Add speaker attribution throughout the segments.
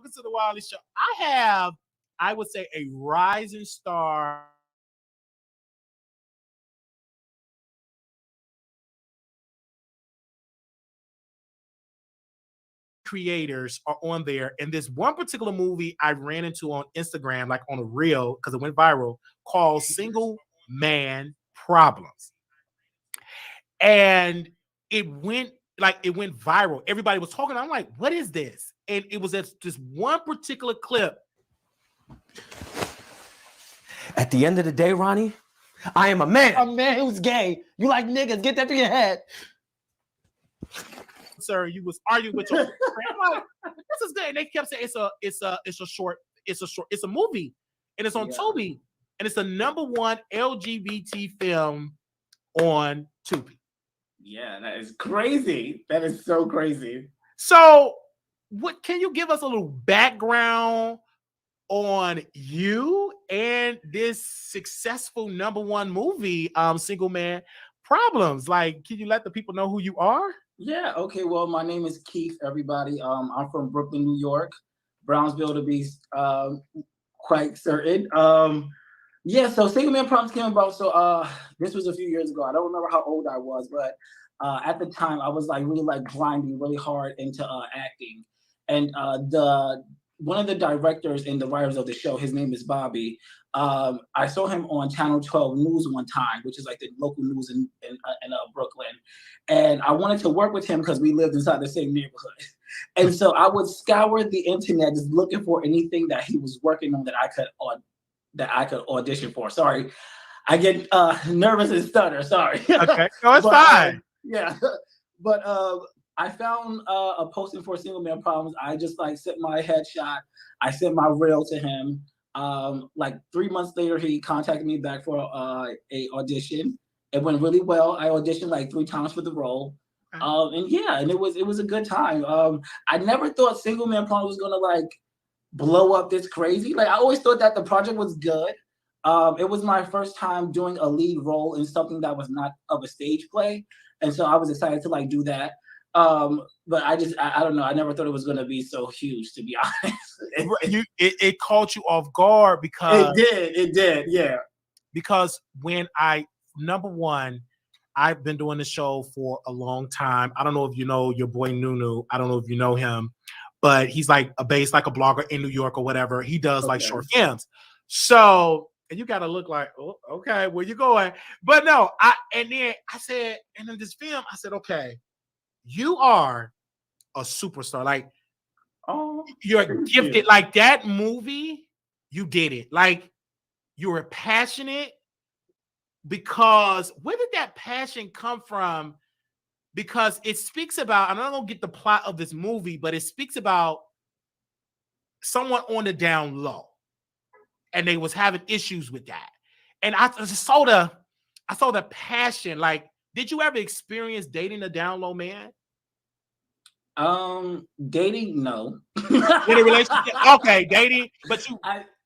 Speaker 1: welcome to the Wiley Show. I have, I would say, a rising star creators are on there. And this one particular movie I ran into on Instagram, like on a reel, because it went viral, called Single Man Problems. And it went viral. Everybody was talking. I'm like, what is this? And it was this one particular clip.
Speaker 2: At the end of the day, Ronnie, I am a man. A man who's gay. You like niggas. Get that through your head.
Speaker 1: Sir, you was arguing with your friend. I'm like, this is good. And they kept saying it's a movie. And it's on Tubi. And it's the #1 LGBT film on Tubi.
Speaker 3: Yeah, that is crazy. That is so crazy.
Speaker 1: So, what can you give us a little background on you and this successful #1 movie, Single Man Problems? Like, can you let the people know who you are?
Speaker 3: Yeah, okay. Well, my name is Keefe, everybody. I'm from Brooklyn, New York, Brownsville to be quite certain. Yeah, so Single Man Problems came about. So this was a few years ago. I don't remember how old I was, but at the time I was like really like grinding really hard into acting. And one of the directors and the writers of the show, his name is Bobby. I saw him on Channel 12 News one time, which is like the local news in Brooklyn. And I wanted to work with him because we lived inside the same neighborhood. And so I would scour the internet just looking for anything that he was working on that I could audition for. Sorry, I get nervous and stutter. Sorry.
Speaker 1: Okay, no, it's fine.
Speaker 3: Yeah, but I found a posting for Single Man Problems. I just like sent my headshot. I sent my reel to him. Like 3 months later, he contacted me back for a audition. It went really well. I auditioned like 3 times for the role. And yeah, and it was a good time. I never thought Single Man Problems was gonna like blow up this crazy. Like I always thought that the project was good. It was my first time doing a lead role in something that was not of a stage play, and so I was excited to like do that. But I don't know. I never thought it was gonna be so huge, to be honest.
Speaker 1: It caught you off guard because
Speaker 3: it did, yeah.
Speaker 1: Because when #1, I've been doing the show for a long time. I don't know if you know your boy Nunu. I don't know if you know him, but he's like a blogger in New York or whatever. He does like short films. So, and you got to look like, oh, okay, where you going? But no, and then I said, and in this film, I said, okay, you are a superstar. Like, you're gifted. Like that movie, you did it. Like, you were passionate. Because where did that passion come from? Because it speaks about, and I don't get the plot of this movie, but it speaks about someone on the down low, and they was having issues with that. And I saw the passion. Like, did you ever experience dating a down low man?
Speaker 3: Dating, no.
Speaker 1: In a relationship, okay, dating, but you.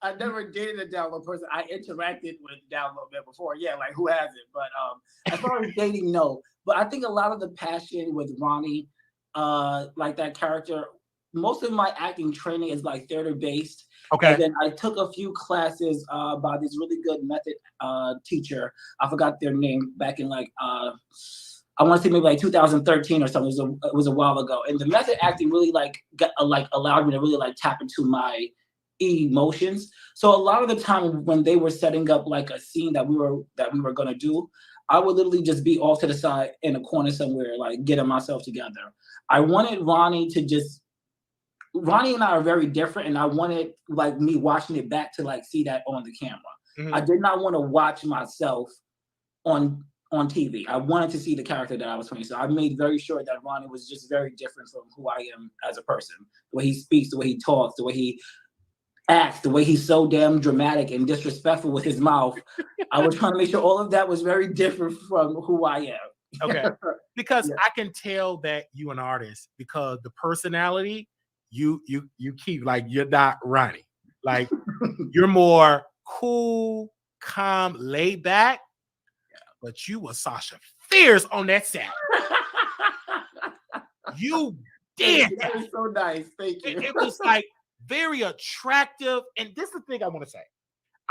Speaker 3: I never dated a down low person. I interacted with a down low man before. Yeah, like who hasn't? But as far as dating, no. But I think a lot of the passion with Ronnie, like that character, most of my acting training is like theater based.
Speaker 1: Okay.
Speaker 3: And then I took a few classes by this really good method teacher. I forgot their name back in like I want to say maybe like 2013 or something. It was a while ago. And the method acting really allowed me to really like tap into my emotions. So a lot of the time when they were setting up like a scene that we were gonna do, I would literally just be off to the side in a corner somewhere, like getting myself together. I wanted Ronnie and I are very different, and I wanted like me watching it back to like see that on the camera. Mm-hmm. I did not want to watch myself on TV. I wanted to see the character that I was playing. So I made very sure that Ronnie was just very different from who I am as a person. The way he speaks, the way he talks, the way he acts, the way he's so damn dramatic and disrespectful with his mouth. I was trying to make sure all of that was very different from who I am.
Speaker 1: Okay. Because I can tell that you an artist because the personality you keep, like, you're not Ronnie. Like, you're more cool, calm, laid back. But you were Sasha Fierce on that set. You did.
Speaker 3: That was so nice. Thank you.
Speaker 1: It was like very attractive. And this is the thing I want to say.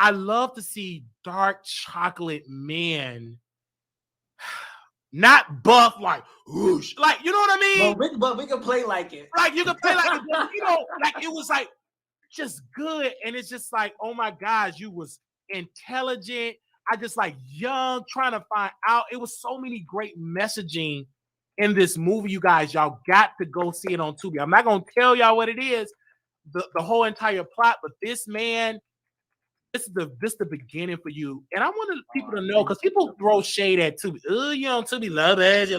Speaker 1: I love to see dark chocolate men, not buff like whoosh, like you know what I mean.
Speaker 3: But we can play like it.
Speaker 1: Like you can play like it, you know, like it was like just good, and it's just like, oh my gosh, you was intelligent. I just like young, trying to find out. It was so many great messaging in this movie, you guys. Y'all got to go see it on Tubi. I'm not gonna tell y'all what it is, the whole entire plot, but this man. This is the beginning for you. And I wanted people to know, because people throw shade at Tubi. Oh, you know, Tubi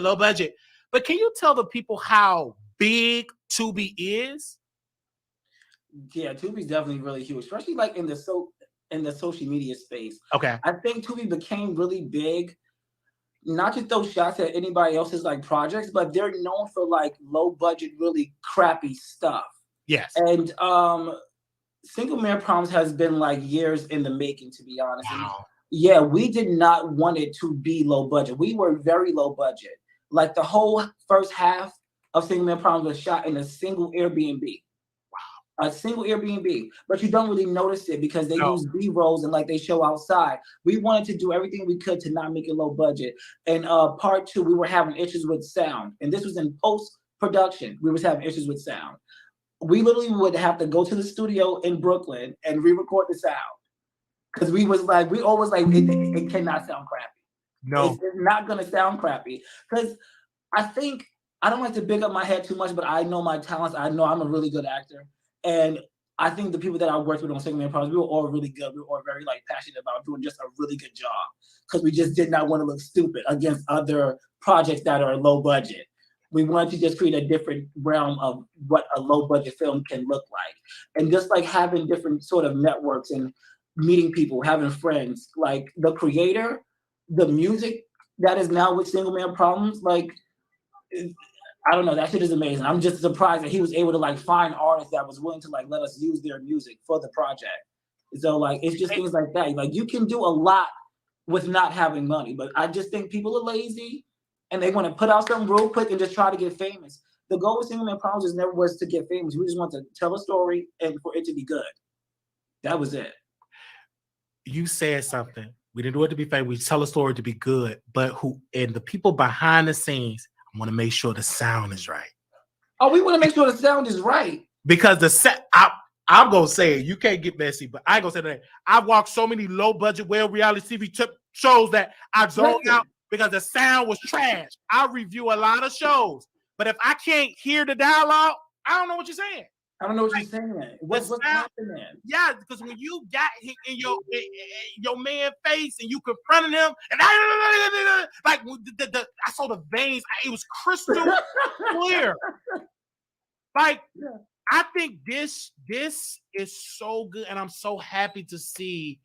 Speaker 1: low budget. But can you tell the people how big Tubi is?
Speaker 3: Yeah, Tubi's definitely really huge, especially like in the social media space.
Speaker 1: Okay.
Speaker 3: I think Tubi became really big, not to throw shots at anybody else's like projects, but they're known for like low budget, really crappy stuff.
Speaker 1: Yes.
Speaker 3: And Single Man Problems has been like years in the making, to be honest.
Speaker 1: Wow.
Speaker 3: And yeah, we did not want it to be low budget. We were very low budget. Like the whole first half of Single Man Problems was shot in a single Airbnb. Wow. A single Airbnb. But you don't really notice it because they use B-rolls and like they show outside. We wanted to do everything we could to not make it low budget. And part two, we were having issues with sound. And this was in post-production. We was having issues with sound. We literally would have to go to the studio in Brooklyn and re-record the sound. Because we always like, it cannot sound crappy.
Speaker 1: No.
Speaker 3: It's not going to sound crappy. Because I think, I don't like to big up my head too much, but I know my talents. I know I'm a really good actor. And I think the people that I worked with on Single Man Problems, we were all really good. We were all very like passionate about doing just a really good job. Because we just did not want to look stupid against other projects that are low budget. We wanted to just create a different realm of what a low budget film can look like. And just like having different sort of networks and meeting people, having friends, like the creator, the music that is now with Single Man Problems, like, I don't know, that shit is amazing. I'm just surprised that he was able to like find artists that was willing to like let us use their music for the project. So like, it's just things like that. Like you can do a lot with not having money, but I just think people are lazy and they want to put out something real quick and just try to get famous. The goal with Single Man Problems never was to get famous. We just want to tell a story and for it to be good. That was it.
Speaker 1: You said something. We didn't do it to be famous. We tell a story to be good. But the people behind the scenes, I want to make sure the sound is right.
Speaker 3: Oh, we want to make sure the sound is right.
Speaker 1: Because the set, I'm going to say it. You can't get messy, but I ain't going to say that. I've watched so many low budget, reality TV shows that I zoned out because the sound was trash. I review a lot of shows, but if I can't hear the dialogue, I don't know what you're saying.
Speaker 3: I don't know what you're saying. What's happening?
Speaker 1: Yeah, because when you got in your man face and you confronted him, and like I saw the veins, it was crystal clear. Like, I think this is so good, and I'm so happy to see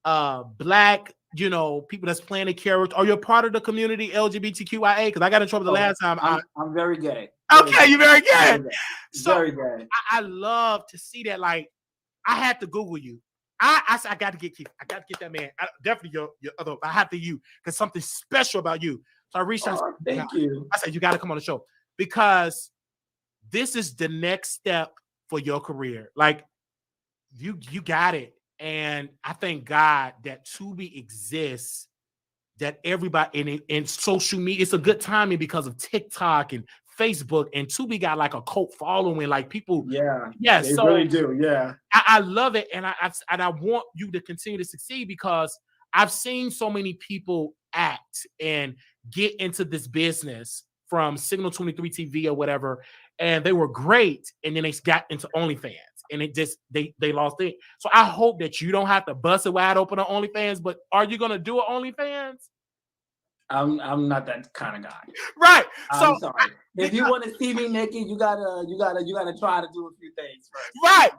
Speaker 1: Black, people that's playing the character. Are you a part of the community LGBTQIA? Because I got in trouble the last time.
Speaker 3: I'm very gay.
Speaker 1: Okay, you're very gay. So
Speaker 3: very gay.
Speaker 1: I love to see that. Like, I had to Google you. I got to get Keefe. I got to get that man. Definitely your other. I have to you because something special about you. So I reached out.
Speaker 3: Thank you.
Speaker 1: I said you got to come on the show because this is the next step for your career. Like, you got it. And I thank God that Tubi exists, that everybody in social media, it's a good timing because of TikTok and Facebook, and Tubi got like a cult following, like people.
Speaker 3: Yeah, they really do. Yeah,
Speaker 1: I love it, and I want you to continue to succeed because I've seen so many people act and get into this business from Signal 23 TV or whatever, and they were great, and then they got into OnlyFans. And it just they lost it. So I hope that you don't have to bust it wide open on OnlyFans. But are you gonna do an OnlyFans?
Speaker 3: I'm not that kind of guy.
Speaker 1: Right.
Speaker 3: I'm sorry. If you want to see me naked, you gotta try to do a few things first.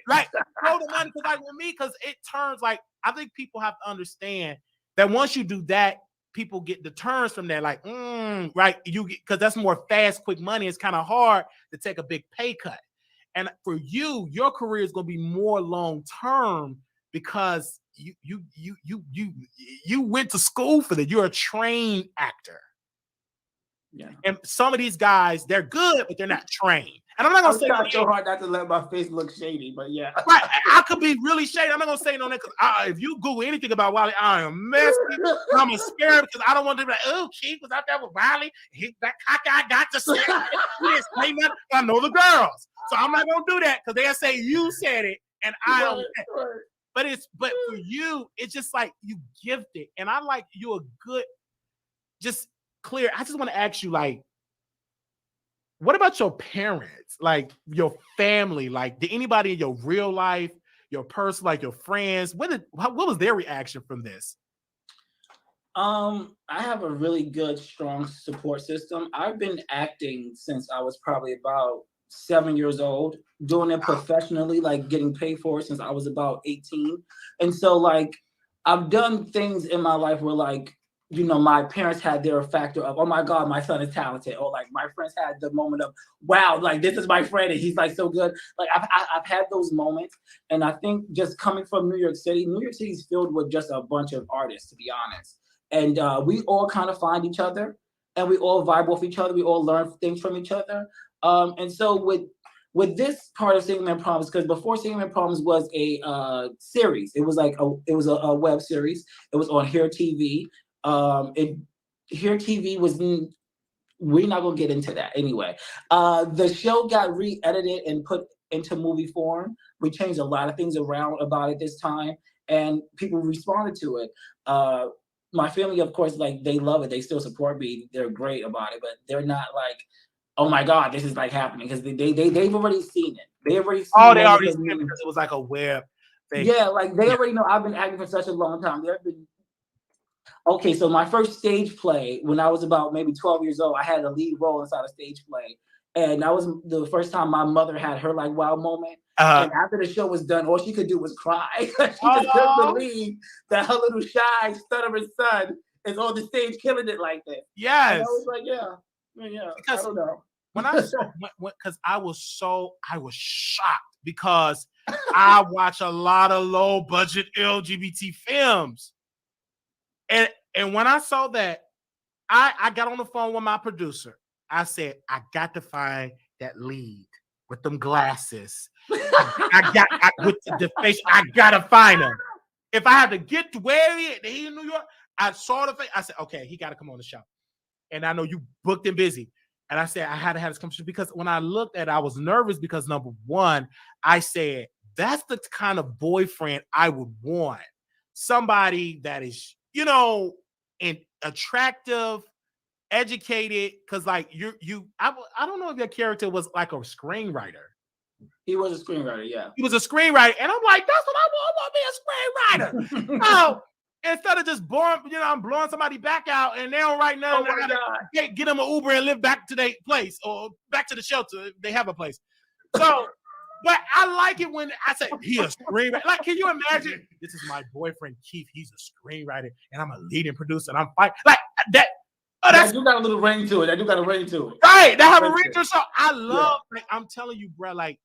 Speaker 1: Right. Throw the money like with me, because it turns like I think people have to understand that once you do that, people get the turns from that. Like, right. You get, because that's more fast, quick money. It's kind of hard to take a big pay cut. And for you, your career is going to be more long term because you went to school for that. You're a trained actor.
Speaker 3: Yeah.
Speaker 1: And some of these guys, they're good, but they're not trained. And I'm not gonna say
Speaker 3: so hard not to let my face look shady, but yeah.
Speaker 1: Right, I could be really shady. I'm not gonna say no because if you Google anything about Wiley, I am messy. I'm a scared because I don't want to be like, oh, Keefe was out there with Wiley. That cockeye got to say it. He didn't say nothing. I know the girls, so I'm not gonna do that because they'll say you said it, and I don't. But for you, it's just like you gifted, and I like you a good, just clear. I just want to ask you, like, what about your parents, like your family? Like, did anybody in your real life, your personal, like your friends, what was their reaction from this?
Speaker 3: I have a really good, strong support system. I've been acting since I was probably about 7 years old, doing it professionally, like getting paid for it since I was about 18. And so, like, I've done things in my life where, like, you know, my parents had their factor of, oh my God, my son is talented. Or like my friends had the moment of, wow, like this is my friend and he's like so good. Like I've had those moments. And I think just coming from New York City is filled with just a bunch of artists, to be honest. And we all kind of find each other and we all vibe off each other. We all learn things from each other. And so with this part of Single Man Problems, because before Single Man Problems was a series, it was like a web series. It was on Hair TV. Here TV was, we're not gonna get into that anyway. The show got re-edited and put into movie form. We changed a lot of things around about it this time, and people responded to it. My family, of course, like they love it. They still support me. They're great about it, but they're not like, oh my God, this is like happening, because they've already seen it. They already seen
Speaker 1: they already seen it because it was like a web thing.
Speaker 3: Yeah, like they already know I've been acting for such a long time. Okay, so my first stage play, when I was about maybe 12 years old, I had a lead role inside a stage play. And that was the first time my mother had her like wow moment. And after the show was done, all she could do was cry. She just couldn't believe that her little shy, stuttering son is on the stage killing it like that.
Speaker 1: Yes.
Speaker 3: And I was like, yeah. Because I don't know.
Speaker 1: When I saw, because I was shocked because I watch a lot of low budget LGBT films. And when I saw that, I got on the phone with my producer. I said, I got to find that lead with them glasses. With the face, I gotta find him. If I had to get to where he in New York, I saw the face. I said, okay, he got to come on the show. And I know you booked and busy. And I said, I had to have this conversation because when I looked at it, I was nervous because number one, I said, that's the kind of boyfriend I would want. Somebody that is, you know, and attractive, educated, because like I don't know if your character was like a screenwriter.
Speaker 3: He was a screenwriter, yeah.
Speaker 1: He was a screenwriter, and I'm like, that's what I want. I want to be a screenwriter. Oh, instead of just blowing, you know, I'm blowing somebody back out, and they don't write nothing. I gotta get them an Uber and live back to their place or back to the shelter if they have a place. So, but I like it when I say he a screenwriter. Like, can you imagine? This is my boyfriend Keefe. He's a screenwriter, and I'm a leading producer, and I'm fighting like that. Oh,
Speaker 3: that's you got a little ring to it. That you got a ring to it.
Speaker 1: Right, that have a ring to it. So I love. Like, I'm telling you, bro. Like,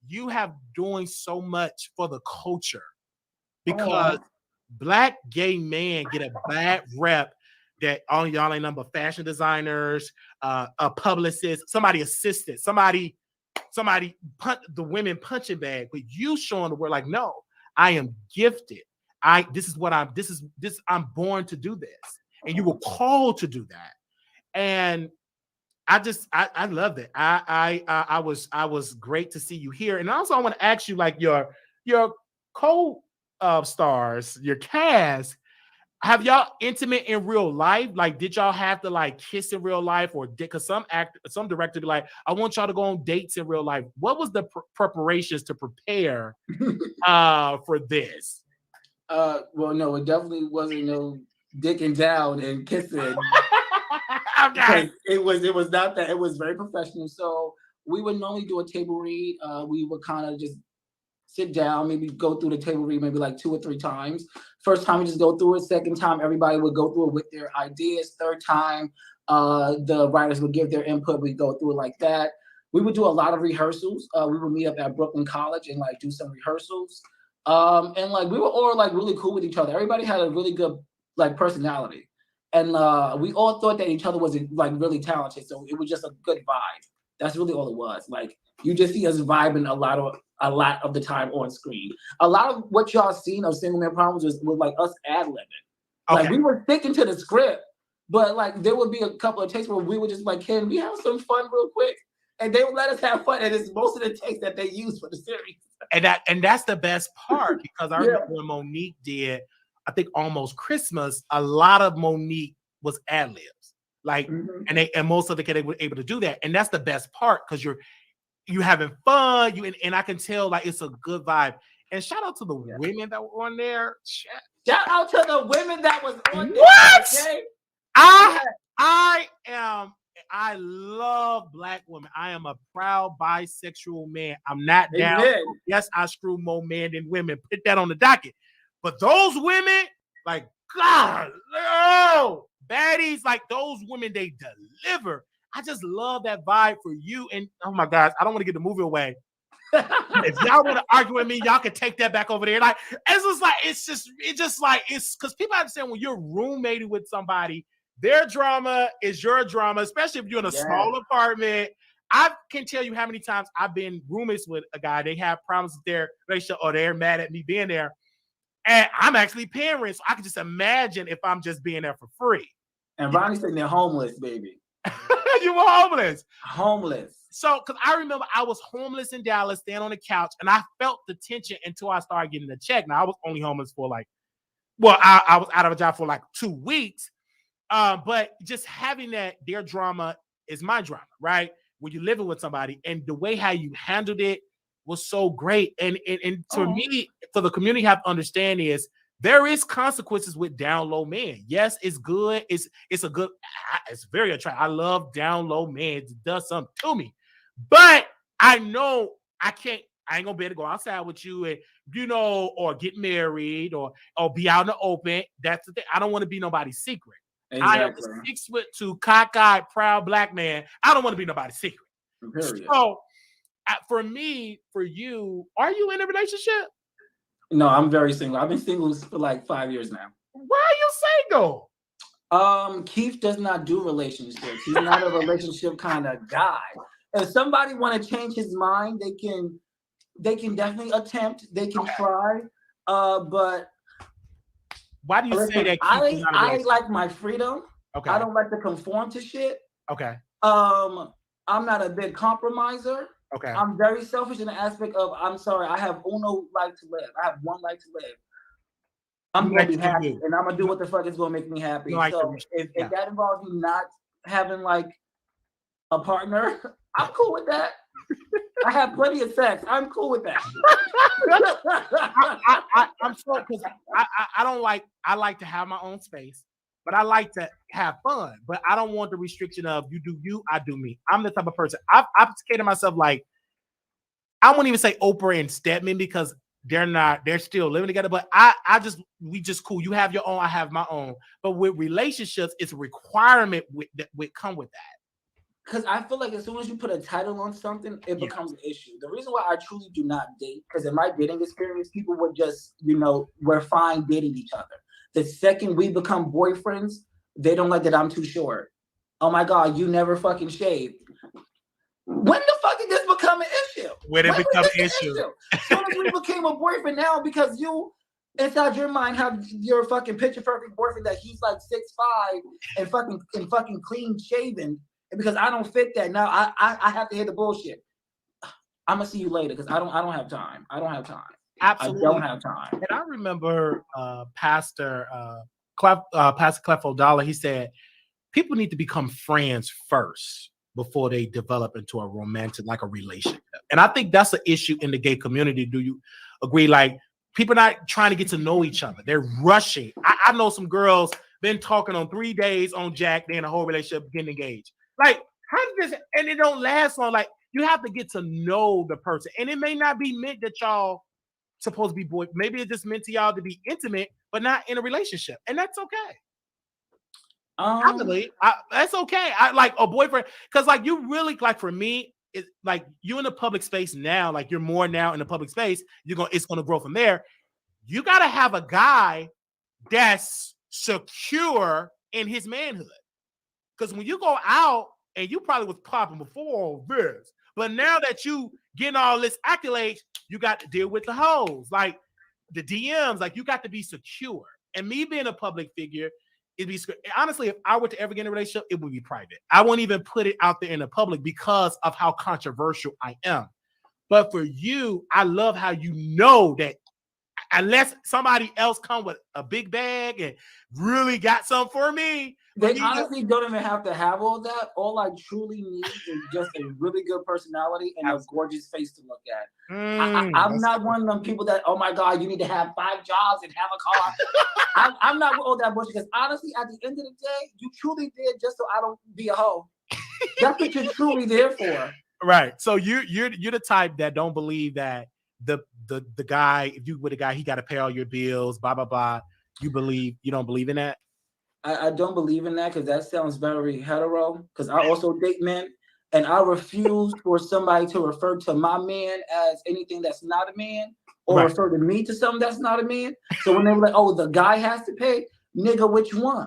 Speaker 1: you have doing so much for the culture because Black gay men get a bad rep that all y'all ain't number fashion designers, a publicist, somebody assistant, somebody the women punching bag, but you showing the world like, no, I am gifted. I'm born to do this. And you were called to do that. And I love it. I was great to see you here. And also I want to ask you, like, your co-stars, your cast, have y'all intimate in real life? Like, did y'all have to like kiss in real life, or because some director be like, I want y'all to go on dates in real life. What was the preparations to prepare for this?
Speaker 3: Well, no, it definitely wasn't no dicking down and kissing.
Speaker 1: Okay.
Speaker 3: It was not that. It was very professional. So we would normally do a table read. We would kind of just sit down, maybe go through the table read maybe like 2 or 3 times. First time we just go through it. Second time, everybody would go through it with their ideas. Third time, the writers would give their input. We'd go through it like that. We would do a lot of rehearsals. We would meet up at Brooklyn College and like do some rehearsals. And like we were all like really cool with each other. Everybody had a really good like personality. And we all thought that each other was like really talented, so it was just a good vibe. That's really all it was. Like you just see us vibing a lot of the time on screen. A lot of what y'all seen of Single Man Problems was like us ad-libbing. Like we were sticking to the script, but like there would be a couple of takes where we would just like, can we have some fun real quick? And they would let us have fun, and it's most of the takes that they use for the series.
Speaker 1: And that's the best part, because I remember when Monique did, I think Almost Christmas, a lot of Monique was ad libs, like, and most of the kids were able to do that, and that's the best part, because you're having fun, and I can tell like it's a good vibe. And shout out to the women that were on there.
Speaker 3: Shout out to the women that was on there.
Speaker 1: What? Okay? I love Black women. I am a proud bisexual man. I'm not down. Yes, I screw more men than women. Put that on the docket. But those women, like, God, no, baddies, like those women, they deliver. I just love that vibe for you. And oh my gosh, I don't want to get the movie away. If y'all want to argue with me, y'all can take that back over there. Like, it's because people understand when you're roommating with somebody, their drama is your drama, especially if you're in a small apartment. I can tell you how many times I've been roommates with a guy. They have problems with their relationship, or they're mad at me being there. And I'm actually paying rent, so I can just imagine if I'm just being there for free.
Speaker 3: And Ronnie's sitting there homeless, baby.
Speaker 1: You were homeless.
Speaker 3: Homeless.
Speaker 1: So, because I remember I was homeless in Dallas, staying on the couch, and I felt the tension until I started getting the check. Now, I was only homeless for I was out of a job for like 2 weeks. But just having that, their drama is my drama, right? When you're living with somebody, and the way how you handled it was so great. And to me, for the community have to understand is there is consequences with down low men. Yes, it's good. It's very attractive. I love down low men. It does something to me. But I know I ain't gonna be able to go outside with you and, or get married or be out in the open. That's the thing. I don't want to be nobody's secret. Exactly. I am a 6'2", cockeyed, proud Black man. I don't want to be nobody's secret. Period. So for me, for you, are you in a relationship?
Speaker 3: No, I'm very single. I've been single for like 5 years now.
Speaker 1: Why are you
Speaker 3: single? Keefe does not do relationships. He's not a relationship kind of guy. If somebody want to change his mind, they can definitely attempt. They can try. But
Speaker 1: why do you say that?
Speaker 3: I like my freedom.
Speaker 1: Okay.
Speaker 3: I don't like to conform to shit.
Speaker 1: Okay.
Speaker 3: I'm not a big compromiser.
Speaker 1: Okay.
Speaker 3: I'm very selfish in the aspect of, I'm sorry, I have uno life to live. I have one life to live. I'm gonna be happy, and I'm gonna do what the fuck is gonna make me happy. So if that involves me not having like a partner, I'm cool with that. I have plenty of sex. I'm cool with that.
Speaker 1: I'm so, because I don't like. I like to have my own space, but I like to have fun. But I don't want the restriction of you do you, I do me. I'm the type of person. I've educated myself like I won't even say Oprah and Stedman because they're still living together. But we just cool. You have your own, I have my own. But with relationships, it's a requirement that would come with that.
Speaker 3: Because I feel like as soon as you put a title on something, it becomes an issue. The reason why I truly do not date, because in my dating experience, people would just, we're fine dating each other. The second we become boyfriends, they don't like that I'm too short. Oh my God, you never fucking shaved. When the fuck did this become an issue?
Speaker 1: When it become an issue?
Speaker 3: As soon as we became a boyfriend now, because you, inside your mind, have your fucking picture perfect boyfriend that he's like 6'5" and fucking clean shaven. And because I don't fit that now, I have to hear the bullshit. I'm gonna see you later because I don't have time. I don't have time.
Speaker 1: Absolutely,
Speaker 3: I don't have time.
Speaker 1: And I remember Pastor Clef O'Donnell. He said people need to become friends first before they develop into a romantic, like a relationship. And I think that's an issue in the gay community. Do you agree? Like people not trying to get to know each other. They're rushing. I know some girls been talking on 3 days on Jack, they in a whole relationship, getting engaged. Like, how did this, and it don't last long. Like, you have to get to know the person. And it may not be meant that y'all supposed to be boy. Maybe it's just meant to y'all to be intimate, but not in a relationship. And that's okay. I believe that's okay. I like a boyfriend, because like you really, like for me, it's like you in the public space now, like you're more now in the public space, it's gonna grow from there. You gotta have a guy that's secure in his manhood. Because when you go out, and you probably was popping before all this, but now that you getting all this accolades, you got to deal with the hoes, like the DMs, like you got to be secure. And me being a public figure, it'd be honestly, if I were to ever get in a relationship, it would be private. I won't even put it out there in the public because of how controversial I am. But for you, I love how you know that unless somebody else come with a big bag and really got something for me.
Speaker 3: They honestly don't even have to have all that. All I truly need is just a really good personality and a gorgeous face to look at. I'm not one of them people that, oh my God, you need to have 5 jobs and have a car. I'm not with all that bullshit because honestly, at the end of the day, you truly did just so I don't be a hoe. That's what you're truly there for. Right.
Speaker 1: So you're the type that don't believe that the guy, if you with a guy, he got to pay all your bills, blah blah blah. You don't believe in that?
Speaker 3: I don't believe in that because that sounds very hetero. Because I also date men, and I refuse for somebody to refer to my man as anything that's not a man, or refer to me to something that's not a man. So when they were like, "Oh, the guy has to pay," nigga, which one?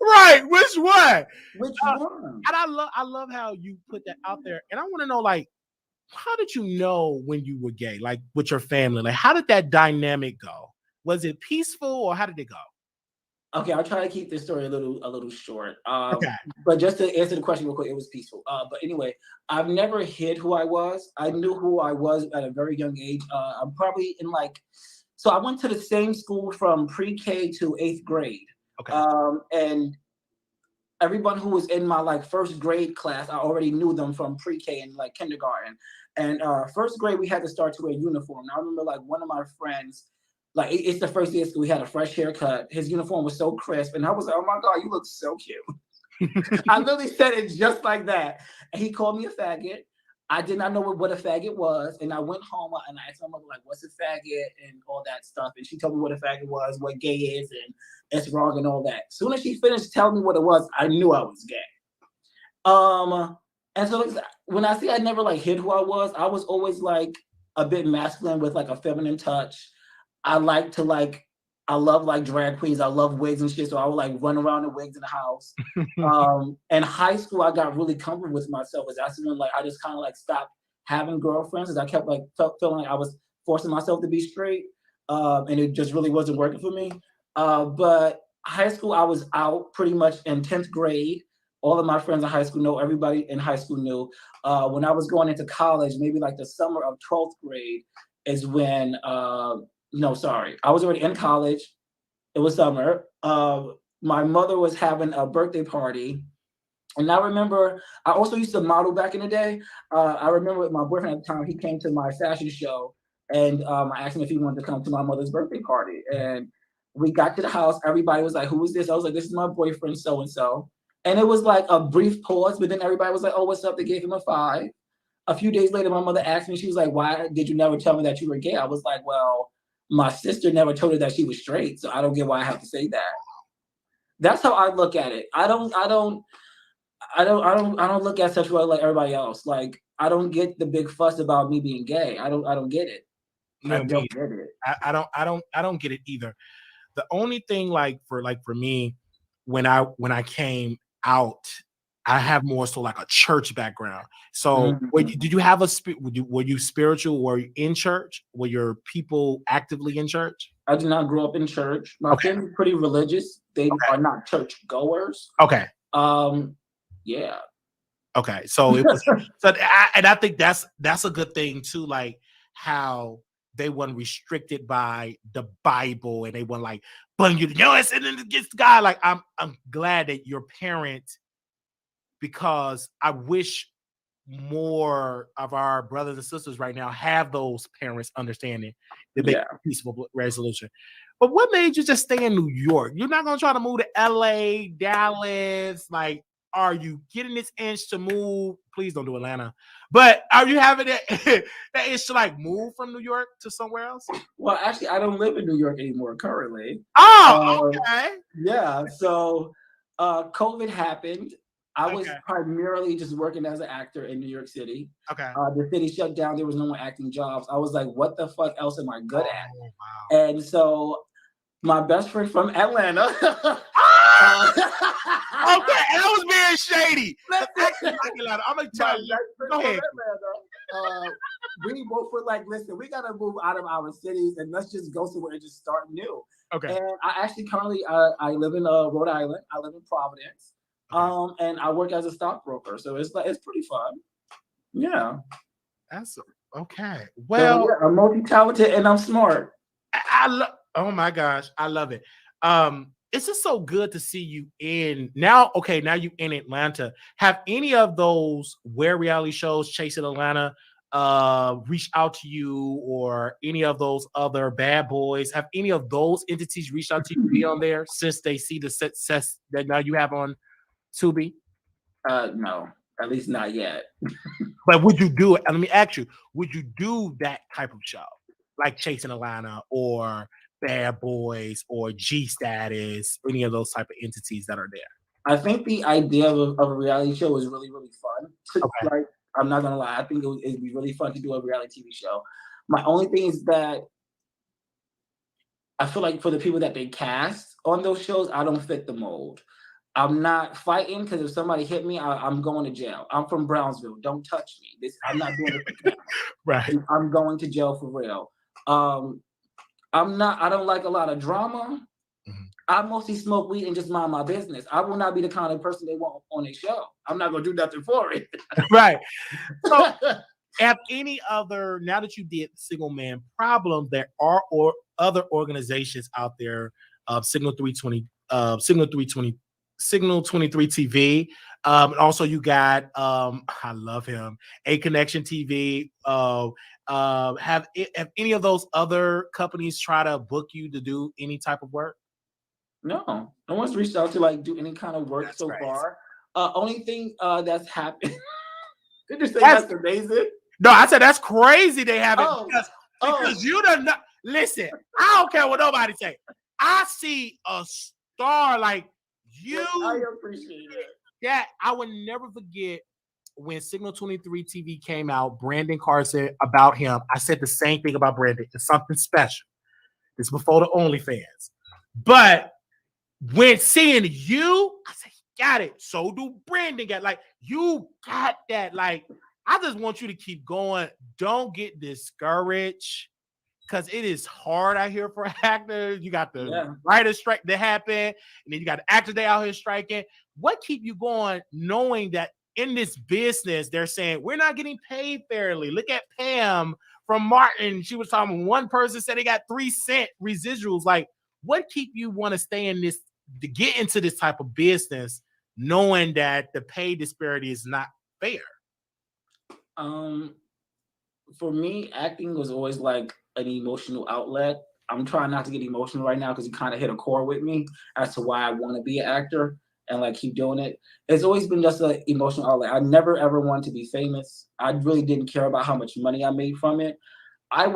Speaker 1: Right, which one?
Speaker 3: Which one?
Speaker 1: And I love how you put that out there. And I want to know, like, how did you know when you were gay? Like with your family, like how did that dynamic go? Was it peaceful or how did it go?
Speaker 3: Okay, I'll try to keep this story a little short.
Speaker 1: Okay.
Speaker 3: But just to answer the question real quick, it was peaceful. But anyway, I've never hid who I was. I knew who I was at a very young age. I'm probably in so I went to the same school from pre-K to 8th grade.
Speaker 1: Okay.
Speaker 3: And everyone who was in my first grade class, I already knew them from pre-K and kindergarten. And first grade, we had to start to wear uniform. And I remember one of my friends, it's the first day of school, he had a fresh haircut. His uniform was so crisp. And I was like, oh my God, you look so cute. I literally said it just like that. And he called me a faggot. I did not know what a faggot was. And I went home and I asked my mother, what's a faggot and all that stuff. And she told me what a faggot was, what gay is, and it's wrong and all that. As soon as she finished telling me what it was, I knew I was gay. And so when I say I never hid who I was always a bit masculine with a feminine touch. I love drag queens. I love wigs and shit. So I would run around in wigs in the house. In high school, I got really comfortable with myself. That's when I just kind of stopped having girlfriends, because I kept feeling like I was forcing myself to be straight, and it just really wasn't working for me. But high school, I was out pretty much in 10th grade. All of my friends in high school know. Everybody in high school knew. When I was going into college, maybe the summer of 12th grade is when. No, sorry. I was already in college. It was summer. My mother was having a birthday party. And I remember, I also used to model back in the day. I remember with my boyfriend at the time, he came to my fashion show. And I asked him if he wanted to come to my mother's birthday party. And we got to the house. Everybody was like, who is this? I was like, this is my boyfriend, so-and-so. And it was a brief pause. But then everybody was like, oh, what's up? They gave him a 5. A few days later, my mother asked me, she was like, why did you never tell me that you were gay? I was like, well, my sister never told her that she was straight, so I don't get why I have to say that. That's how I look at it. I don't look at sexuality like everybody else. I don't get the big fuss about me being gay. I don't get it. I don't get it.
Speaker 1: I don't get it either. The only thing for me, when I came out, I have more so a church background. So did you have were you spiritual? Were you in church? Were your people actively in church?
Speaker 3: I did not grow up in church. My family's pretty religious. They are not church goers.
Speaker 1: Okay.
Speaker 3: Yeah.
Speaker 1: Okay. So it was and I think that's a good thing too, how they weren't restricted by the Bible and they weren't butting you, it's against God. I'm glad that your parents, because I wish more of our brothers and sisters right now have those parents understanding to make a peaceful resolution. But what made you just stay in New York? You're not going to try to move to LA, Dallas. Are you getting this itch to move? Please don't do Atlanta. But are you having that itch to move from New York to somewhere else?
Speaker 3: Well, actually, I don't live in New York anymore currently.
Speaker 1: Oh, okay.
Speaker 3: Yeah. So COVID happened. I was primarily just working as an actor in New York City.
Speaker 1: Okay.
Speaker 3: The city shut down. There was no more acting jobs. I was like, what the fuck else am I good at?
Speaker 1: Wow.
Speaker 3: And so my best friend from Atlanta.
Speaker 1: Okay, and I was being shady. I'm gonna tell you. Go ahead.
Speaker 3: We both were like, listen, we gotta move out of our cities and let's just go somewhere and just start new.
Speaker 1: Okay.
Speaker 3: And I actually currently I live in Rhode Island. I live in Providence. Okay. And I work as a stockbroker, so it's pretty fun. Yeah.
Speaker 1: That's okay. Well,
Speaker 3: so, yeah, I'm multi-talented and I'm smart.
Speaker 1: Oh my gosh, I love it. It's just so good to see you in now. Okay, now you in Atlanta. Have any of those reality shows, Chasing Atlanta, reach out to you, or any of those other Bad Boys? Have any of those entities reached out to you to be on there since they see the success that now you have on Tubi?
Speaker 3: No, at least not yet.
Speaker 1: But would you do it? And let me ask you: would you do that type of show, like Chasing Atlanta or Bad Boys or G Status, any of those type of entities that are there?
Speaker 3: I think the idea of a reality show is really, really fun.
Speaker 1: Okay.
Speaker 3: Like, I'm not gonna lie, I think it'd be really fun to do a reality TV show. My only thing is that I feel like for the people that they cast on those shows, I don't fit the mold. I'm not fighting because if somebody hit me, I'm going to jail. I'm from Brownsville. Don't touch me. I'm not doing it for camera.
Speaker 1: Right.
Speaker 3: I'm going to jail for real. I don't like a lot of drama. Mm-hmm. I mostly smoke weed and just mind my business. I will not be the kind of person they want on their show. I'm not going to do nothing for it.
Speaker 1: Right. So, have any other, now that you did Single Man Problem, there are other organizations out there, Signal 23 TV. And also you got, I love him, A Connection TV. Have any of those other companies try to book you to do any type of work?
Speaker 3: No one's reached out to like do any kind of work so far. Only thing that's happened. Did you say that's amazing?
Speaker 1: No, I said that's crazy. They haven't because you don't know. Listen, I don't care what nobody say. I see a star like you.
Speaker 3: I appreciate it.
Speaker 1: Yeah, I would never forget when Signal 23 TV came out. Brandon Carson, about him, I said the same thing about Brandon. It's something special. It's before the OnlyFans, but when seeing you, I said, got it. So do Brandon got like you got that. Like, I just want you to keep going. Don't get discouraged because it is hard out here for actors. You got the writer's strike that happened, and then you got the actors they out here striking. What keep you going knowing that in this business, they're saying we're not getting paid fairly? Look at Pam from Martin. She was talking, one person said they got 3 cent residuals. Like, what keep you want to stay in this, to get into this type of business, knowing that the pay disparity is not fair?
Speaker 3: For me, acting was always like an emotional outlet. I'm trying not to get emotional right now because you kind of hit a core with me as to why I want to be an actor and like keep doing it. It's always been just an emotional outlet. I never ever wanted to be famous. I really didn't care about how much money I made from it. I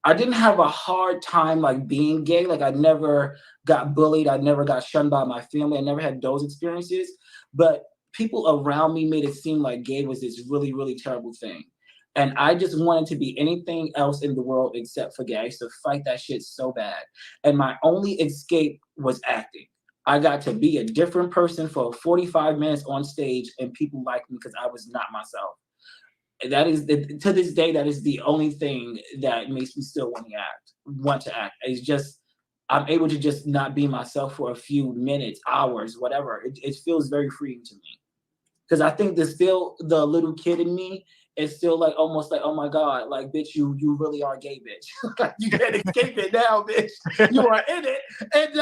Speaker 3: didn't have a hard time like being gay. Like I never got bullied. I never got shunned by my family. I never had those experiences. But people around me made it seem like gay was this really, really terrible thing. And I just wanted to be anything else in the world except for gay. I used to fight that shit so bad. And my only escape was acting. I got to be a different person for 45 minutes on stage and people liked me because I was not myself. That is, to this day, that is the only thing that makes me still want to act. It's just, I'm able to just not be myself for a few minutes, hours, whatever. It feels very freeing to me. Because I think there's still the little kid in me is still like almost like, oh my God, like bitch, you really are gay, bitch. You can't escape it now, bitch. You are in it. And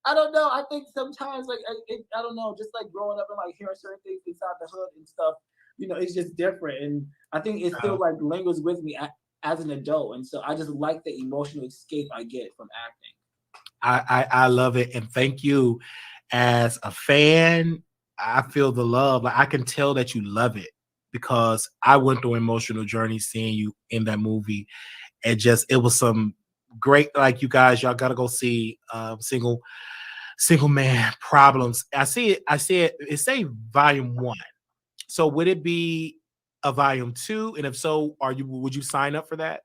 Speaker 3: I don't know. I think sometimes like I don't know, just like growing up and like hearing certain things inside the hood and stuff, you know, it's just different. And I think it still like lingers with me as an adult. And so I just like the emotional escape I get from acting.
Speaker 1: I love it. And thank you. As a fan, I feel the love. Like I can tell that you love it because I went through an emotional journey seeing you in that movie. And just, it was some great, like you guys, y'all got to go see Single Single man problems. I see it. It say volume 1. So would it be a volume 2? And if so, would you sign up for that?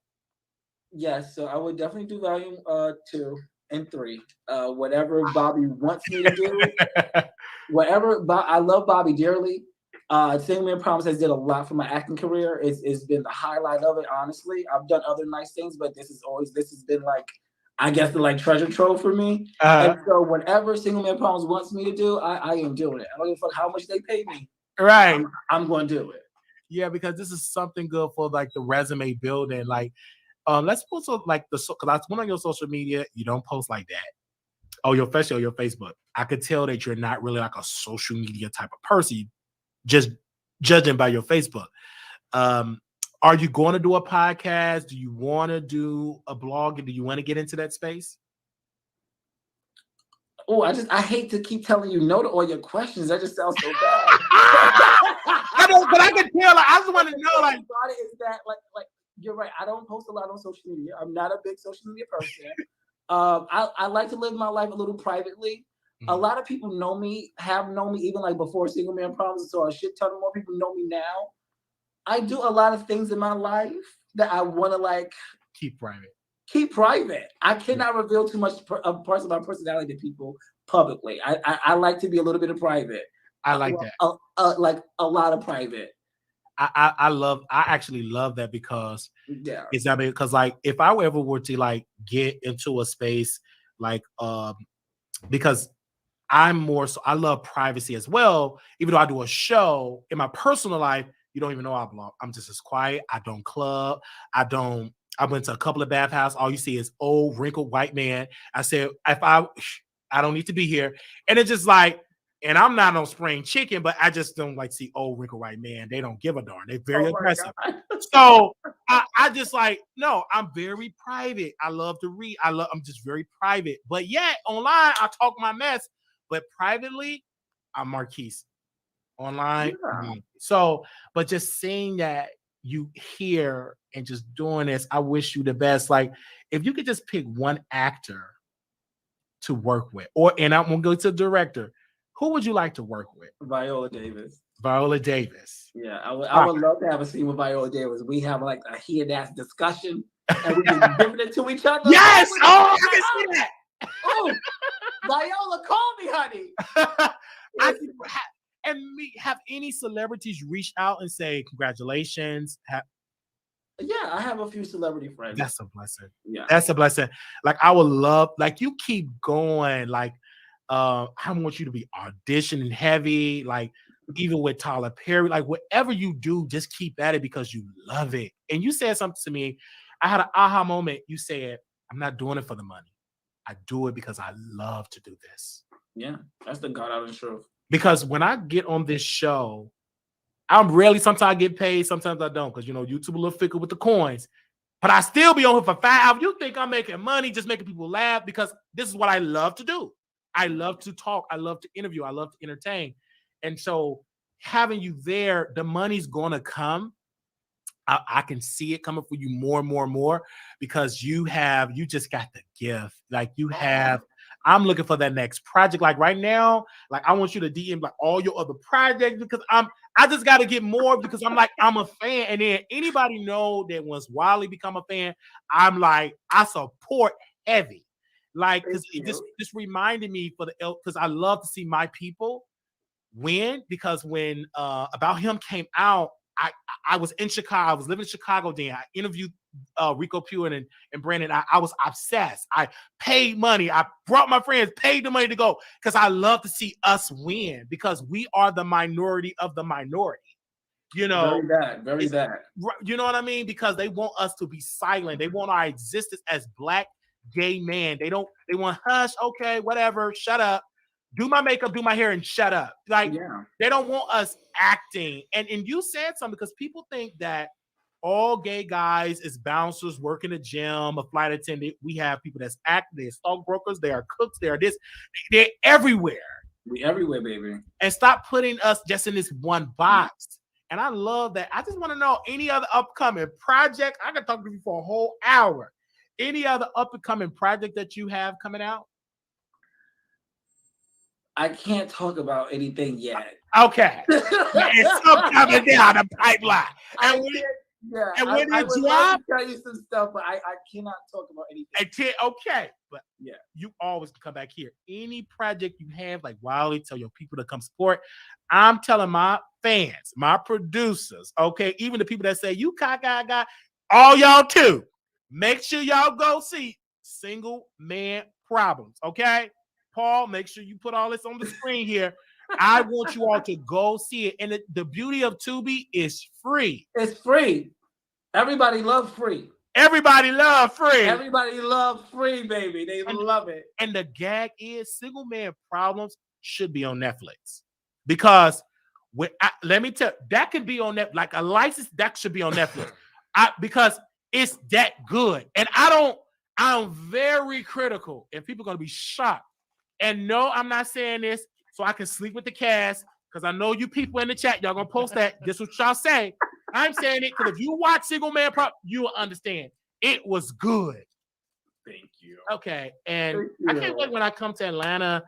Speaker 3: Yes, so I would definitely do volume 2 and 3. Whatever Bobby wants me to do. I love Bobby dearly. Single Man Promise has did a lot for my acting career. It's been the highlight of it, honestly. I've done other nice things, but this has been like, I guess, the like treasure trove for me. And so whenever Single Man Promise wants me to do, I am doing it. I don't give a fuck how much they pay me.
Speaker 1: Right.
Speaker 3: I'm going to do it.
Speaker 1: Yeah, because this is something good for like the resume building. Like, let's post like because I went on your social media. You don't post like that. Oh, your Facebook. I could tell that you're not really like a social media type of person. Just judging by your Facebook. Are you going to do a podcast? Do you want to do a blog? And do you want to get into that space?
Speaker 3: Oh, I hate to keep telling you no to all your questions. That just sounds so bad.
Speaker 1: I know, but I can tell. Like, I just want to know, like,
Speaker 3: is that like you're right. I don't post a lot on social media. I'm not a big social media person. I like to live my life a little privately. Mm-hmm. A lot of people have known me even like before Single Man Promise. So a shit ton of more people know me now. I do a lot of things in my life that I want to like
Speaker 1: keep private.
Speaker 3: I cannot reveal too much parts of my personality to people publicly. I like to be a little bit of private.
Speaker 1: I like that.
Speaker 3: Like a lot of private.
Speaker 1: I actually love that because it's that because like if I ever were to like get into a space like because I love privacy as well. Even though I do a show in my personal life, you don't even know I blog. I'm just as quiet. I don't club. I went to a couple of bathhouses. All you see is old wrinkled white man. I said, if I don't need to be here. And it's just like, and I'm not on spring chicken, but I just don't like see old wrinkled white man. They don't give a darn. They're very aggressive. So I just like, no, I'm very private. I love to read. I'm just very private. But yet online, I talk my mess. But privately, I'm Marquise. Online.
Speaker 3: Yeah.
Speaker 1: So, but just seeing that you here and just doing this, I wish you the best. Like, if you could just pick one actor to work with, and I'm gonna go to the director, who would you like to work with?
Speaker 3: Viola Davis.
Speaker 1: Viola Davis.
Speaker 3: Yeah, I would love to have a scene with Viola Davis. We have like a he and ass discussion, and we just giving it to each other.
Speaker 1: Yes! Oh, I can see that.
Speaker 3: Oh, Viola, call me, honey.
Speaker 1: Have any celebrities reached out and say congratulations?
Speaker 3: Yeah, I have a few celebrity friends.
Speaker 1: That's a blessing.
Speaker 3: Yeah,
Speaker 1: that's a blessing. Like I would love, like you keep going. Like I want you to be auditioning heavy. Like even with Tyler Perry, like whatever you do, just keep at it because you love it. And you said something to me. I had an aha moment. You said, "I'm not doing it for the money. I do it because I love to do this."
Speaker 3: Yeah, that's the God honest truth.
Speaker 1: Because when I get on this show, sometimes I get paid, sometimes I don't, because YouTube a little fickle with the coins. But I still be on here for 5 hours. You think I'm making money just making people laugh? Because this is what I love to do. I love to talk. I love to interview. I love to entertain. And so having you there, the money's gonna come. I can see it coming for you more and more and more because you just got the gift. Like I'm looking for that next project. Like right now, like I want you to DM like all your other projects because I just got to get more because I'm a fan. And then anybody know that once Wiley become a fan, I'm like, I support heavy. Like, because it just reminded me because I love to see my people win because when About Him came out, I was in Chicago. I was living in Chicago then. I interviewed Rico Pure and Brandon. I was obsessed. I paid money. I brought my friends, paid the money to go because I love to see us win because we are the minority of the minority. Very bad. You know what I mean? Because they want us to be silent. They want our existence as Black gay men. They want hush, okay, whatever, shut up. Do my makeup, do my hair, and shut up. Like they don't want us acting. And you said something because people think that all gay guys is bouncers, work in a gym, a flight attendant. We have people that's acting, they're stockbrokers, they are cooks, they are this, they're everywhere.
Speaker 3: We everywhere, baby.
Speaker 1: And stop putting us just in this one box. And I love that. I just want to know any other upcoming project. I can talk to you for a whole hour. Any other up and coming project that you have coming out?
Speaker 3: I can't talk about anything yet.
Speaker 1: Okay. It's still coming down the pipeline. And when
Speaker 3: I would love to tell you some stuff, but I cannot talk about anything.
Speaker 1: Okay, but you always come back here. Any project you have, like Wiley, tell your people to come support. I'm telling my fans, my producers, okay, even the people that say you guy, all y'all too. Make sure y'all go see Single Man Problems, okay? Paul, make sure you put all this on the screen here. I want you all to go see it. And the beauty of Tubi is free.
Speaker 3: It's free. Everybody love free.
Speaker 1: Everybody love free.
Speaker 3: Everybody love free, baby. They love it.
Speaker 1: And the gag is Single Man Problems should be on Netflix. Because let me tell you, that could be on Netflix. Like a license, that should be on Netflix. Because it's that good. And I'm very critical, and people are going to be shocked. And no, I'm not saying this so I can sleep with the cast, because I know you people in the chat, y'all gonna post that. This is what y'all say. I'm saying it because if you watch Single Man Problem, you will understand. It was good.
Speaker 3: Thank you.
Speaker 1: Okay, and I can't wait when I come to Atlanta.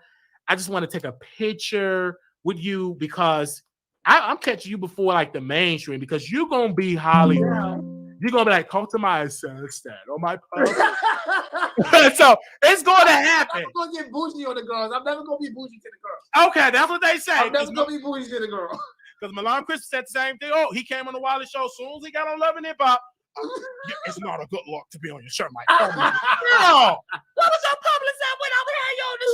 Speaker 1: I just want to take a picture with you because I'm catching you before like the mainstream, because you're gonna be Hollywood. Yeah. You're gonna be like, come to my assistant on my so it's gonna happen.
Speaker 3: I'm gonna get bougie on the girls. I'm never gonna be bougie to the girls.
Speaker 1: Okay, that's what they say.
Speaker 3: I'm never gonna be bougie to the girls.
Speaker 1: Because Milan Christmas said the same thing. Oh, he came on the Wiley Show as soon as he got on Love and Hip Hop. It's not a good look to be on your shirt, Mike. No. What was your publicist when I had you on the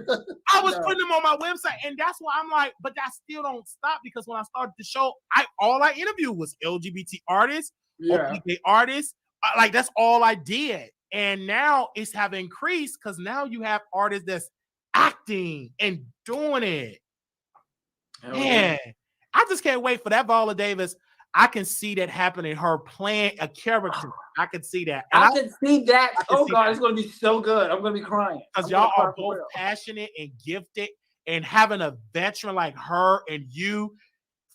Speaker 1: show? I was putting them on my website, and that's why I'm like, but that still don't stop, because when I started the show, all I interviewed was LGBT artists, OPK artists. Like that's all I did. And now it's have increased because now you have artists that's acting and doing it. Man, I just can't wait for that Viola Davis. I can see that happening. Her playing a character. I can see that. And
Speaker 3: I can see that. Oh God, it's going to be so good. I'm going to be crying.
Speaker 1: Because y'all are both passionate and gifted, and having a veteran like her and you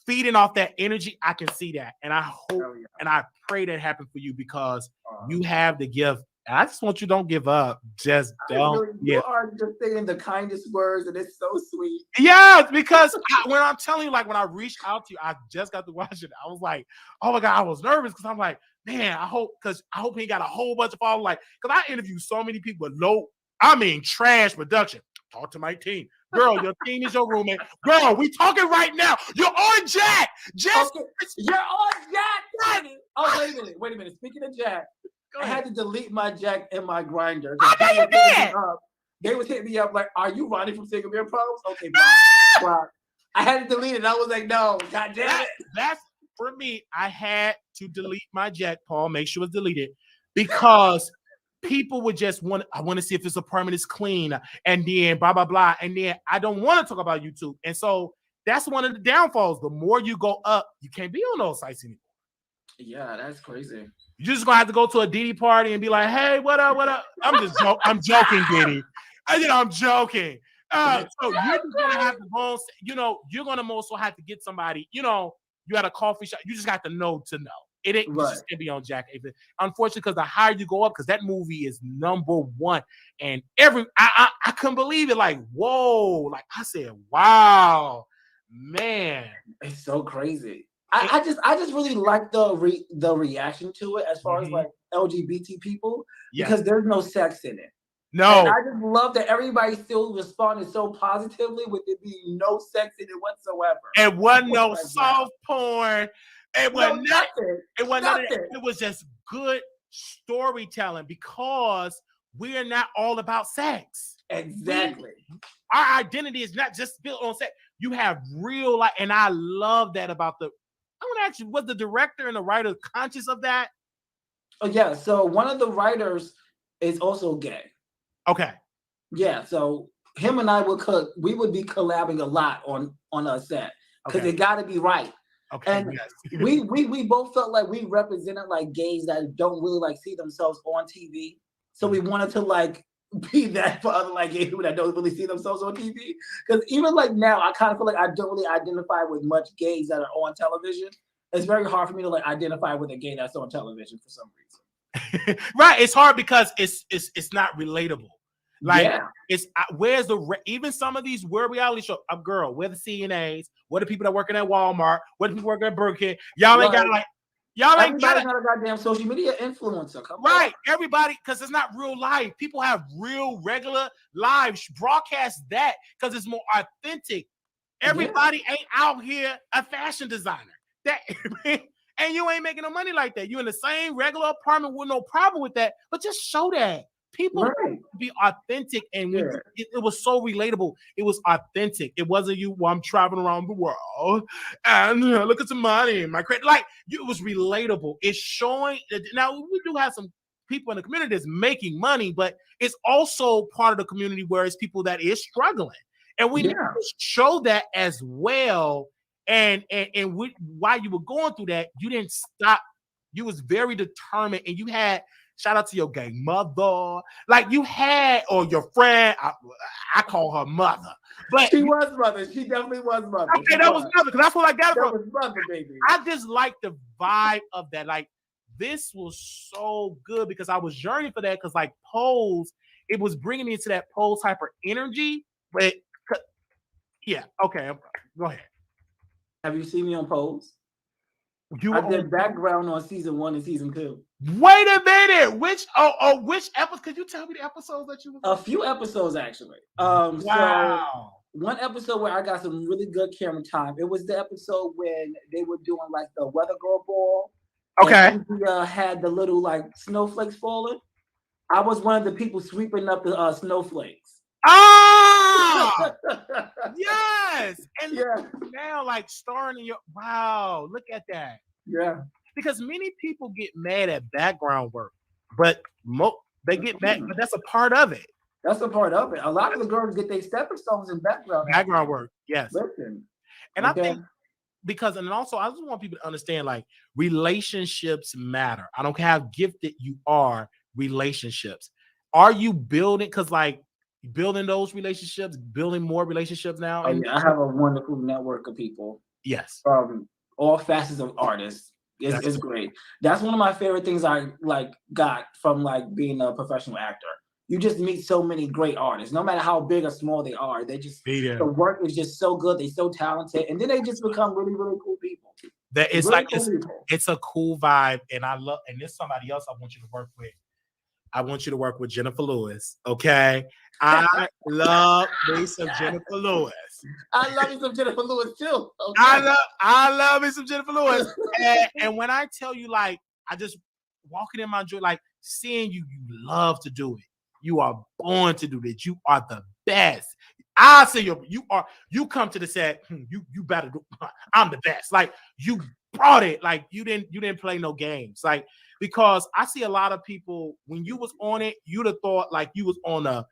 Speaker 1: feeding off that energy, I can see that. And I hope and I pray that happen for you, because you have the gift. I just want you to don't give up. Just don't.
Speaker 3: You are just saying the kindest words, and it's so sweet.
Speaker 1: Yes, because when I'm telling you, like when I reached out to you, I just got to watch it. I was like, oh my God, I was nervous because I'm like, man, I hope he got a whole bunch of followers. Like, because I interviewed so many people with trash production. Talk to my team. Girl, your team is your roommate. Girl, we talking right now. You're on Jack.
Speaker 3: You're on Jack. Oh, wait a minute. Speaking of Jack, I had to delete my Jack in my grinder.
Speaker 1: I know you did.
Speaker 3: They was hitting me up like, "Are you Ronnie from Single Man Problems?" Okay, bro. I had to delete it. I was like, "No, God damn it."
Speaker 1: That's for me. I had to delete my Jack. Paul, make sure it's deleted, because people would just I want to see if this apartment is clean, and then blah blah blah, and then I don't want to talk about YouTube, and so that's one of the downfalls. The more you go up, you can't be on those sites anymore.
Speaker 3: Yeah, that's crazy.
Speaker 1: You're just gonna have to go to a Diddy party and be like, "Hey, what up? What up?" I'm joking, Diddy. I'm joking. So you're just gonna have to go. You're gonna also have to get somebody. You at a coffee shop. You just got to know. It ain't just gonna be on Jack. Unfortunately, because the higher you go up, because that movie is #1, and I couldn't believe it. Like, whoa! Like I said, wow, man,
Speaker 3: it's so crazy. I just really like the reaction to it as far as like LGBT people, because there's no sex in it.
Speaker 1: No,
Speaker 3: and I just love that everybody still responded so positively with it being no sex in it whatsoever.
Speaker 1: It wasn't no soft porn. It wasn't
Speaker 3: nothing.
Speaker 1: It wasn't nothing. It was just good storytelling, because we are not all about sex.
Speaker 3: Exactly.
Speaker 1: Our identity is not just built on sex. You have real life, and I love that about I want to ask you, was the director and the writer conscious of that?
Speaker 3: Oh yeah. So one of the writers is also gay.
Speaker 1: Okay.
Speaker 3: Yeah. So him and I would be collabing a lot on a set, because it got to be right.
Speaker 1: Okay.
Speaker 3: And we both felt like we represented like gays that don't really like see themselves on TV. So we wanted to like be that for other like gay people that don't really see themselves on TV. Because even like now, I kind of feel like I don't really identify with much gays that are on television. It's very hard for me to like identify with a gay that's on television for some reason.
Speaker 1: Right. It's hard because it's not relatable. Like, it's where's even some of these reality shows. Girl, where the CNAs? Where the people that working at Walmart? Where the people working at Burger King? Y'all ain't got like. Y'all ain't got
Speaker 3: not a goddamn social media influencer. Come
Speaker 1: right,
Speaker 3: on.
Speaker 1: everybody, because it's not real life. People have real, regular lives. Broadcast that because it's more authentic. Everybody ain't out here a fashion designer. That and you ain't making no money like that. You in the same regular apartment with no problem with that, but just show that. People be authentic, and it was so relatable. It was authentic. It wasn't you. Well, I'm traveling around the world, and look at some money. My credit, like it was relatable. It's showing. Now we do have some people in the community that's making money, but it's also part of the community where it's people that is struggling, and we need to show that as well. And while you were going through that, you didn't stop. You was very determined, and you had. Shout out to your gay mother. Like you had, or your friend, I call her mother. But
Speaker 3: she was mother. She definitely was mother.
Speaker 1: Okay, that was mother, because that's what I got
Speaker 3: from.
Speaker 1: That
Speaker 3: was mother, baby.
Speaker 1: I just like the vibe of that. Like, this was so good because I was yearning for that because, like, Pose, it was bringing me into that Pose hyper energy. But, yeah, okay, go ahead.
Speaker 3: Have you seen me on Pose? I did background on season 1 and season 2.
Speaker 1: Wait a minute. Which episode? Could you tell me the episodes that you?
Speaker 3: A few episodes actually.
Speaker 1: Wow.
Speaker 3: So one episode where I got some really good camera time. It was the episode when they were doing like the Weather Girl ball.
Speaker 1: Okay.
Speaker 3: And had the little like snowflakes falling. I was one of the people sweeping up the snowflakes.
Speaker 1: Ah! Yes. And now, like, starring in your look at that.
Speaker 3: Yeah.
Speaker 1: Because many people get mad at background work, but they get mad, but that's a part of it.
Speaker 3: That's a part of it. A lot of the girls get their stepping stones in background
Speaker 1: work. Yes.
Speaker 3: Listen.
Speaker 1: And I think because, and also I just want people to understand, like, relationships matter. I don't care how gifted you are, relationships. Are you building, because like building those relationships, building more relationships now?
Speaker 3: Oh, yeah, I have a wonderful network of people.
Speaker 1: Yes.
Speaker 3: From all facets of artists. It's great. That's one of my favorite things I got from like being a professional actor. You just meet so many great artists, no matter how big or small they are. They just the work is just so good. They're so talented, and then they just become really, really cool people.
Speaker 1: That it's really like it's a cool vibe, and I love. And there's somebody else I want you to work with. I want you to work with Jennifer Lewis. Okay, I love me some Jennifer Lewis.
Speaker 3: I love me some Jennifer Lewis too. Okay.
Speaker 1: I love me some Jennifer Lewis. and when I tell you, like, I just walking in my joy, like seeing you love to do it. You are born to do this. You are the best. I say you come to the set. You better do. I'm the best. Like you brought it. Like you didn't play no games. Like, because I see a lot of people when you was on it, you'd have thought like you was on a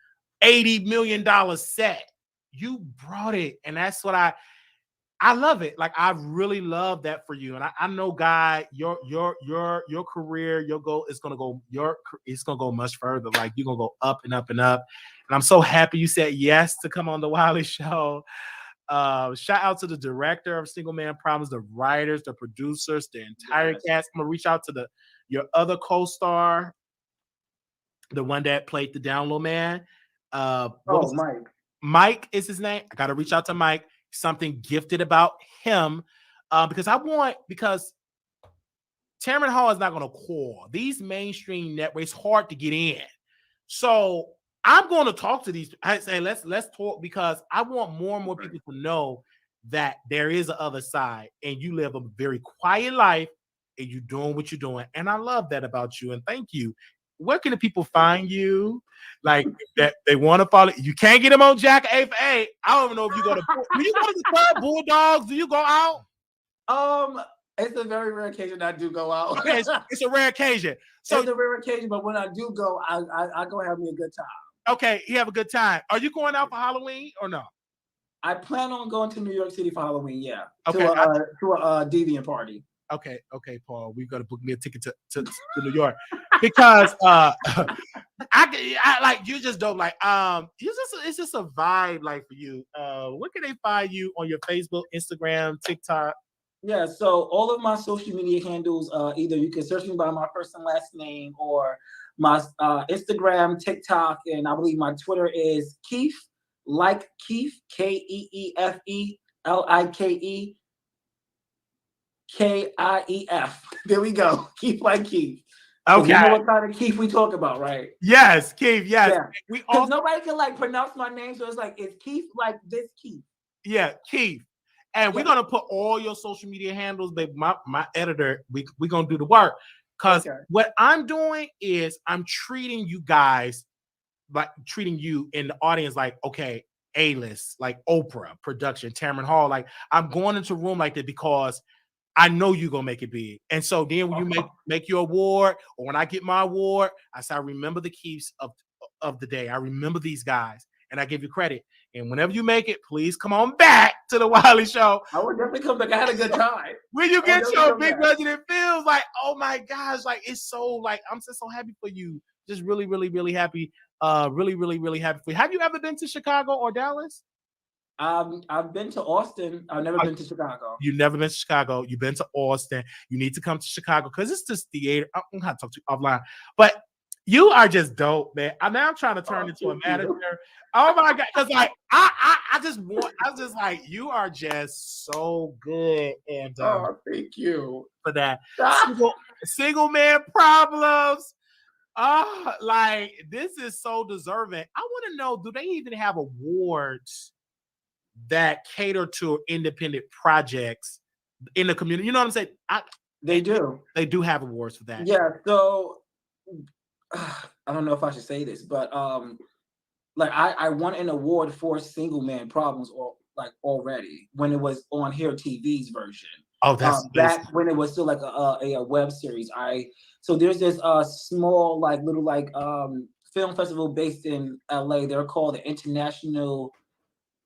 Speaker 1: $80 million set. You brought it, and that's what I love it. Like I really love that for you. And I know, Guy, your career, your goal is gonna go much further. Like you're gonna go up and up and up. And I'm so happy you said yes to come on the Wiley Show. Shout out to the director of Single Man Problems, the writers, the producers, the entire cast. I'm gonna reach out to your other co-star, the one that played the Down Low Man.
Speaker 3: Mike.
Speaker 1: Mike is his name. I gotta reach out to Mike. Something gifted about him, because Tamron Hall is not going to call these mainstream networks. Hard to get in, so I'm going to talk to these. I say let's talk, because I want more and more people to know that there is a other side, and you live a very quiet life, and you're doing what you're doing, and I love that about you. And thank you. Where can the people find you? Like that they want to follow. You can't get them on Jack A for A. I don't even know if you go to. Do you go to the club, Bulldogs? Do you go out?
Speaker 3: It's a very rare occasion I do go out.
Speaker 1: Okay, it's a rare occasion. So
Speaker 3: it's a rare occasion, but when I do go, I go have me a good time.
Speaker 1: Okay, you have a good time. Are you going out for Halloween or no?
Speaker 3: I plan on going to New York City for Halloween. Yeah.
Speaker 1: Okay.
Speaker 3: To a deviant party.
Speaker 1: Okay, Paul. We've got to book me a ticket to New York, because I like you just don't like it's just a vibe like for you. Where can they find you on your Facebook, Instagram, TikTok?
Speaker 3: Yeah, so all of my social media handles, either you can search me by my first and last name or my Instagram, TikTok, and I believe my Twitter is Keefe, like Keefe, KeeFe, LikeKief. There we go. Keefe like Keefe.
Speaker 1: Okay.
Speaker 3: You know what kind of Keefe we talk about, right?
Speaker 1: Yes, Keefe. Yes.
Speaker 3: Yeah. Because nobody can like pronounce my name, so it's like it's Keefe like this Keefe.
Speaker 1: Yeah, Keefe. And we're gonna put all your social media handles, baby. My editor, we're gonna do the work. Because what I'm doing is I'm treating you guys like treating you in the audience like, okay, A-list, like Oprah production, Tamron Hall. Like I'm going into a room like that because I know you're gonna make it big. And so then when you make your award, or when I get my award, I say I remember the Keefes of the day. I remember these guys, and I give you credit. And whenever you make it, please come on back to the Wiley Show.
Speaker 3: I would definitely come back. I had a good time.
Speaker 1: When you get your big budget, it feels like, oh my gosh, like it's so like I'm just so happy for you. Just really, really, really happy. Really, really, really happy for you. Have you ever been to Chicago or Dallas?
Speaker 3: I've been to Austin. I've never been to Chicago.
Speaker 1: You've never been to Chicago. You've been to Austin. You need to come to Chicago because it's just theater. I'm gonna talk to you offline, but you are just dope, man. Now I'm trying to turn into a manager. Oh my god, because like I just like you are just so good. And
Speaker 3: thank you
Speaker 1: for that. Single man problems. Like this is so deserving. I want to know, do they even have awards that cater to independent projects in the community? You know what I'm saying?
Speaker 3: They do.
Speaker 1: They do have awards for that.
Speaker 3: Yeah. So I don't know if I should say this, but like I won an award for Single Man Problems or like already when it was on Here TV's version.
Speaker 1: Oh, that's
Speaker 3: back when it was still like a web series. So there's this small like little like film festival based in LA. They're called the International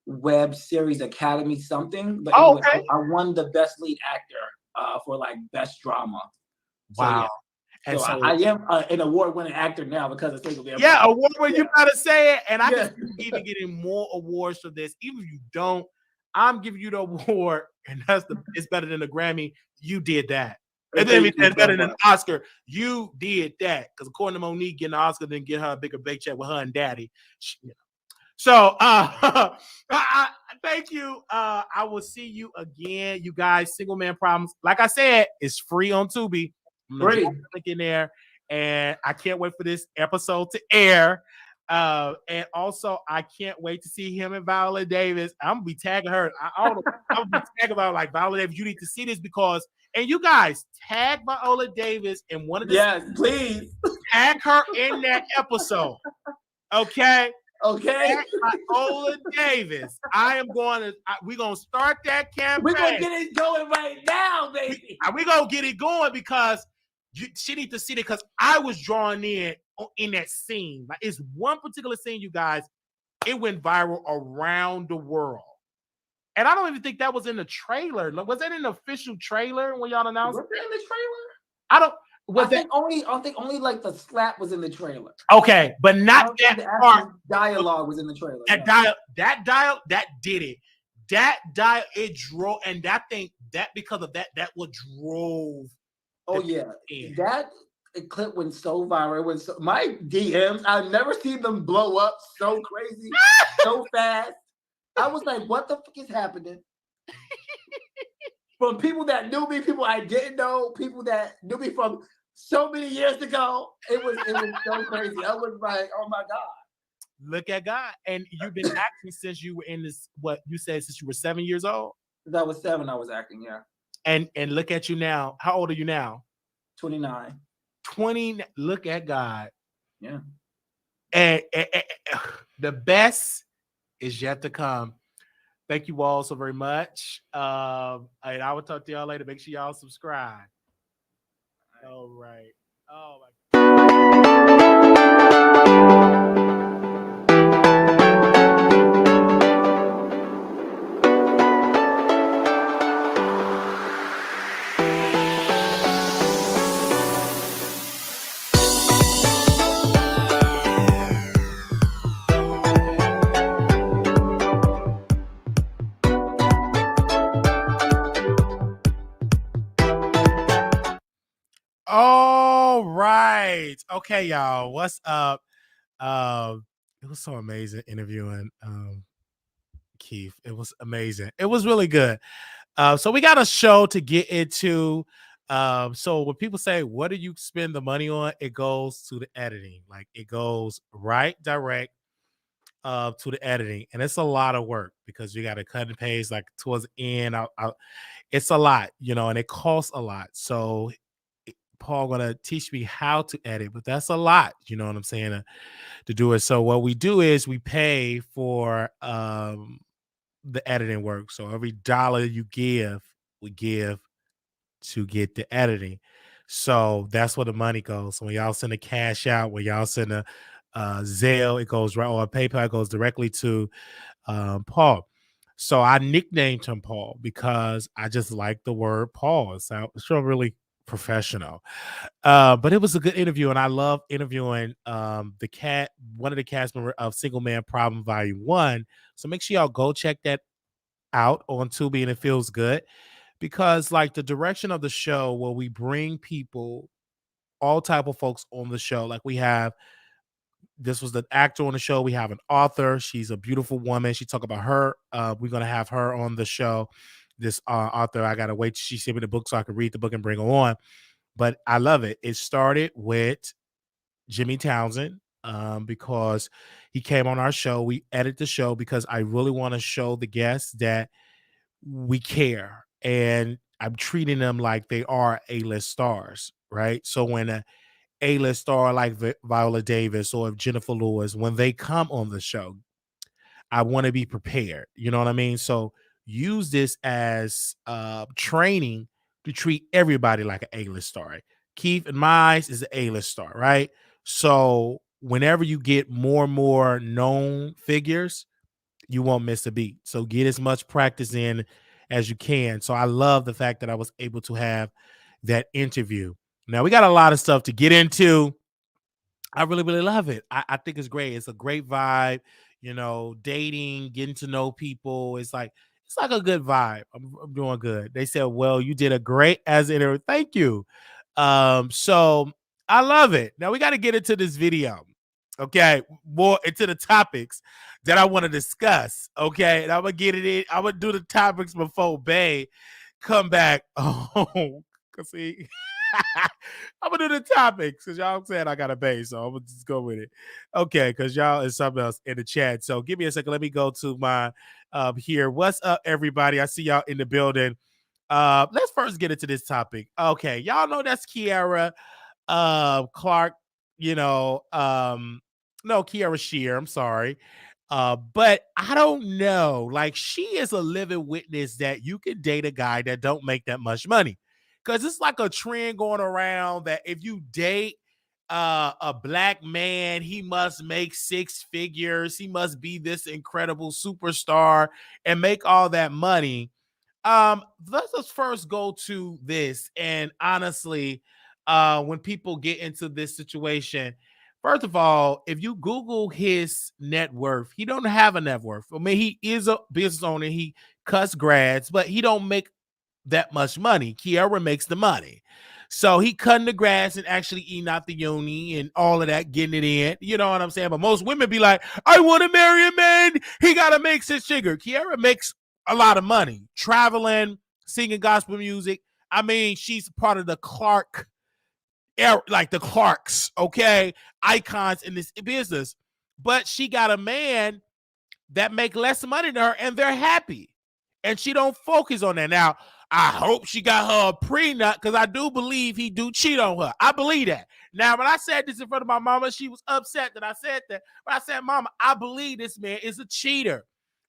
Speaker 3: Web Series Academy something. But anyway, I won the best lead actor for like best drama.
Speaker 1: Wow.
Speaker 3: So, yeah. And so I am an award-winning actor now because of Single Man.
Speaker 1: Yeah, award when you gotta say it. And I can even getting more awards for this. Even if you don't, I'm giving you the award, and it's better than the Grammy. You did that. And then it's better than an Oscar. You did that. Because according to Monique, getting an Oscar didn't get her a bigger paycheck with her and daddy. So thank you. I will see you again. You guys, Single Man Problems. Like I said, it's free on Tubi. Great. Link in there, and I can't wait for this episode to air. And also, I can't wait to see him and Viola Davis. I'm gonna be tagging her. I'm gonna be tagging about like Viola Davis. You need to see this because, and you guys tag Viola Davis in one of the
Speaker 3: please
Speaker 1: tag her in that episode. Okay.
Speaker 3: Okay.
Speaker 1: Viola Davis. We're gonna start that campaign.
Speaker 3: We're gonna get it going right now, baby.
Speaker 1: We're gonna get it going because she needs to see it because I was drawn in that scene. Like it's one particular scene, you guys. It went viral around the world, and I don't even think that was in the trailer. Like, was that in the official trailer when y'all announced?
Speaker 3: Was it in the trailer?
Speaker 1: I
Speaker 3: think only like the slap was in the trailer.
Speaker 1: Okay, but not that part.
Speaker 3: Dialogue was in the trailer.
Speaker 1: That did it. It drove, and because of that what drove.
Speaker 3: Oh yeah, that clip went so viral. It was my DMs. I've never seen them blow up so crazy, so fast. I was like, "What the fuck is happening?" From people that knew me, people I didn't know, people that knew me from so many years ago. It was so crazy. I was like, "Oh my god!"
Speaker 1: Look at God, and you've been acting since you were in this. What you said since you were 7 years old?
Speaker 3: Since I was 7, I was acting. Yeah.
Speaker 1: And look at you now. How old are you now?
Speaker 3: 29.
Speaker 1: 20. Look at God.
Speaker 3: Yeah.
Speaker 1: And the best is yet to come. Thank you all so very much. And I will talk to y'all later. Make sure y'all subscribe. All right. Oh my. Okay, y'all. What's up? It was so amazing interviewing Keefe. It was amazing. It was really good. So we got a show to get into. So when people say, what do you spend the money on? It goes to the editing. Like it goes right direct to the editing. And it's a lot of work because you got to cut and paste like towards the end. It's a lot, and it costs a lot. So Paul gonna teach me how to edit, but that's a lot, you know what I'm saying, to do it. So what we do is we pay for the editing work. So every dollar you give, we give to get the editing. So that's where the money goes. So when y'all send a cash out, when y'all send a Zelle, it goes right, or PayPal, it goes directly to Paul. So I nicknamed him Paul because I just like the word Paul. It's so really professional. But it was a good interview, and I love interviewing one of the cast members of Single Man Problem Volume 1. So make sure y'all go check that out on Tubi, and it feels good because like the direction of the show where we bring people, all type of folks on the show. Like this was the actor on the show. We have an author. She's a beautiful woman. She talk about her. We're going to have her on the show. This author, I got to wait till she sent me the book so I can read the book and bring her on. But I love it. It started with Jimmy Townsend because he came on our show. We edit the show because I really want to show the guests that we care. And I'm treating them like they are A-list stars, right? So when a A-list star like Viola Davis or Jennifer Lewis, when they come on the show, I want to be prepared. You know what I mean? So use this as training to treat everybody like an A-list star. Keefe, in my eyes, is an A-list star, right? So whenever you get more and more known figures, you won't miss a beat. So get as much practice in as you can. So I love the fact that I was able to have that interview. Now we got a lot of stuff to get into. I really, really love it. I think it's great. It's a great vibe, dating, getting to know people. It's like a good vibe. I'm doing good. They said, well, you did a great as interview. Thank you. So I love it. Now we got to get into this video. Okay, more into the topics that I want to discuss. Okay, and I'm gonna get it in. I'm gonna do the topics before Bay come back. Oh, see, I'm gonna do the topics because y'all said I got a Bay, so I'm gonna just go with it. Okay, because y'all is something else in the chat. So give me a second. Let me go to my here. What's up, everybody? I see y'all in the building. Let's first get into this topic. Okay, y'all know that's Kierra Clark. No, Kierra Sheard, I'm sorry. But I don't know. Like, she is a living witness that you can date a guy that don't make that much money. Because it's like a trend going around that if you date a black man, he must make six figures. He must be this incredible superstar and make all that money. Let's just first go to this. And honestly, when people get into this situation, first of all, if you Google his net worth, he don't have a net worth. I mean, he is a business owner. He cuts grads, but he don't make that much money. Kierra makes the money. So he cutting the grass and actually eating out the uni and all of that, getting it in. You know what I'm saying? But most women be like, I want to marry a man. He got to make six figures. Kierra makes a lot of money, traveling, singing gospel music. I mean, she's part of the Clark, like the Clarks, okay, icons in this business. But she got a man that make less money than her, and they're happy. And she don't focus on that. Now, I hope she got her a prenup because I do believe he do cheat on her. I believe that. Now, when I said this in front of my mama, she was upset that I said that. But I said, Mama, I believe this man is a cheater.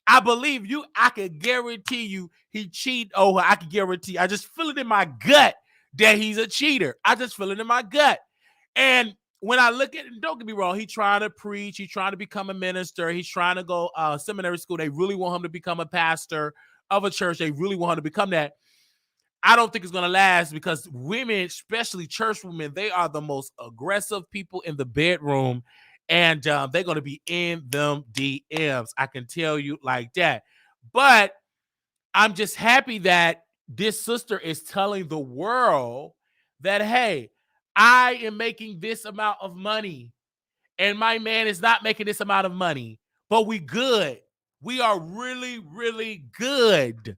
Speaker 1: I believe you. I can guarantee you he cheated on her. I can guarantee. I just feel it in my gut that he's a cheater. I just feel it in my gut. And when I look at it, don't get me wrong, he's trying to preach. He's trying to become a minister. He's trying to go seminary school. They really want him to become a pastor of a church. They really want him to become that. I don't think it's going to last because women, especially church women, they are the most aggressive people in the bedroom. And they're going to be in them DMs. I can tell you like that. But I'm just happy that this sister is telling the world that, hey,
Speaker 4: I am making this amount of money and my man is not making this amount of money, but we good. We are really, really good.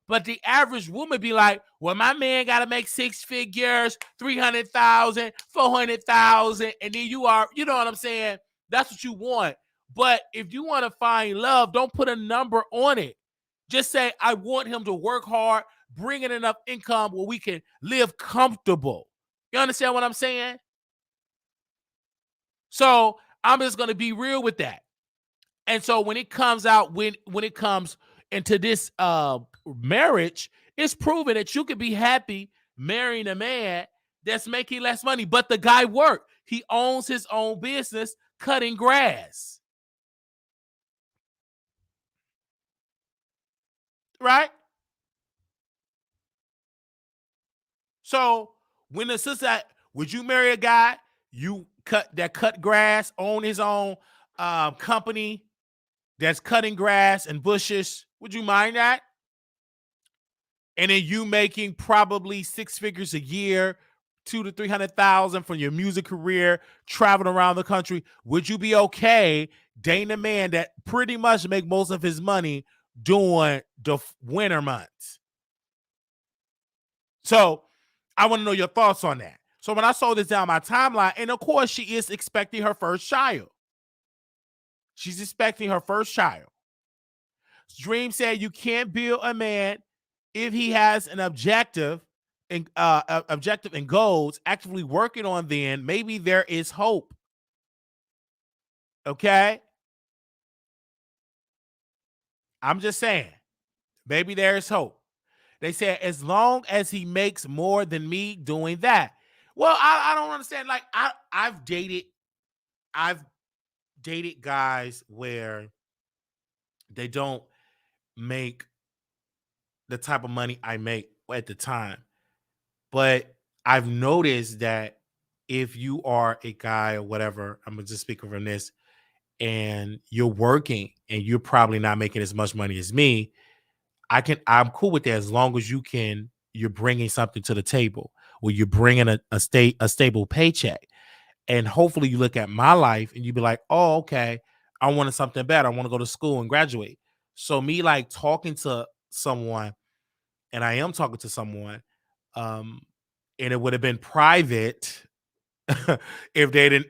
Speaker 4: But the average woman be like, well, my man got to make 6 figures, 300,000, 400,000. And then you are, you know what I'm saying? That's what you want. But if you want to find love, don't put a number on it. Just say, I want him to work hard, bring in enough income where we can live comfortable. You understand what I'm saying? So I'm just going to be real with that. And so when it comes out, when it comes into this marriage, it's proven that you can be happy marrying a man that's making less money, but the guy worked. He owns his own business, cutting grass. Right? So when the sister, would you marry a guy that cut grass, own his own company that's cutting grass and bushes? Would you mind that? And then you making probably 6 figures a year, 200,000 to 300,000 from your music career, traveling around the country. Would you be okay dating a man that pretty much make most of his money during the winter months? So I want to know your thoughts on that. So when I saw this down my timeline, and of course she is expecting her first child. She's expecting her first child. Dream said you can't build a man if he has an objective and goals actively working on. Then maybe there is hope. Okay, I'm just saying, maybe there is hope. They said as long as he makes more than me doing that. Well, I don't understand. Like I've dated guys where they don't make the type of money I make at the time. But I've noticed that if you are a guy or whatever, I'm just speaking from this, and you're working and you're probably not making as much money as me, I'm cool with that as long as you're bringing something to the table, where you're bringing a stable paycheck. And hopefully you look at my life and you be like, oh, okay, I wanted something better. I want to go to school and graduate. So me like talking to someone, and I am talking to someone, and it would have been private if they didn't.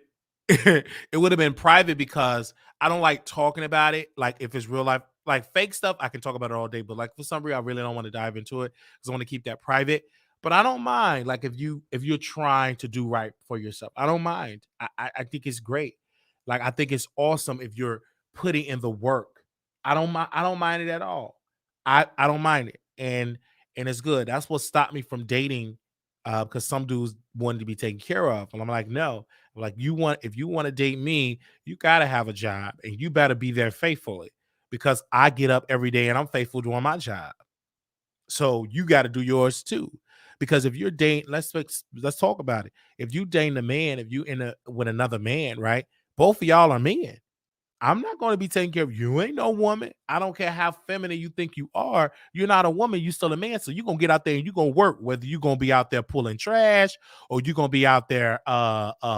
Speaker 4: It would have been private because I don't like talking about it. Like if it's real life, like fake stuff, I can talk about it all day. But like for some reason, I really don't want to dive into it because I want to keep that private. But I don't mind. Like if you're trying to do right for yourself, I don't mind. I think it's great. Like I think it's awesome if you're putting in the work. I don't mind it at all. I don't mind it, and it's good. That's what stopped me from dating, because some dudes wanted to be taken care of, and I'm like, no. Like if you want to date me, you gotta have a job, and you better be there faithfully, because I get up every day and I'm faithful doing my job. So you got to do yours too. Because if you're dating, let's talk about it. If you dating a man, if you with another man, right? Both of y'all are men. I'm not going to be taking care of you. You ain't no woman. I don't care how feminine you think you are. You're not a woman. You still a man. So you're going to get out there and you're going to work, whether you're going to be out there pulling trash or you're going to be out there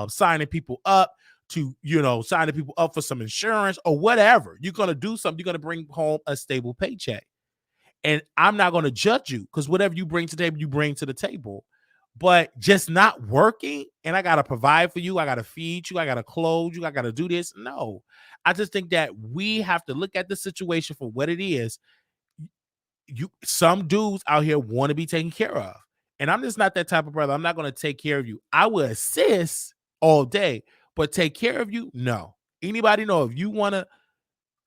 Speaker 4: signing people up signing people up for some insurance or whatever. You're going to do something. You're going to bring home a stable paycheck. And I'm not going to judge you, because whatever you bring to the table, you bring to the table. But just not working, and I got to provide for you, I got to feed you, I got to clothe you, I got to do this. No, I just think that we have to look at the situation for what it is. Some dudes out here want to be taken care of. And I'm just not that type of brother. I'm not going to take care of you. I will assist all day, but take care of you? No. Anybody know if you want to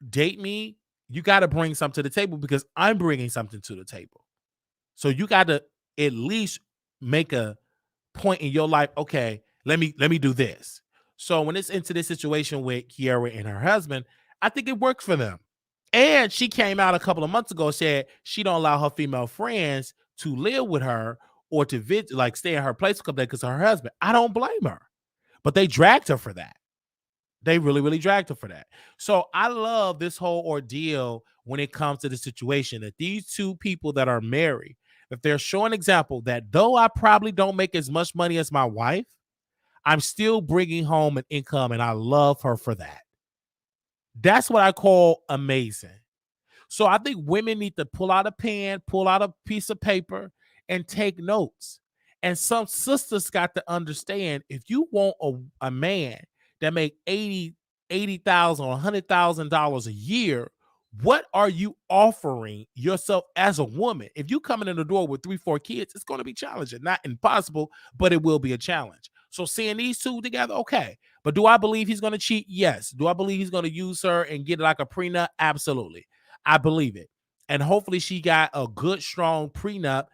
Speaker 4: date me, you got to bring something to the table, because I'm bringing something to the table. So you got to at least make a point in your life. Okay, let me do this. So when it's into this situation with Kierra and her husband, I think it works for them. And she came out a couple of months ago, said she don't allow her female friends to live with her or to stay in her place a couple days because of her husband. I don't blame her, but they dragged her for that. They really, really dragged her for that. So I love this whole ordeal when it comes to the situation that these two people that are married, if they're showing example that though I probably don't make as much money as my wife, I'm still bringing home an income, and I love her for that. That's what I call amazing. So I think women need to pull out a pen, pull out a piece of paper, and take notes. And some sisters got to understand, if you want a man that make $80,000 or $100,000 a year, what are you offering yourself as a woman? If you coming in the door with 3-4 kids, it's going to be challenging. Not impossible, but it will be a challenge. So seeing these two together, okay. But do I believe he's going to cheat? Yes. Do I believe he's going to use her and get like a prenup? Absolutely. I believe it. And hopefully she got a good, strong prenup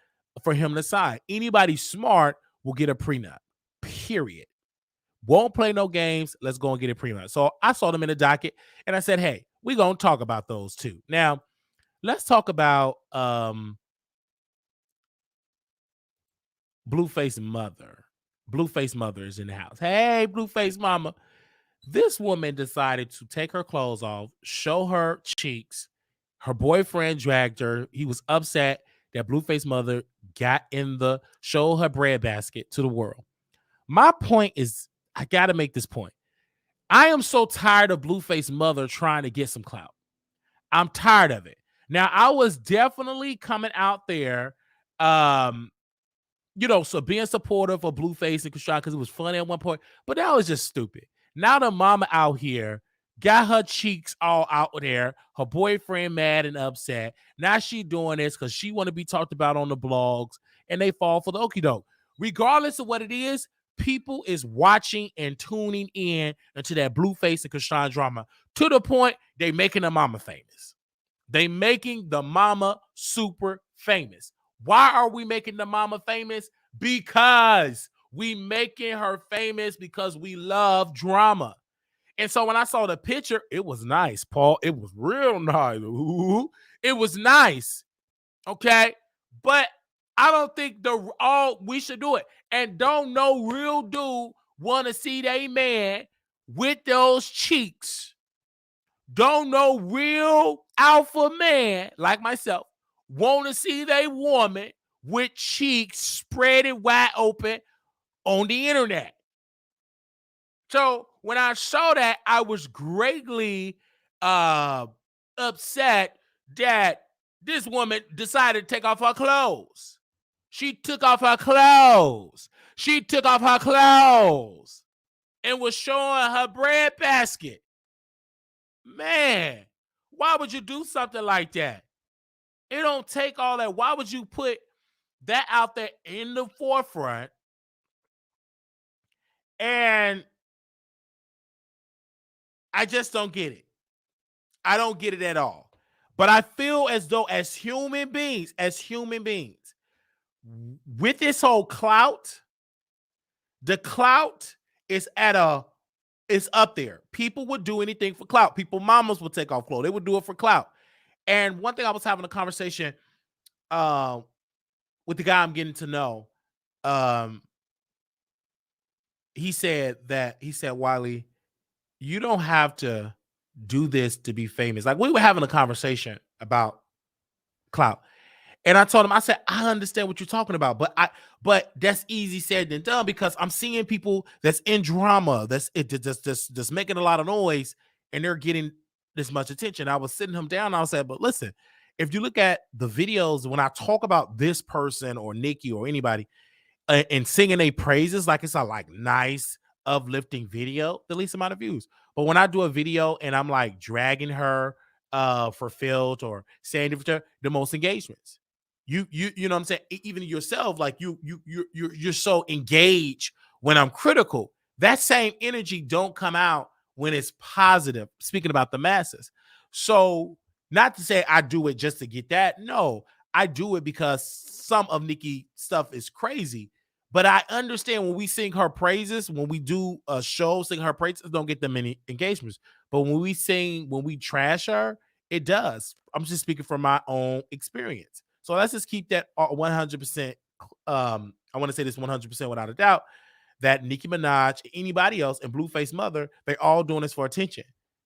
Speaker 4: for him to sign. Anybody smart will get a prenup, period. Won't play no games. Let's go and get a prenup. So I saw them in the docket and I said, hey, we're going to talk about those two. Now, let's talk about Blueface mother. Blueface mother is in the house. Hey, Blueface mama. This woman decided to take her clothes off, show her cheeks. Her boyfriend dragged her. He was upset that Blueface mother got in the show her bread basket to the world. My point is, I got to make this point. I am so tired of Blueface mother trying to get some clout. I'm tired of it. Now, I was definitely coming out there, so being supportive of Blueface and Krishan because it was funny at one point, but that was just stupid. Now the mama out here got her cheeks all out there, her boyfriend mad and upset. Now she doing this because she want to be talked about on the blogs, and they fall for the okie doke. Regardless of what it is, people is watching and tuning in into that Blueface and Krishan drama to the point they making the mama famous. They making the mama super famous. Why are we making the mama famous? Because we making her famous because we love drama. And so when I saw the picture, it was nice, Paul. It was real nice. Ooh, it was nice. Okay. But I don't think we should do it. And don't no real dude want to see that man with those cheeks. Don't no real alpha man like myself want to see that woman with cheeks spread it wide open on the internet. So when I saw that, I was greatly upset that this woman decided to take off her clothes. She took off her clothes. She took off her clothes and was showing her bread basket. Man, why would you do something like that? It don't take all that. Why would you put that out there in the forefront? And I just don't get it. I don't get it at all. But I feel as though as human beings, with this whole clout, the clout is it's up there. People would do anything for clout. Mamas would take off clothes. They would do it for clout. And one thing I was having a conversation with the guy I'm getting to know. He said, Wiley, you don't have to do this to be famous. Like, we were having a conversation about clout. And I told him, I said, I understand what you're talking about, but that's easy said than done because I'm seeing people that's in drama, that's making a lot of noise, and they're getting this much attention. I was sitting him down, and I said, but listen, if you look at the videos, when I talk about this person or Nikki or anybody and singing their praises, like it's a nice, uplifting video, the least amount of views. But when I do a video and I'm like dragging her for filth or saying different, the most engagements. You know what I'm saying? Even yourself, like you're so engaged when I'm critical. That same energy don't come out when it's positive. Speaking about the masses. So not to say I do it just to get that. No, I do it because some of Nikki stuff is crazy. But I understand when we sing her praises, when we do a show, sing her praises, don't get that many engagements. But when we trash her, it does. I'm just speaking from my own experience. So let's just keep that 100%. I want to say this 100% without a doubt that Nicki Minaj, anybody else, and Blueface Mother, they all doing this for attention.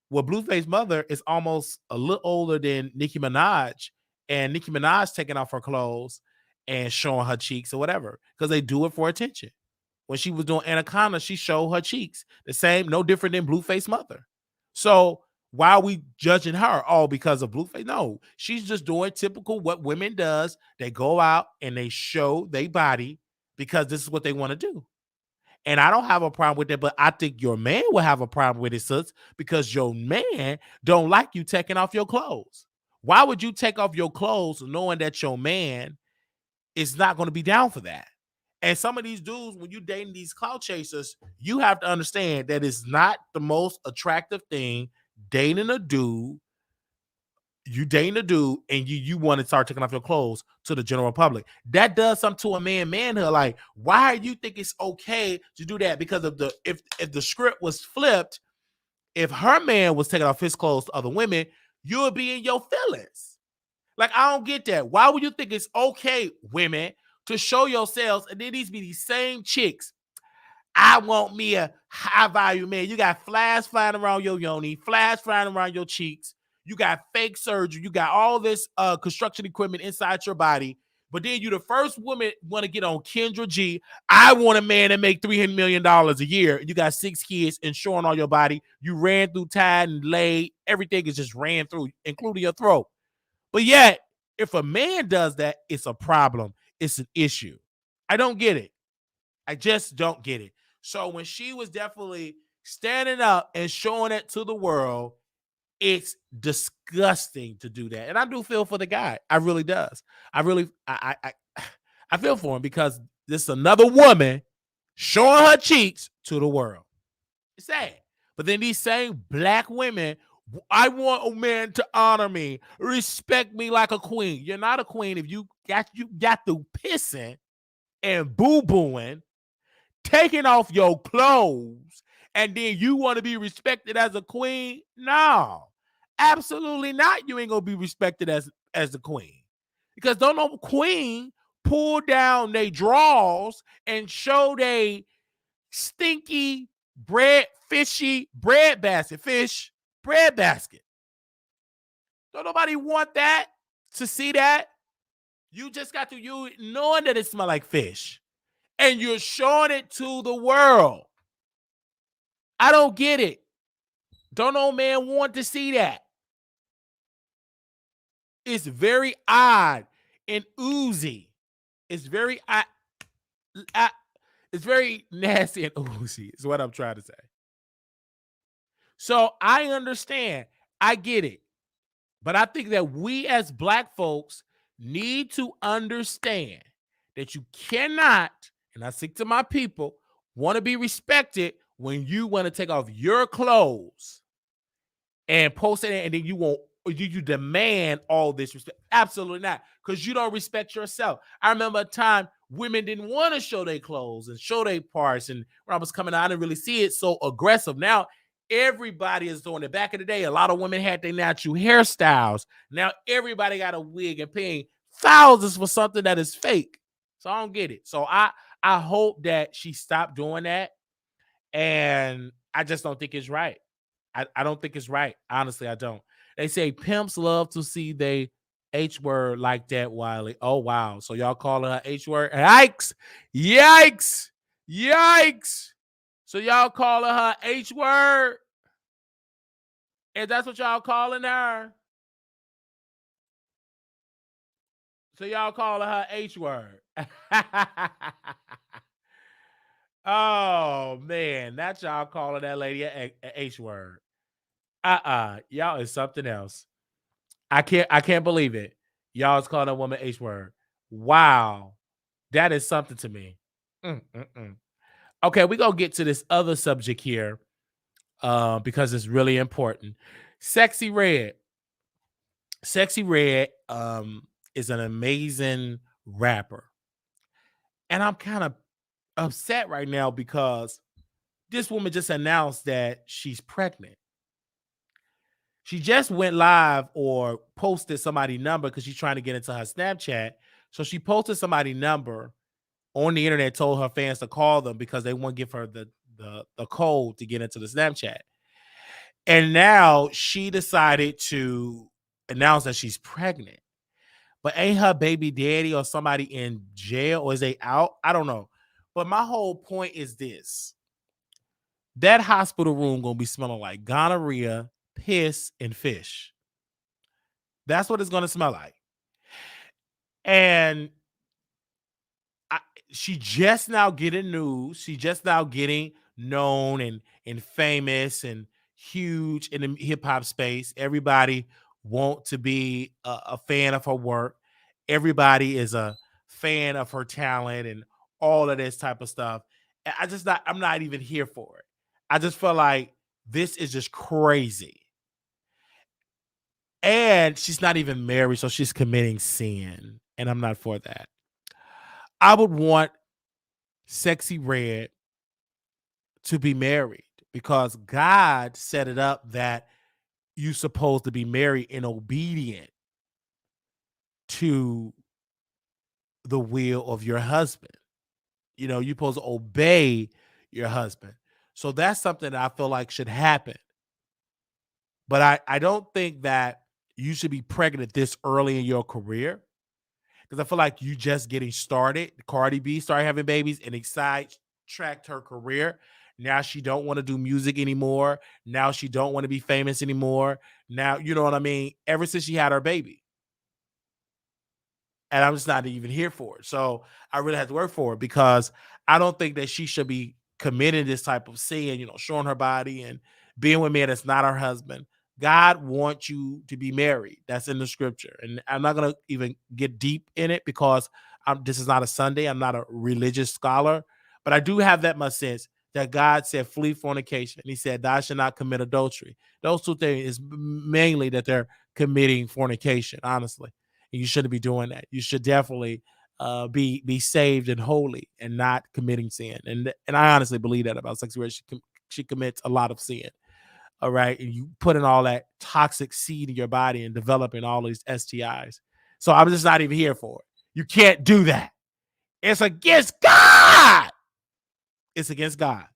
Speaker 4: Well, Blueface Mother is almost a little older than Nicki Minaj, and Nicki Minaj taking off her clothes and showing her cheeks or whatever because they do it for attention. when she was doing Anaconda, she showed her cheeks. The same, no different than Blueface mother. So why are we judging her all because of Blueface? No, she's just doing typical what women does. They go out and they show their body because this is what they want to do. And I don't have a problem with that, but I think your man will have a problem with it, sis, because your man don't like you taking off your clothes. Why would you take off your clothes knowing that your man is not going to be down for that? And some of these dudes, when you dating these clout chasers, you have to understand that it's not the most attractive thing dating a dude. You dating a dude and you want to start taking off your clothes to the general public. That does something to a manhood. Like, why do you think it's okay to do that? Because of if the script was flipped, if her man was taking off his clothes to other women, you would be in your feelings. Like, I don't get that. Why would you think it's okay, women, to show yourselves? And then these be these same chicks. I want me a high value man. You got flash flying around your yoni, flash flying around your cheeks. You got fake surgery. You got all this construction equipment inside your body. But then you the first woman want to get on Kendra G. I want a man that make $300 million a year. You got 6 kids and showing all your body. You ran through Tide and laid. Everything is just ran through, including your throat. But yet, if a man does that, it's a problem. It's an issue. I don't get it. I just don't get it. So when she was definitely standing up and showing it to the world, it's disgusting to do that. And I do feel for the guy. I really does. I feel for him because this is another woman showing her cheeks to the world. It's sad. But then these same black women, I want a man to honor me, respect me like a queen. You're not a queen if you got through pissing and boo-booing, taking off your clothes, and then you want to be respected as a queen? No, absolutely not. You ain't gonna be respected as the queen, because don't no queen pull down they drawers and show they stinky fishy bread basket. Don't nobody want that, to see that. You just got to you knowing that it smells like fish, and you're showing it to the world. I don't get it. Don't no man want to see that. It's very odd and oozy. It's very it's very nasty and oozy is what I'm trying to say. So I understand. I get it. But I think that we as black folks need to understand that you cannot, and I speak to my people, want to be respected when you want to take off your clothes and post it, and then you demand all this respect. Absolutely not, because you don't respect yourself. I remember a time women didn't want to show their clothes and show their parts, and when I was coming out, I didn't really see it so aggressive. Now everybody is doing it. Back in the day, a lot of women had their natural hairstyles. Now everybody got a wig and paying thousands for something that is fake. So I don't get it. So I hope that she stopped doing that. And I just don't think it's right. I don't think it's right. Honestly, I don't. They say pimps love to see they H word like that, Wiley. Oh, wow. So y'all calling her H word? Yikes. Yikes. Yikes. So y'all calling her H word? And that's what y'all calling her? So y'all calling her H word? Oh man, that's y'all calling that lady a H word. Y'all is something else. I can't believe it. Y'all is calling a woman H word. Wow, that is something to me. Okay, we're gonna get to this other subject here because it's really important. Sexy Red. Sexy Red is an amazing rapper. And I'm kind of upset right now because this woman just announced that she's pregnant. She just went live or posted somebody's number because she's trying to get into her Snapchat. So she posted somebody's number on the internet, told her fans to call them because they won't give her the code to get into the Snapchat. And now she decided to announce that she's pregnant. But ain't her baby daddy or somebody in jail, or is they out? I don't know. But my whole point is this. That hospital room gonna be smelling like gonorrhea, piss, and fish. That's what it's gonna smell like. And she just now getting news. She just now getting known and famous and huge in the hip hop space. Everybody want to be a fan of her work. Everybody is a fan of her talent and all of this type of stuff. And I'm not even here for it. I just feel like this is just crazy. And she's not even married, so she's committing sin. And I'm not for that. I would want Sexy Red to be married because God set it up that you're supposed to be married and obedient to the will of your husband. You know, you're supposed to obey your husband. So that's something that I feel like should happen. But I don't think that you should be pregnant this early in your career because I feel like you just getting started. Cardi B started having babies and sidetracked her career. Now she don't want to do music anymore. Now she don't want to be famous anymore. Now, you know what I mean? Ever since she had her baby. And I'm just not even here for it. So I really have to work for it because I don't think that she should be committing this type of sin, you know, showing her body and being with me that's not her husband. God wants you to be married. That's in the scripture. And I'm not going to even get deep in it because this is not a Sunday. I'm not a religious scholar. But I do have that much sense that God said, flee fornication. And he said, thou shalt not commit adultery. Those two things is mainly that they're committing fornication, honestly. And you shouldn't be doing that. You should definitely be saved and holy and not committing sin. And I honestly believe that about Sexy Red. She commits a lot of sin. All right. And you put in all that toxic seed in your body and developing all these STIs. So I'm just not even here for it. You can't do that. It's against God. It's against God.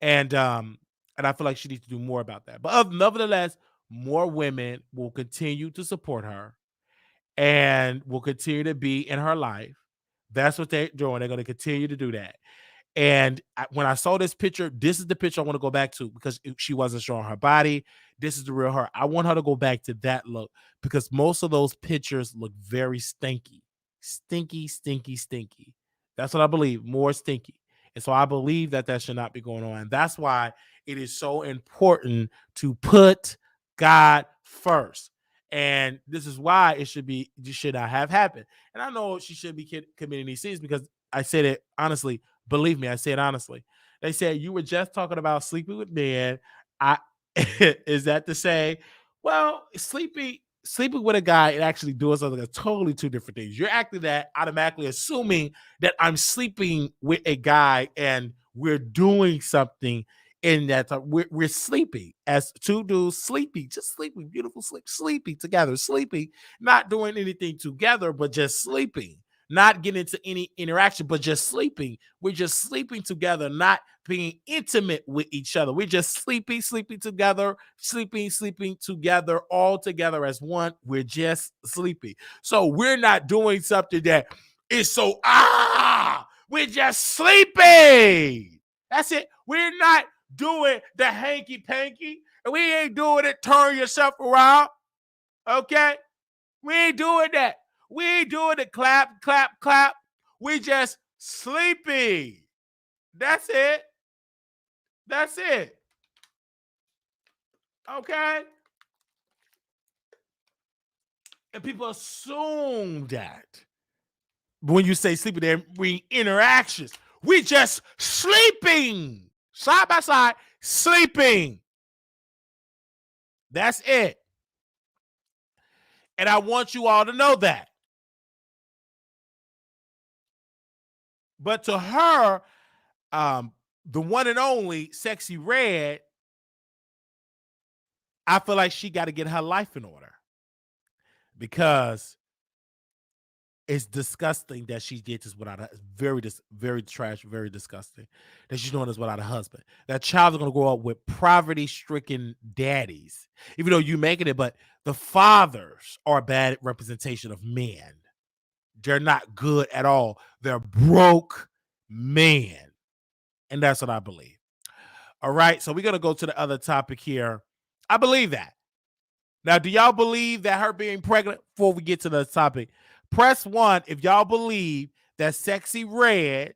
Speaker 4: And I feel like she needs to do more about that. But nevertheless, more women will continue to support her and will continue to be in her life. That's what they're doing. They're going to continue to do that. And when I saw this picture, this is the picture I want to go back to because she wasn't showing her body. This is the real her. I want her to go back to that look because most of those pictures look very stinky. Stinky, stinky, stinky. That's what I believe, more stinky. And so I believe that should not be going on. And that's why it is so important to put God first. And this is why it should not have happened. And I know she should be committing these sins because I said it honestly. Believe me, I say it honestly. They said you were just talking about sleeping with men. Is that to say, well, sleeping with a guy and actually doing something are totally two different things. You're acting that automatically assuming that I'm sleeping with a guy and we're doing something in that time. We're sleeping as two dudes sleeping, just sleeping, beautiful sleep, sleeping together, sleeping, not doing anything together, but just sleeping. Not getting into any interaction, but just sleeping. We're just sleeping together, not being intimate with each other. We're just sleeping together, sleeping together, all together as one. We're just sleeping. So we're not doing something that is so, we're just sleeping. That's it. We're not doing the hanky-panky, and we ain't doing it, turn yourself around, okay? We ain't doing that. We ain't doing it, clap, clap, clap. We just sleeping. That's it. That's it. Okay? And people assume that when you say sleeping, they're bringing interactions. We just sleeping. Side by side, sleeping. That's it. And I want you all to know that. But to her, the one and only Sexy Red, I feel like she got to get her life in order because it's disgusting that she did this without very trash, very disgusting that she's doing this without a husband. That child is going to grow up with poverty-stricken daddies, even though you making it, but the fathers are a bad representation of men. They're not good at all. They're broke man. And that's what I believe. All right, so we're going to go to the other topic here. I believe that. Now, do y'all believe that her being pregnant, before we get to the topic, press 1 if y'all believe that Sexy Red,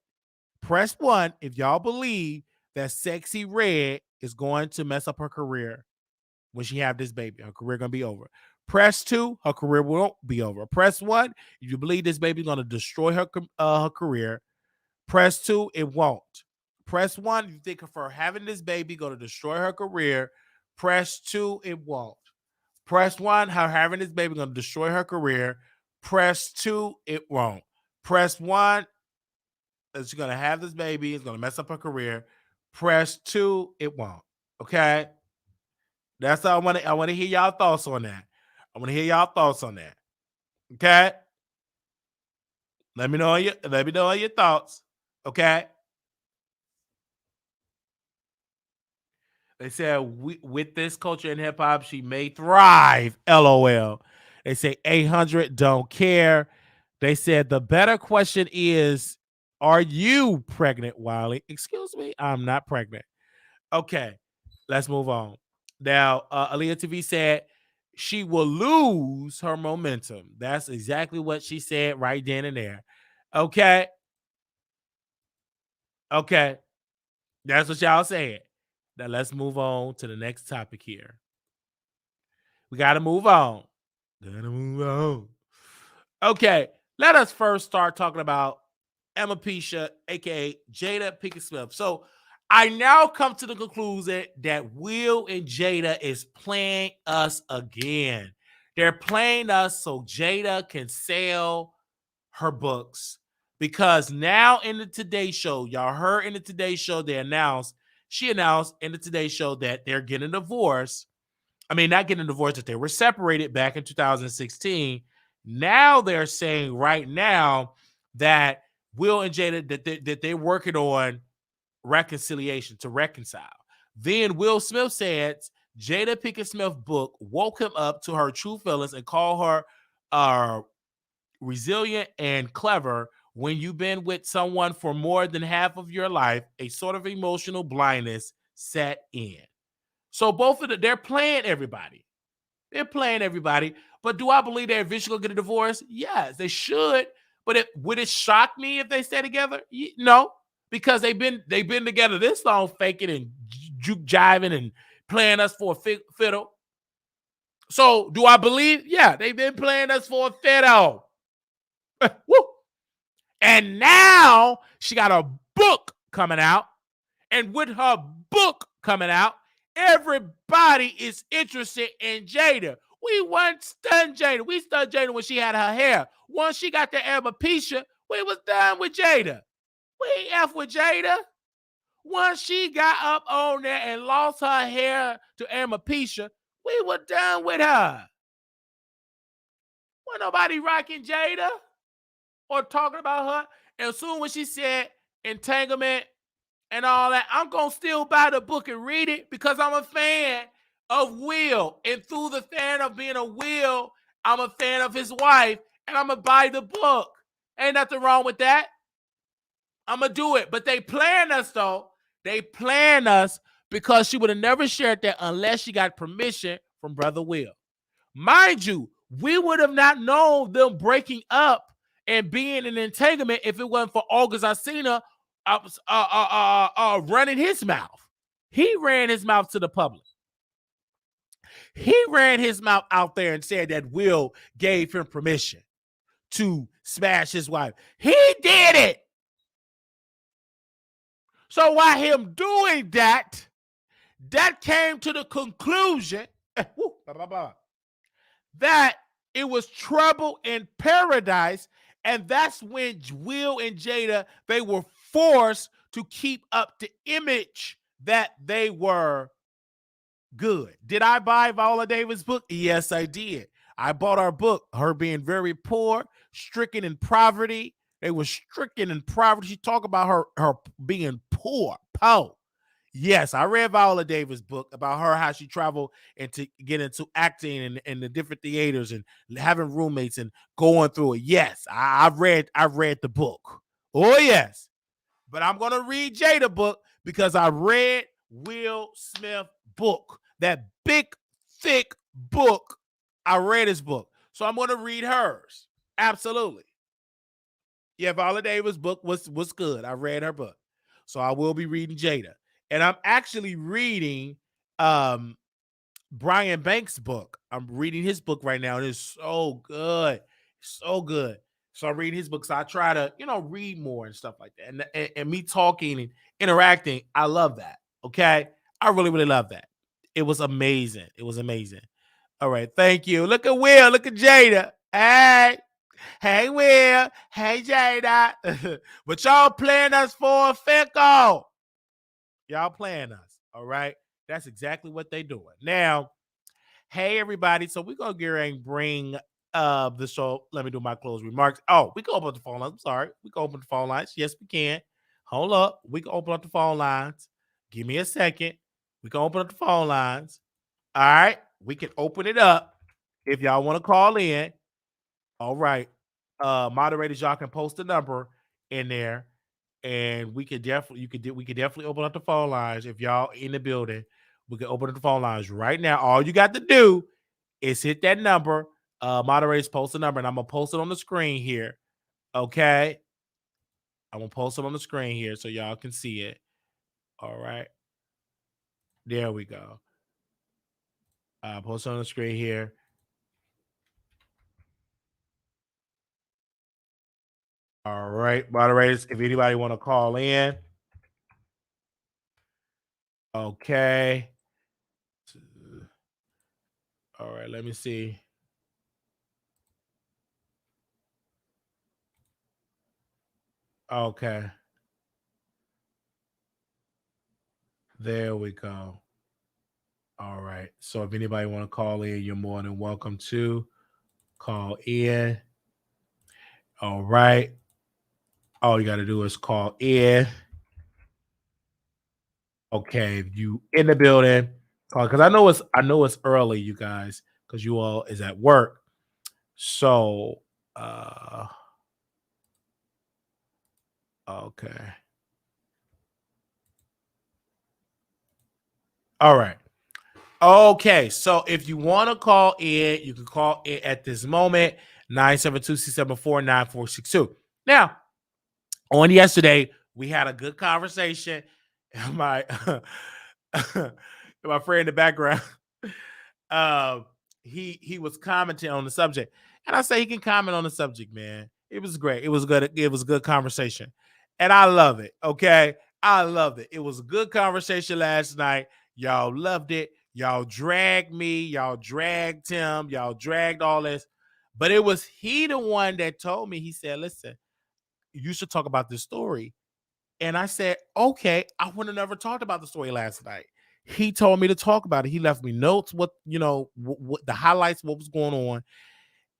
Speaker 4: press 1 if y'all believe that Sexy Red is going to mess up her career when she have this baby. Her career going to be over. Press 2, her career won't be over. Press 1 if you believe this baby is going to destroy her career. Press 2, it won't. Press 1 if you think of her having this baby going to destroy her career. Press 2, it won't. Press 1, her having this baby going to destroy her career. Press 2, it won't. Press 1, that she's going to have this baby, it's going to mess up her career. Press 2, it won't. Okay? That's all I want to hear y'all thoughts on that. I want to hear y'all thoughts on that. Okay? Let me know your thoughts. Okay? They said with this culture in hip hop, she may thrive. LOL. They say 800 don't care. They said the better question is, are you pregnant, Wiley? Excuse me, I'm not pregnant. Okay, let's move on. Now, Aaliyah TV said she will lose her momentum. That's exactly what she said right then and there. Okay. Okay. That's what y'all said. Now let's move on to the next topic here. We got to move on. Okay, let us first start talking about Emapisha, aka Jada Pinkett Smith. So I now come to the conclusion that Will and Jada is playing us again. They're playing us so Jada can sell her books. Because now in the Today Show, y'all heard in the Today Show, she announced in the Today Show that they're getting a divorce. I mean, not getting a divorce, that they were separated back in 2016. Now they're saying right now that Will and Jada, that they're working on reconciliation, to reconcile. Then Will Smith said Jada Pinkett Smith's book woke him up to her true feelings and called her resilient and clever. When you've been with someone for more than half of your life, a sort of emotional blindness set in. So both of them, they're playing everybody. They're playing everybody. But do I believe they're eventually going to get a divorce? Yes, they should. But would it shock me if they stay together? No, because they've been together this long, faking and juke jiving and playing us for a fiddle. So do I believe? Yeah, they've been playing us for a fiddle. Woo! And now she got a book coming out. And with her book coming out, everybody is interested in Jada. We weren't stunned Jada. We stunned Jada when she had her hair. Once she got the alopecia, we was done with Jada. We ain't F with Jada. Once she got up on there and lost her hair to alopecia, we were done with her. Wasn't nobody rocking Jada or talking about her. And soon when she said entanglement and all that, I'm going to still buy the book and read it because I'm a fan of Will. And through the fan of being a Will, I'm a fan of his wife, and I'm going to buy the book. Ain't nothing wrong with that. I'm going to do it. But they playing us, though. They playing us because she would have never shared that unless she got permission from Brother Will. Mind you, we would have not known them breaking up and being in entanglement if it wasn't for August Alsina running his mouth. He ran his mouth to the public. He ran his mouth out there and said that Will gave him permission to smash his wife. He did it. So while him doing that, that came to the conclusion that it was trouble in paradise. And that's when Will and Jada, they were forced to keep up the image that they were good. Did I buy Viola Davis' book? Yes, I did. I bought her book, her being very poor, stricken in poverty. They were stricken in poverty. She talked about her being poor. Yes, I read Viola Davis' book about her, how she traveled and to get into acting and the different theaters and having roommates and going through it. Yes, I read the book. Oh, yes. but I'm gonna read Jada book because I read Will Smith book, that big, thick book. I read his book, so I'm gonna read hers. Absolutely. Yeah, Viola Davis' book was good. I read her book, so I will be reading Jada, and I'm actually reading Brian Banks' book. I'm reading his book right now. It is so good. So good. So I'm reading his book. So I try to, read more and stuff like that. And me talking and interacting, I love that. Okay. I really, really love that. It was amazing. It was amazing. All right. Thank you. Look at Will. Look at Jada. Hey. Hey, Will. Hey, Jada. But y'all playing us for a fickle. Y'all playing us. All right. That's exactly what they doing. Now, hey, everybody. So we're going to get ready and bring the show. Let me do my closing remarks. Oh, we can open up the phone lines. I'm sorry. We can open the phone lines. Yes, we can. Hold up. We can open up the phone lines. Give me a second. We can open up the phone lines. All right. We can open it up if y'all want to call in. All right. Moderators, y'all can post the number in there. And we could definitely open up the phone lines if y'all in the building. We can open up the phone lines right now. All you got to do is hit that number. Moderators, post the number, and I'm gonna post it on the screen here. Okay, I'm gonna post it on the screen here so y'all can see it. All right, there we go. Post it on the screen here. All right, moderators, if anybody want to call in. Okay. All right, let me see. Okay. There we go. All right. So if anybody want to call in, you're more than welcome to call in. All right. All you got to do is call in. Okay, you in the building, because I know it's early, you guys, because you all is at work. So, okay, all right, okay. So if you want to call in, you can call in at this moment 972-674-9462. Now, on yesterday, we had a good conversation. My my friend in the background. He was commenting on the subject, and I say he can comment on the subject, man. It was great. It was good. It was a good conversation, and I love it. Okay, I loved it. It was a good conversation last night. Y'all loved it. Y'all dragged me. Y'all dragged him. Y'all dragged all this, but it was he the one that told me. He said, "Listen, you should talk about this story." And I said, "Okay, I would have never talked about the story last night." He told me to talk about it. He left me notes, what the highlights, what was going on,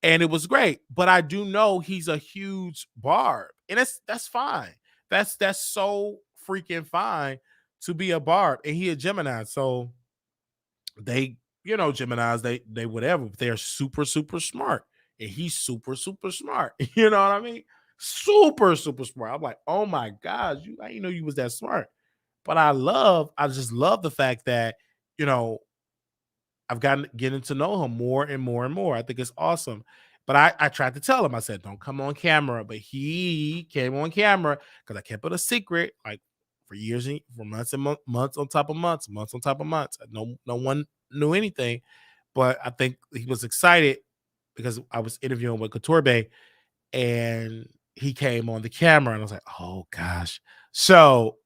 Speaker 4: and it was great. But I do know he's a huge barb, and that's fine. That's so freaking fine to be a barb, and he a Gemini, so they, Geminis, they whatever. They're super super smart, and he's super super smart. You know what I mean? Super super smart. I'm like, oh my gosh, I didn't know you was that smart. But I just love the fact that, I've getting to know him more and more and more. I think it's awesome. But I tried to tell him, I said, don't come on camera. But he came on camera because I kept it a secret, like for years, for months and months on top of months, months on top of months. No one knew anything. But I think he was excited because I was interviewing with Couture, and he came on the camera, and I was like, oh gosh. So,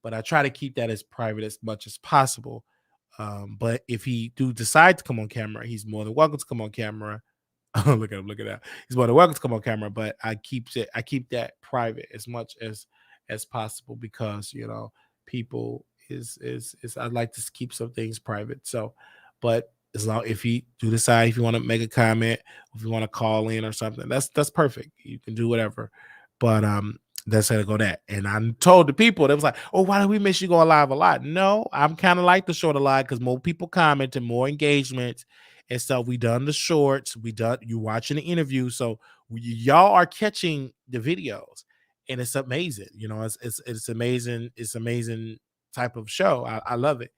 Speaker 4: but I try to keep that as private as much as possible. But if he do decide to come on camera, he's more than welcome to come on camera. Look at him, look at that. He's more than welcome to come on camera, but I keep that private as much as possible because people is I'd like to keep some things private. So, but as long if he do decide if you want to make a comment, if you want to call in or something, that's perfect. You can do whatever. But that's how to go that. And I told the people, they was like, oh, why do we miss you going live a lot? No, I'm kind of like the short a lot because more people comment and more engagement and stuff. We done the shorts, you watching the interview. So y'all are catching the videos. and it's amazing. You know, it's amazing. It's amazing type of show. I love it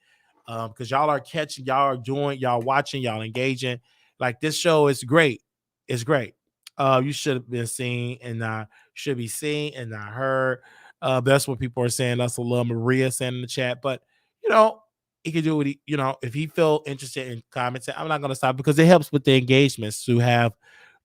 Speaker 4: because y'all are catching, y'all are doing, y'all watching, y'all engaging. Like this show is great. It's great. You should have been seen and should be seen and not heard. That's what people are saying. That's what Lil Maria saying in the chat. But you know, he can do what he, you know, if he feel interested in commenting, I'm not gonna stop because it helps with the engagements to have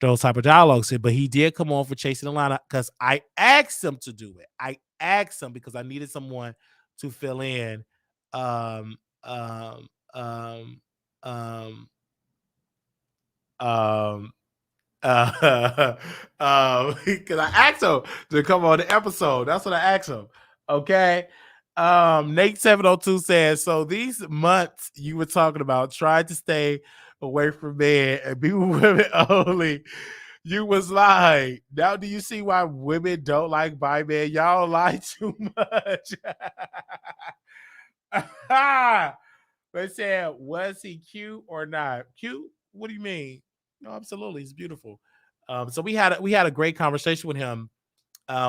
Speaker 4: those type of dialogues. But he did come on for Chasing the Line because I asked him to do it. I asked him because I needed someone to fill in. Um, um, um, um, um, because I asked him to come on the episode. That's what I asked him. Okay. Nate 702 says, so these months you were talking about trying to stay away from men and be with women only. You was lying. Now do you see why women don't like bi men? Y'all lie too much. They said, was he cute or not? Cute? What do you mean? No, absolutely. He's beautiful. So we had a great conversation with him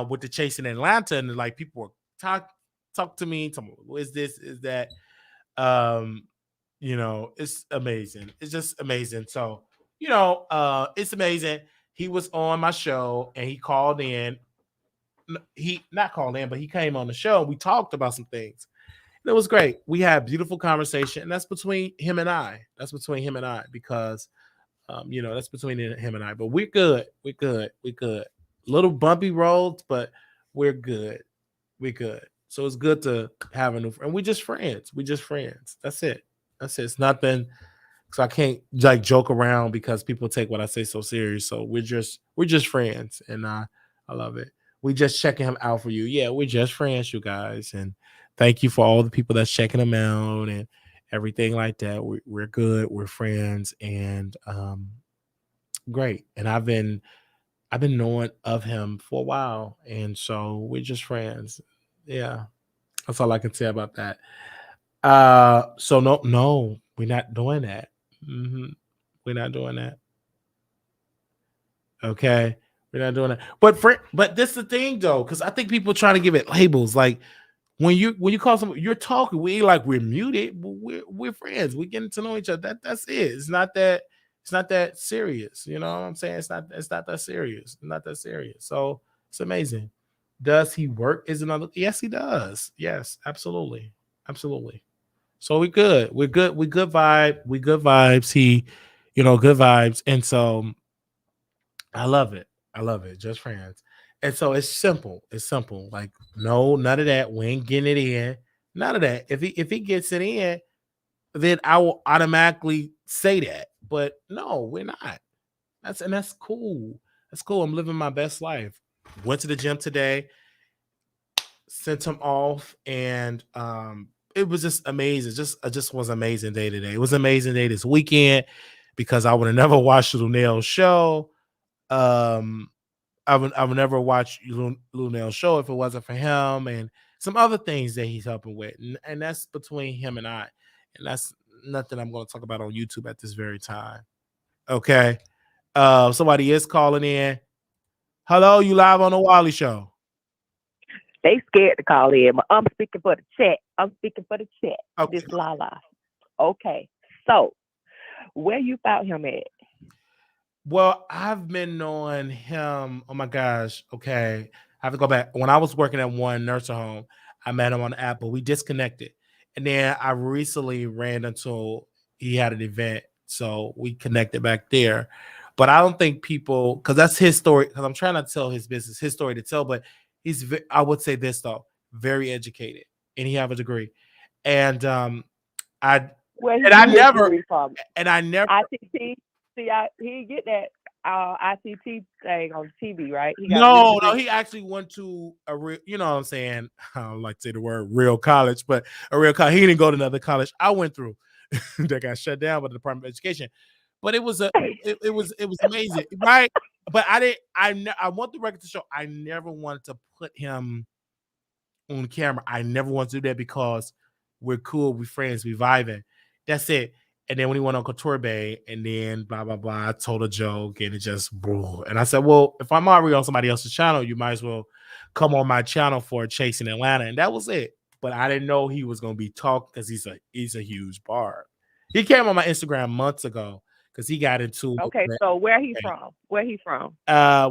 Speaker 4: with the Chasing Atlanta, and like people were talk to me, is this, is that? You know, it's amazing. It's just amazing. So, you know, it's amazing. He was on my show and he called in. He not called in, but he came on the show. We talked about some things. And it was great. We had a beautiful conversation, and that's between him and I. That's between him and I because you know, that's between him and I. But we're good. We're good. We're good. Little bumpy roads, but we're good. We're good. So it's good to have a new friend. We just friends. We just friends. That's it. That's it. It's nothing. So I can't like joke around because people take what I say so serious. So we're just friends, and I love it. We just checking him out for you. Yeah, we're just friends, you guys, and thank you for all the people that's checking him out and everything like that. We're good. We're friends, and great. And I've been knowing of him for a while, and so we're just friends. Yeah, that's all I can say about that. So no, we're not doing that. We're not doing that. Okay, we're not doing that. But this is the thing though, because I think people trying to give it labels. Like when you call someone, you're talking. We ain't like we're muted. But we're friends. We're getting to know each other. That's it. It's not that serious. You know what I'm saying? It's not that serious. Not that serious. So it's amazing. Does he work? Is another? Yes, he does. Yes, absolutely, absolutely. So we're good. We're good. We good vibe. We good vibes. He, you know, good vibes. And so I love it. I love it. Just friends. And so it's simple. It's simple. Like no, none of that. We ain't getting it in. None of that. If he gets it in, then I will automatically say that. But no, we're not. That's cool. That's cool. I'm living my best life. Went to the gym today, sent him off, and it was just amazing. Just was an amazing day today. It was an amazing day this weekend because I would have never watched Lunel's show. I would never watch Lunel's show if it wasn't for him and some other things that he's helping with, and that's between him and I, and that's nothing I'm going to talk about on YouTube at this very time. Okay, somebody is calling in. Hello, you live on the Wiley Show.
Speaker 5: They scared to call in, but I'm speaking for the chat. Okay. This Lala. Okay. So, where you found him at?
Speaker 4: Well, I've been knowing him. Oh my gosh. Okay. I have to go back. When I was working at one nursing home, I met him on the app, but we disconnected. And then I recently ran into, he had an event. So we connected back there. But I don't think people, because that's his story, because I'm trying not to tell his business, his story to tell, but I would say this though, very educated, and he have a degree. And I never
Speaker 5: ICT. See, he get that ICT thing on TV, right?
Speaker 4: No, he actually went to a real, you know what I'm saying? I don't like to say the word real college, but a real college. He didn't go to another college I went through that got shut down by the Department of Education. But it was amazing, right? But I want the record to show I never wanted to put him on camera. I never want to do that because we're cool, we friends, we vibing. That's it. And then when he went on Couture Bay and then blah, blah, blah, I told a joke and it just, bro. And I said, well, if I'm already on somebody else's channel, you might as well come on my channel for Chasing Atlanta, and that was it. But I didn't know he was gonna be talking because he's a huge barb. He came on my Instagram months ago because he got into.
Speaker 5: Okay, so where he from? Where he from?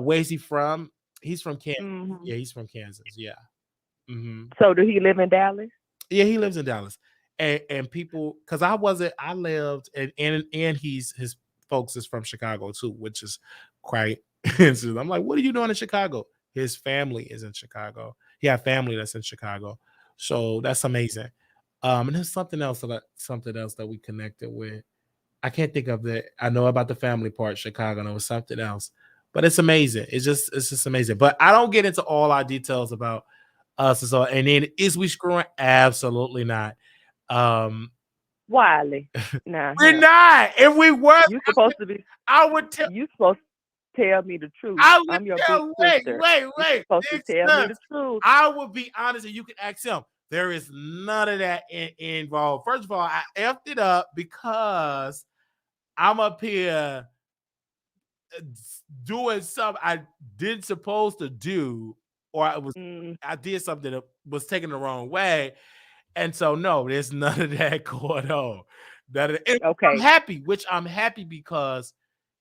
Speaker 4: Where's he from? He's from Kansas.
Speaker 5: Mm-hmm.
Speaker 4: Yeah, he's from Kansas. Yeah. Mm-hmm.
Speaker 5: So do he live in Dallas?
Speaker 4: Yeah, he lives in Dallas. And people, because I lived and his folks is from Chicago too, which is quite interesting. I'm like, what are you doing in Chicago? His family is in Chicago. He had family that's in Chicago. So that's amazing. And there's something else that we connected with. I can't think of that. I know about the family part, Chicago, and it was something else. But it's amazing. It's just amazing. But I don't get into all our details about us and so. And then is we screwing? Absolutely not.
Speaker 5: Wiley, nah,
Speaker 4: we're not. If we were,
Speaker 5: you supposed to be.
Speaker 4: I would tell.
Speaker 5: You supposed to tell me the truth. I'm your big sister.
Speaker 4: Wait.
Speaker 5: You're supposed to tell me the truth.
Speaker 4: I would be honest, and you can ask him. There is none of that involved. First of all, I effed it up because I'm up here doing something I didn't supposed to do, or I did something that was taken the wrong way. And so, no, there's none of that going on. Okay. I'm happy because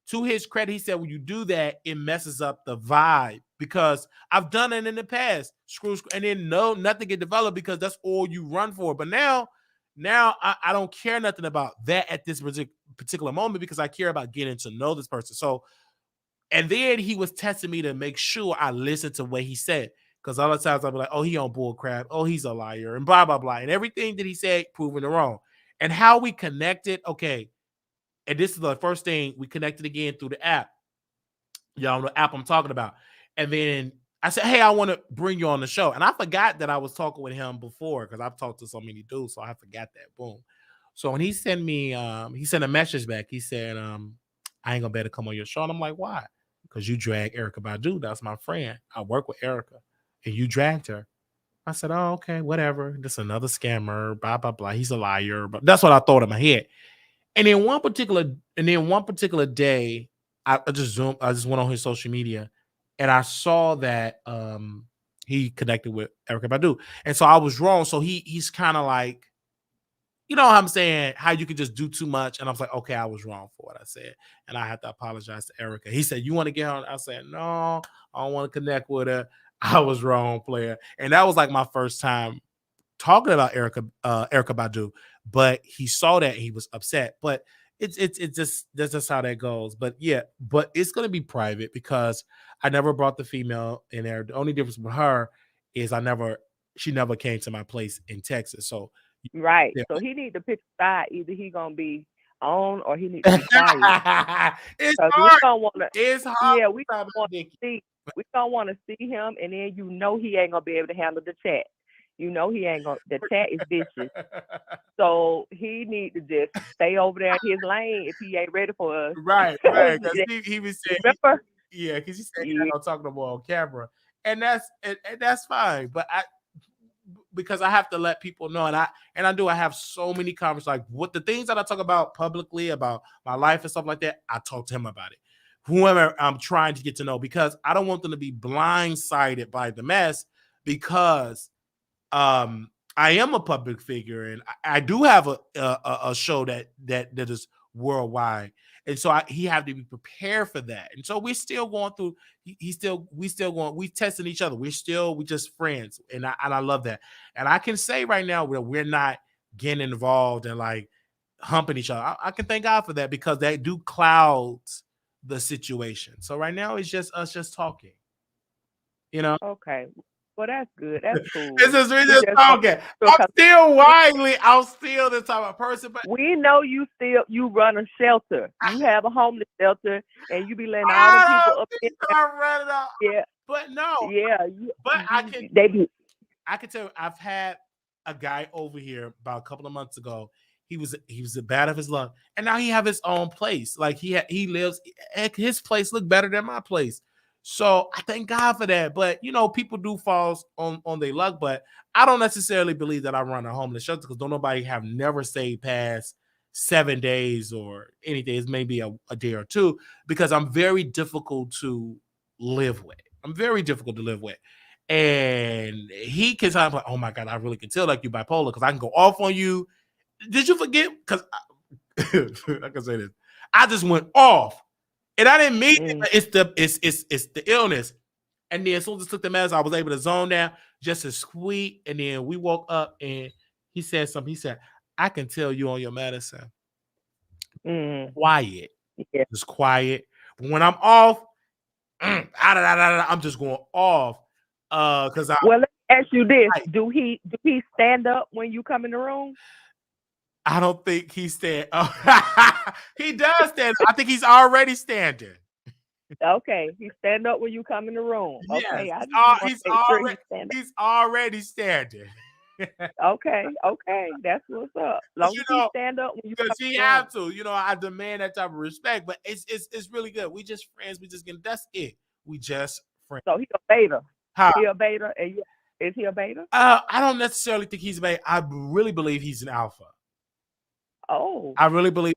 Speaker 4: to his credit, he said, when you do that, it messes up the vibe because I've done it in the past. Screw, and then nothing get developed because that's all you run for. But now I don't care nothing about that at this particular moment because I care about getting to know this person. So, and then he was testing me to make sure I listened to what he said. Because other times I'll be like, oh, he on bull crap. Oh, he's a liar and blah, blah, blah. And everything that he said, proving it wrong. And how we connected, okay. And this is the first thing, we connected again through the app. Y'all know the app I'm talking about. And then I said, hey, I want to bring you on the show. And I forgot that I was talking with him before because I've talked to so many dudes. So I forgot that. Boom. So when he sent me, he sent a message back. He said, I ain't going to be able to come on your show. And I'm like, why? Because you drag Erykah Badu. That's my friend. I work with Erykah. And you dragged her. I said, oh, okay, whatever. Just another scammer, blah, blah, blah. He's a liar. But that's what I thought in my head. And then one particular day, I just went on his social media and I saw that he connected with Erykah Badu. And so I was wrong. So he's kind of like, you know what I'm saying? How you can just do too much. And I was like, okay, I was wrong for what I said. And I had to apologize to Erykah. He said, you want to get on? I said, no, I don't want to connect with her. I was wrong, player. And that was like my first time talking about Erykah Badu. But he saw that and he was upset. But it's just that's just how that goes. But yeah, but it's gonna be private because I never brought the female in there. The only difference with her is she never came to my place in Texas. So
Speaker 5: right. Yeah. So he need to pick a side. Either he gonna be on or he need to be quiet.
Speaker 4: It's hard.
Speaker 5: It's hard. Yeah, we don't want to see. We don't want to see him, and then he ain't gonna be able to handle the chat. He ain't gonna. The chat is vicious, so he need to just stay over there in his lane if he ain't ready for us.
Speaker 4: Right. He was saying, because he said he ain't gonna talk no more on camera, and that's fine. But because I have to let people know, and I have so many conversations, like what the things that I talk about publicly about my life and stuff like that. I talk to him about it. Whoever I'm trying to get to know, because I don't want them to be blindsided by the mess, because I am a public figure and I do have a show that is worldwide, and so he have to be prepared for that. And so we're still going through. We testing each other. We just friends, and I love that. And I can say right now we're not getting involved and like humping each other. I can thank God for that because that do clouds the situation. So right now it's just us just talking,
Speaker 5: Okay, well that's good. That's cool.
Speaker 4: We just talking. I'm still Wiley. I'm still this type of person, but
Speaker 5: we know you run a shelter. You have a homeless shelter, and you be letting all the people up in there.
Speaker 4: I run it out.
Speaker 5: Yeah,
Speaker 4: but no.
Speaker 5: Yeah,
Speaker 4: I can tell you, I've had a guy over here about a couple of months ago. He was bad of his luck, and now he have his own place. Like he lives, his place look better than my place. So I thank God for that. But people do fall on their luck. But I don't necessarily believe that I run a homeless shelter because nobody have never stayed past 7 days or anything. It's maybe a day or two because I'm very difficult to live with. And he can tell, like, oh my God, I really can tell like you bipolar because I can go off on you. Did you forget? Because I can say this. I just went off. And I didn't mean it, but it's the illness. And then as soon as I took the medicine, I was able to zone down just as sweet. And then we woke up and he said something. He said, I can tell you on your medicine. Quiet.
Speaker 5: Yeah.
Speaker 4: Just quiet. But when I'm off, I'm just going off. Because
Speaker 5: well, let me ask you this. Do he stand up when you come in the room?
Speaker 4: I don't think he stand. He does stand. I think he's already standing.
Speaker 5: Okay, he stand up when you come in the room.
Speaker 4: Yes,
Speaker 5: Okay,
Speaker 4: he's already standing.
Speaker 5: Okay, that's what's up. Long as he stand up when you come
Speaker 4: because he have to. I demand that type of respect. But it's really good. We just friends. We just getting. That's it. We just friends.
Speaker 5: So he's a beta.
Speaker 4: Huh?
Speaker 5: He a beta. Is he a beta?
Speaker 4: I don't necessarily think he's a beta. I really believe he's an alpha.
Speaker 5: Oh,
Speaker 4: I really believe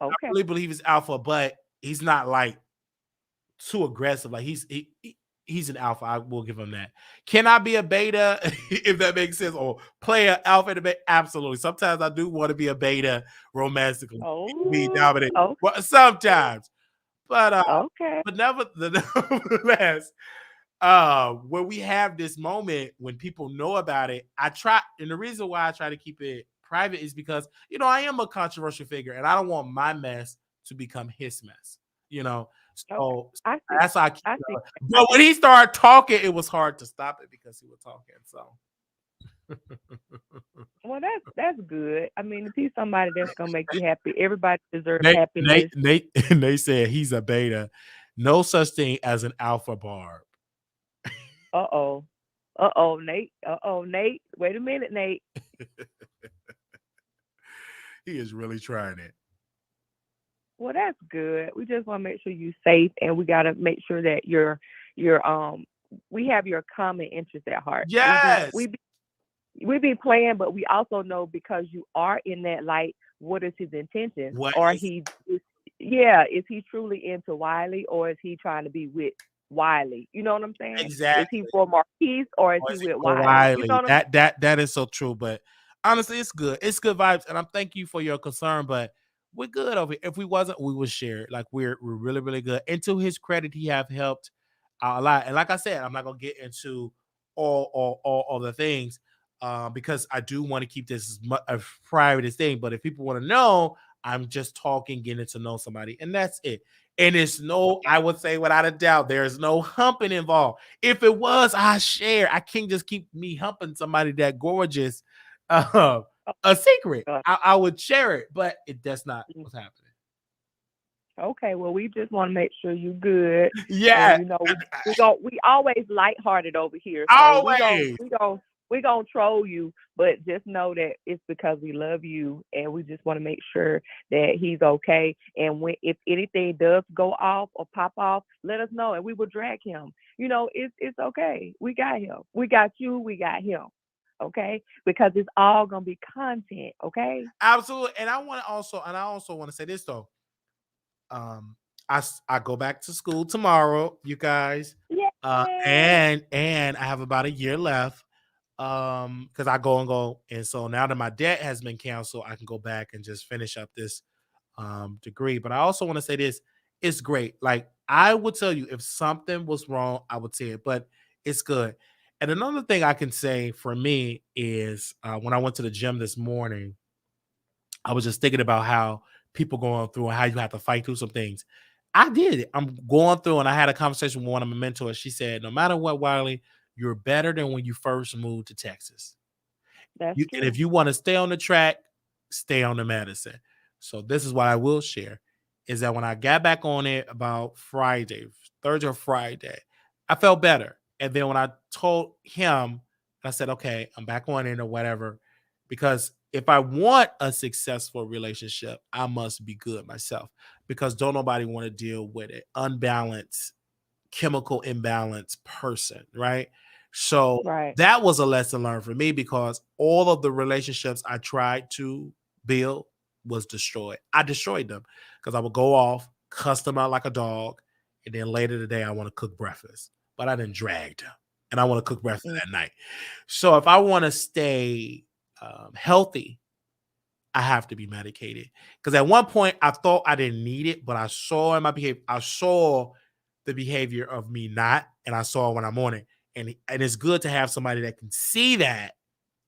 Speaker 4: he's alpha, but he's not like too aggressive. Like he's an alpha. I will give him that. Can I be a beta if that makes sense, or play an alpha and a beta? Absolutely. Sometimes I do want to be a beta romantically. Be dominant. Well, sometimes, but but nevertheless, when we have this moment when people know about it, I try, and the reason why I try to keep it private is because I am a controversial figure and I don't want my mess to become his mess, so that's how I keep it. But when he started talking, it was hard to stop it because he was talking. So
Speaker 5: well, that's good. I mean, if he's somebody that's gonna make you happy, everybody deserves happiness.
Speaker 4: They said he's a beta. No such thing as an alpha, Barb.
Speaker 5: Nate. Nate. Wait a minute, Nate.
Speaker 4: He is really trying it.
Speaker 5: Well, that's good. We just want to make sure you're safe, and we got to make sure that we have your common interest at heart.
Speaker 4: Yes.
Speaker 5: We be playing, but we also know because you are in that light, what is his intention? Is he truly into Wiley, or is he trying to be with Wiley? You know what I'm saying?
Speaker 4: Exactly.
Speaker 5: Is he for Marquise, or is he with Wiley? You know
Speaker 4: that is so true. But honestly, it's good. It's good vibes, and I'm thank you for your concern. But we're good over here. If we wasn't, we would share it. Like we're really, really good. And to his credit, he have helped a lot. And like I said, I'm not gonna get into all the things because I do want to keep this as private as thing. But if people want to know, I'm just talking, getting to know somebody, and that's it. And it's I would say without a doubt, there's no humping involved. If it was, I share. I can't just keep me humping somebody that gorgeous. A secret. I would share it, but that's not what's happening.
Speaker 5: Okay, well, we just want to make sure you're good.
Speaker 4: Yeah,
Speaker 5: and, we always lighthearted over here. So
Speaker 4: always.
Speaker 5: We're gonna troll you, but just know that it's because we love you, and we just want to make sure that he's okay. And if anything does go off or pop off, let us know, and we will drag him. It's okay. We got him. We got you. We got him. Okay, because it's all gonna be content. Okay,
Speaker 4: absolutely. And I also want to say this though. I go back to school tomorrow, you guys.
Speaker 5: Yeah.
Speaker 4: And I have about a year left. Because I go, and so now that my debt has been canceled, I can go back and just finish up this degree. But I also want to say this: it's great. Like I would tell you, if something was wrong, I would say it, but it's good. And another thing I can say for me is when I went to the gym this morning, I was just thinking about how people going through and how you have to fight through some things. I did it. I'm going through, and I had a conversation with one of my mentors. She said, no matter what, Wiley, you're better than when you first moved to Texas. And if you want to stay on the track, stay on the medicine. So this is what I will share, is that when I got back on it about Thursday or Friday, I felt better. And then when I told him, I said, okay, I'm back on it or whatever, because if I want a successful relationship, I must be good myself, because don't nobody want to deal with an unbalanced, chemical imbalance person, right? So that was a lesson learned for me, because all of the relationships I tried to build was destroyed. I destroyed them because I would go off, cuss them out like a dog, and then later today I want to cook breakfast, but I didn't drag them. and I want to cook breakfast that night. So if I want to stay healthy, I have to be medicated. Because at one point I thought I didn't need it, but I saw in my behavior, I saw the behavior of me not, and I saw when I'm on it. And it's good to have somebody that can see that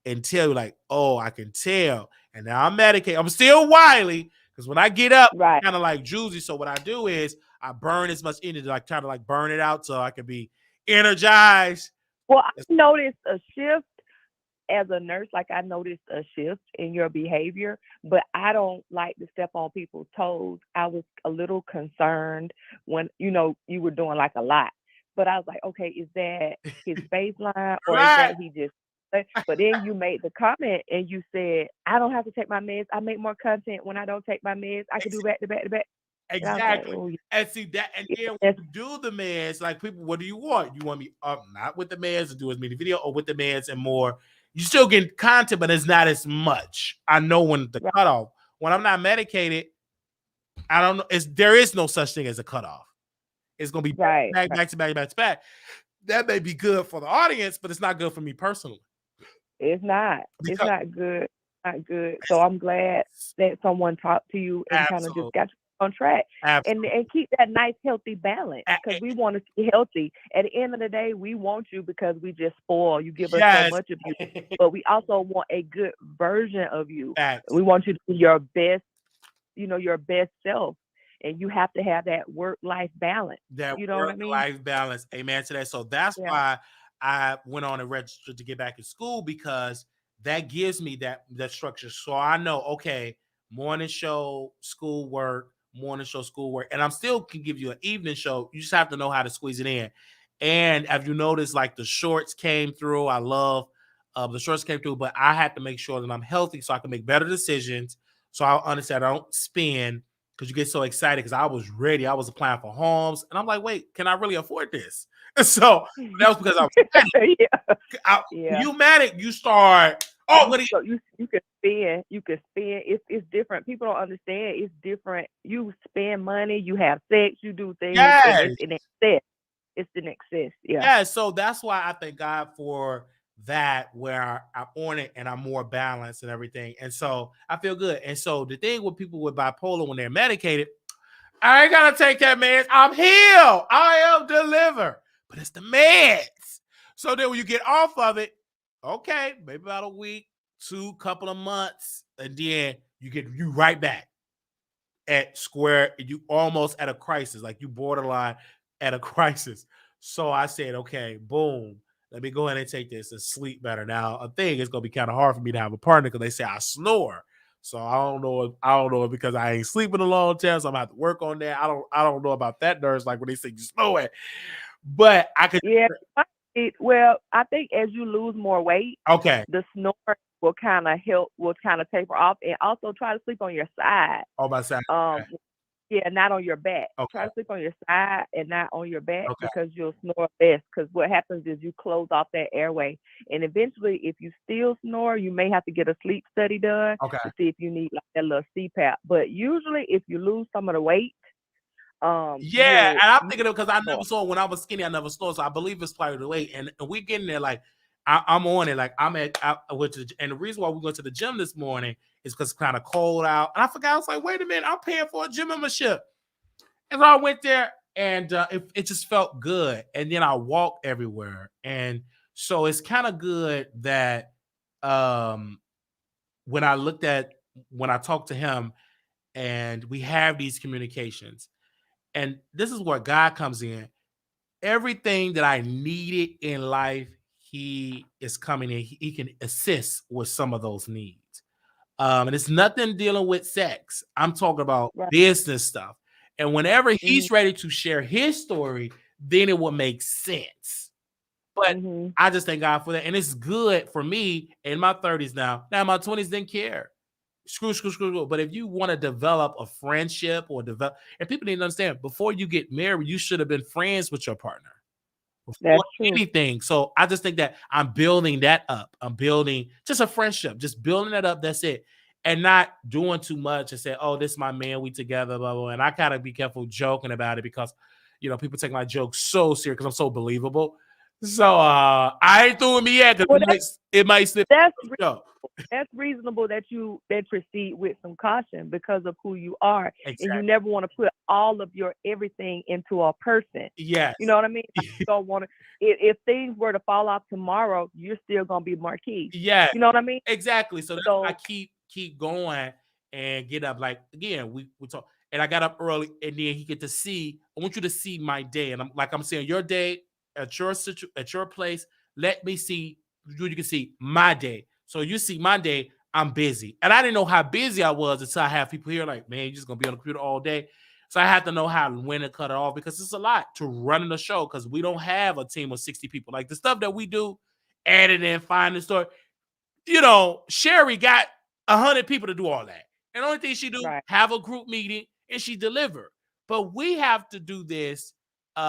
Speaker 4: and tell you like, oh, I can tell. And now I'm medicated. I'm still Wiley, because when I get up,
Speaker 5: Right.
Speaker 4: kind of like Juicy. So what I do is I burn as much energy, like try to like burn it out so I can be energized.
Speaker 5: Well, I noticed a shift as a nurse. Like I noticed a shift in your behavior, but I don't like to step on people's toes. I was a little concerned when, you know, you were doing like a lot, but I was like, okay, is that his baseline or is that he just, but then you made the comment and you said, I don't have to take my meds. I make more content when I don't take my meds. I can do back to back to back.
Speaker 4: Exactly.
Speaker 5: And, like, oh,
Speaker 4: and see that, and then when you do the meds, like people, what do you want? You want me up not with the meds to do as many video, or with the meds and more? You still get content, but it's not as much. I know when the cutoff. When I'm not medicated, I don't know. There is no such thing as a cutoff. It's gonna be back to back. That may be good for the audience, but it's not good for me personally.
Speaker 5: It's not. It's not good. Not good. So I'm glad that someone talked to you and kind of just got you on track. And keep that nice healthy balance, because we want to be healthy. At the end of the day, we want you because we just spoil. You give us so much of you, but we also want a good version of you. We want you to be your best, you know, your best self. And you have to have that work-life balance.
Speaker 4: That
Speaker 5: you know what I mean?
Speaker 4: Work-life balance. Amen to that. So that's why I went on and registered to get back in school, because that gives me that structure. So I know, okay, morning show, schoolwork, and I'm still can give you an evening show. You just have to know how to squeeze it in. And have you noticed, like, the shorts came through? I love the shorts came through, but I had to make sure that I'm healthy so I can make better decisions. So I understand I don't spend, because you get so excited, because I was ready. I was applying for homes, and I'm like, wait, can I really afford this? So that was because I was You manic, you start. Oh,
Speaker 5: so you can spend. You can spend. It's different. People don't understand. It's different. You spend money. You have sex. You do things. And it's an excess. It's an excess.
Speaker 4: Yeah. So that's why I thank God for that, where I'm on it and I'm more balanced and everything. And so I feel good. And so the thing with people with bipolar, when they're medicated, I ain't gotta take that meds. I'm healed. I am delivered. But it's the meds. So then when you get off of it, okay, maybe about a week, couple of months, and then you right back at square. You almost at a crisis, like you borderline at a crisis. So I said, okay, boom. Let me go ahead and take this and sleep better. Now, a thing, it's gonna be kind of hard for me to have a partner because they say I snore. So I don't know because I ain't sleeping a long time. So I'm gonna have to work on that. I don't know about that, nurse. Like when they say you snore, but I could.
Speaker 5: Yeah. Well, I think as you lose more weight, the snore will kind of taper off, and also try to sleep on your side.
Speaker 4: On my side.
Speaker 5: Yeah, not on your back. Try to sleep on your side and not on your back, because you'll snore best. Because what happens is you close off that airway, and eventually, if you still snore, you may have to get a sleep study done to see if you need like that little CPAP. But usually, if you lose some of the weight,
Speaker 4: and I'm thinking of, because I never saw when I was skinny, I never saw, so I believe it's probably the weight. And we getting there, like I'm on it, like and the reason why we went to the gym this morning is because it's kind of cold out, and I forgot. I was like, wait a minute, I'm paying for a gym membership, and so I went there, and it just felt good. And then I walked everywhere, and so it's kind of good that when I talked to him, and we have these communications. And this is where God comes in. Everything that I needed in life, he is coming in. He can assist with some of those needs. And it's nothing dealing with sex. I'm talking about business stuff. And whenever he's ready to share his story, then it will make sense. But I just thank God for that. And it's good for me in my 30s now. Now, in my 20s, didn't care. Screw. But if you want to develop a friendship and people need to understand, before you get married, you should have been friends with your partner before anything. So I just think that I'm building that up. I'm building just a friendship, just building that up. That's it. And not doing too much and say, oh, this is my man, we together, blah, blah. And I gotta be careful joking about it, because people take my jokes so serious because I'm so believable. So I ain't through with me yet because it might slip.
Speaker 5: That's reasonable that you proceed with some caution because of who you are.
Speaker 4: Exactly.
Speaker 5: And you never want to put all of your everything into a person.
Speaker 4: Yes.
Speaker 5: You know what I mean? You don't want to. If things were to fall off tomorrow, you're still gonna be Marquise.
Speaker 4: Yeah.
Speaker 5: You know what I mean?
Speaker 4: Exactly. So, I keep going and get up. Like again, we talk, and I got up early, and then he get to see. I want you to see my day, and I'm saying your day at your place. Let me see. You can see my day. So you see my day, I'm busy. And I didn't know how busy I was until I have people here like, man, you're just going to be on the computer all day. So I have to know when to cut it off because it's a lot to run the show because we don't have a team of 60 people. Like the stuff that we do, editing, find the story. You know, Sherry got 100 people to do all that. And the only thing she do, have a group meeting and she deliver. But we have to do this we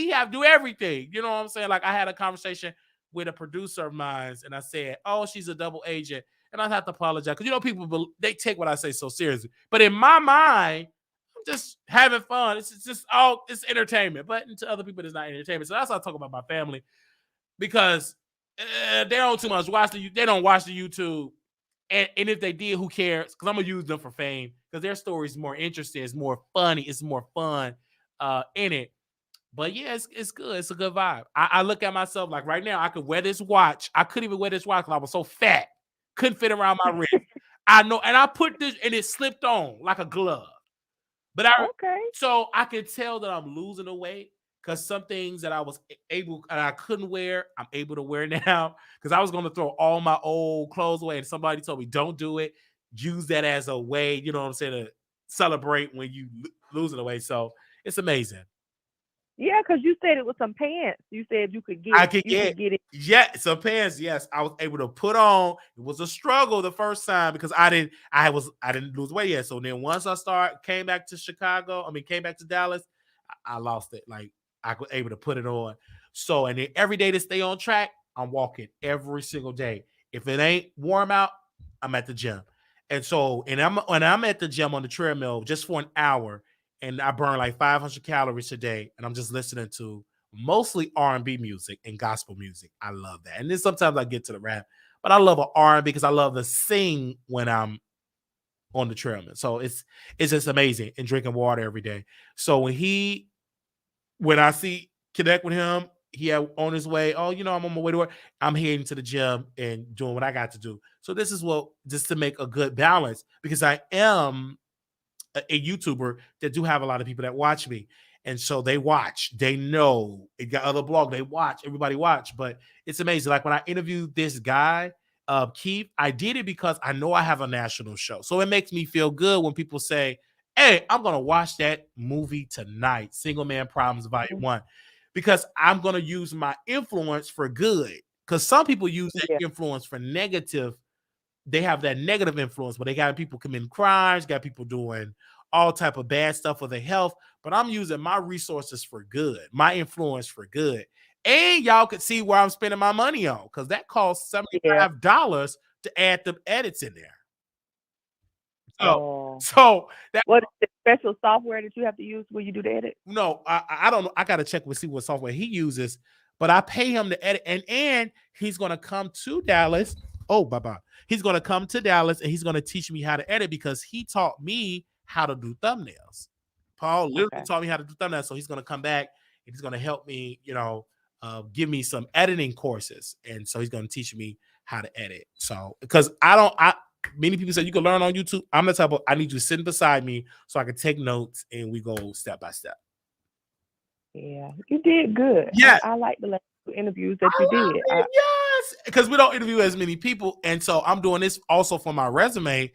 Speaker 4: have to do everything. You know what I'm saying? Like I had a conversation with a producer of mine and I said, oh, she's a double agent. And I have to apologize because, you know, people, they take what I say so seriously. But in my mind, I'm just having fun. It's just it's entertainment. But to other people, it's not entertainment. So that's why I talk about my family because they don't too much they don't watch the YouTube. And if they did, who cares? Because I'm going to use them for fame because their story is more interesting. It's more funny. It's more fun in it. But yeah, it's good. It's a good vibe. I look at myself like right now, I could wear this watch. I couldn't even wear this watch because I was so fat. Couldn't fit around my wrist. I know. And I put this and it slipped on like a glove. But so I can tell that I'm losing the weight because some things that I was able and I couldn't wear, I'm able to wear now because I was going to throw all my old clothes away. And somebody told me, don't do it. Use that as a way, you know what I'm saying, to celebrate when you losing the weight. So it's amazing.
Speaker 5: Yeah, because you said it was some pants. You said you could get.
Speaker 4: I could get it. Yeah, some pants. Yes, I was able to put on. It was a struggle the first time because I didn't lose weight yet. So then once I came back to Dallas, I lost it. Like I was able to put it on. So and then every day to stay on track, I'm walking every single day. If it ain't warm out, I'm at the gym. And so when I'm at the gym on the treadmill just for an hour. And I burn like 500 calories a day. And I'm just listening to mostly R&B music and gospel music. I love that. And then sometimes I get to the rap. But I love R&B because I love to sing when I'm on the treadmill. So it's just amazing. And drinking water every day. So when I connect with him, he on his way, oh, you know, I'm on my way to work. I'm heading to the gym and doing what I got to do. So this is just to make a good balance because I am a YouTuber that do have a lot of people that watch me. And so they watch, they know it got other blog, they watch, everybody watch, but it's amazing. Like when I interviewed this guy, Keefe, I did it because I know I have a national show. So it makes me feel good when people say, hey, I'm going to watch that movie tonight, Single Man Problems Volume 1, because I'm going to use my influence for good. Because some people use that influence for negative. They have that negative influence, but they got people committing crimes, got people doing all type of bad stuff for their health. But I'm using my resources for good, my influence for good. And y'all could see where I'm spending my money on because that costs $75 to add the edits in there. So that
Speaker 5: what is the special software that you have to use when you do the edit?
Speaker 4: No, I don't know. I gotta check see what software he uses, but I pay him to edit, and he's gonna come to Dallas. Oh, bye-bye. He's going to come to Dallas and he's going to teach me how to edit because he taught me how to do thumbnails. Paul literally taught me how to do thumbnails. So he's going to come back and he's going to help me, give me some editing courses. And so he's going to teach me how to edit. So, because many people say you can learn on YouTube. I'm the type of, I need you sitting beside me so I can take notes and we go step by step.
Speaker 5: Yeah, you did good.
Speaker 4: Yeah.
Speaker 5: I like the last interviews that you did.
Speaker 4: Yes, because we don't interview as many people. And so I'm doing this also for my resume